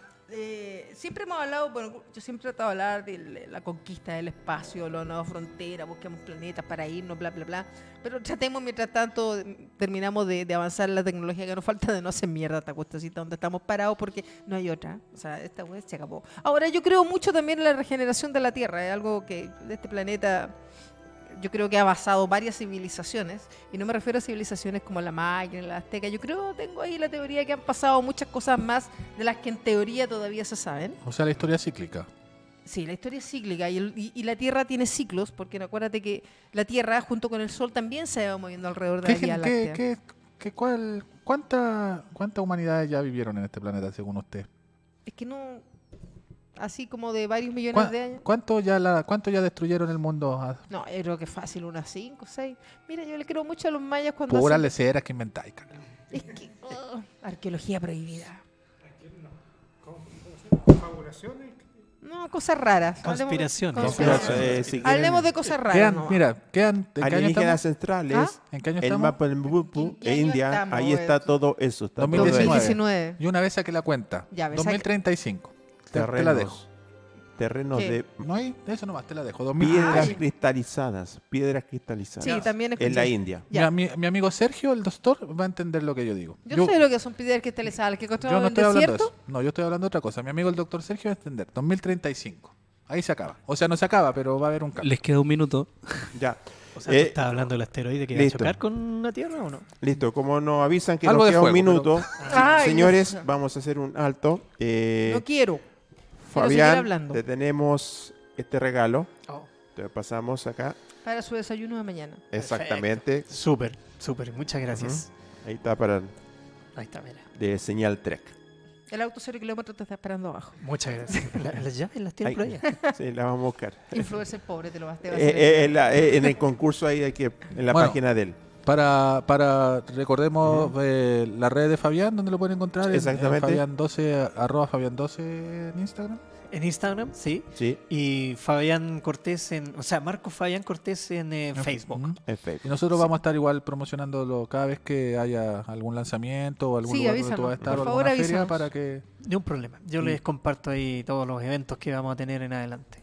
Siempre hemos hablado, bueno, yo siempre he tratado de hablar de la conquista del espacio, la nueva frontera, busquemos planetas para irnos, bla, bla, bla. Pero tratemos, mientras tanto, terminamos de avanzar en la tecnología, que nos falta de no hacer mierda esta cuestecita donde estamos parados, porque no hay otra. O sea, esta web se acabó. Ahora, yo creo mucho también en la regeneración de la Tierra, es algo que de este planeta yo creo que ha basado varias civilizaciones, y no me refiero a civilizaciones como la maya, la azteca. Yo creo, tengo ahí la teoría que han pasado muchas cosas más de las que en teoría todavía se saben. O sea, la historia es cíclica. Sí, la historia es cíclica y la Tierra tiene ciclos, porque acuérdate que la Tierra junto con el Sol también se va moviendo alrededor de la Vía Láctea. ¿Cuántas humanidades ya vivieron en este planeta, según usted? Es que no, así como de varios millones de años. ¿Cuánto ya destruyeron el mundo? No, yo creo que es fácil, unas 5, 6. Mira, yo le creo mucho a los mayas cuando Puras hacen... leceras que inventáis, Carla. Es que... arqueología prohibida. Fabulaciones. No, cosas raras. Conspiraciones. Si Hablemos de quieren, cosas raras. Quedan, no. mira, ¿en qué año alienígenas estamos? centrales, ¿Ah? ¿En qué año el estamos? mapa del Bupu ¿En qué e año India, estamos, ahí está Roberto? todo eso. Está todo 2019. ahí. 2019. Y una vez saqué la cuenta. Ya, ves, 2035. Te la Terrenos, dejo. terrenos ¿Qué? de No hay, eso nomás te la dejo. piedras Ay. cristalizadas, piedras cristalizadas. Sí, también en la escuché. India. Ya. Mi amigo Sergio, el doctor, va a entender lo que yo digo. Yo sé lo que son piedras cristalizadas, que yo encontraron no en estoy el hablando de desierto. eso. No, yo estoy hablando de otra cosa. Mi amigo el doctor Sergio va a entender. 2035. Ahí se acaba. O sea, no se acaba, pero va a haber un cambio. Les queda un minuto. Ya. O sea, ¿tú estás hablando del asteroide que va a listo. chocar con la Tierra o no? Listo, como nos avisan que Algo nos de queda un fuego, minuto, Ay, señores, no. vamos a hacer un alto. No quiero. seguir Fabián, hablando. te tenemos este regalo. Oh. Te pasamos acá. Para su desayuno de mañana. Exactamente. Súper, súper. Muchas gracias. Ahí está para Ahí está, mira. de señal Trek. El auto 0 kilómetros te está esperando abajo. Muchas gracias. Las llaves las tienen por Ahí. allá. Sí, la vamos a buscar. Influencer pobre, te lo vas a hacer. En el concurso ahí hay que en la Bueno, página de él. Para recordemos la red de Fabián, donde lo pueden encontrar. Exactamente. Fabián 12, @Fabián12 en Instagram. En Instagram, sí. Sí, Y Fabián Cortés Marco Fabián Cortés en Facebook. Ujú. en Facebook. Y nosotros vamos a estar igual promocionándolo cada vez que haya algún lanzamiento o algún Sí, lugar donde tú avísanos. vas a estar Por o favor, alguna feria avísanos. para que... Ni un problema. Yo les comparto ahí todos los eventos que vamos a tener en adelante.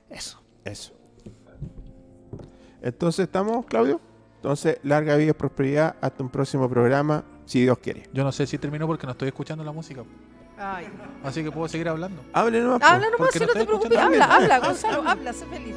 Eso. Eso. Entonces, ¿estamos, Claudio? Entonces, larga vida y prosperidad. Hasta un próximo programa, si Dios quiere. Yo no sé si terminó porque no estoy escuchando la música. Ay. Así que puedo seguir hablando. Hable nomás. po. Habla nomás, porque si no no te estoy preocupes. escuchando. Habla, Gonzalo, habla, sé feliz.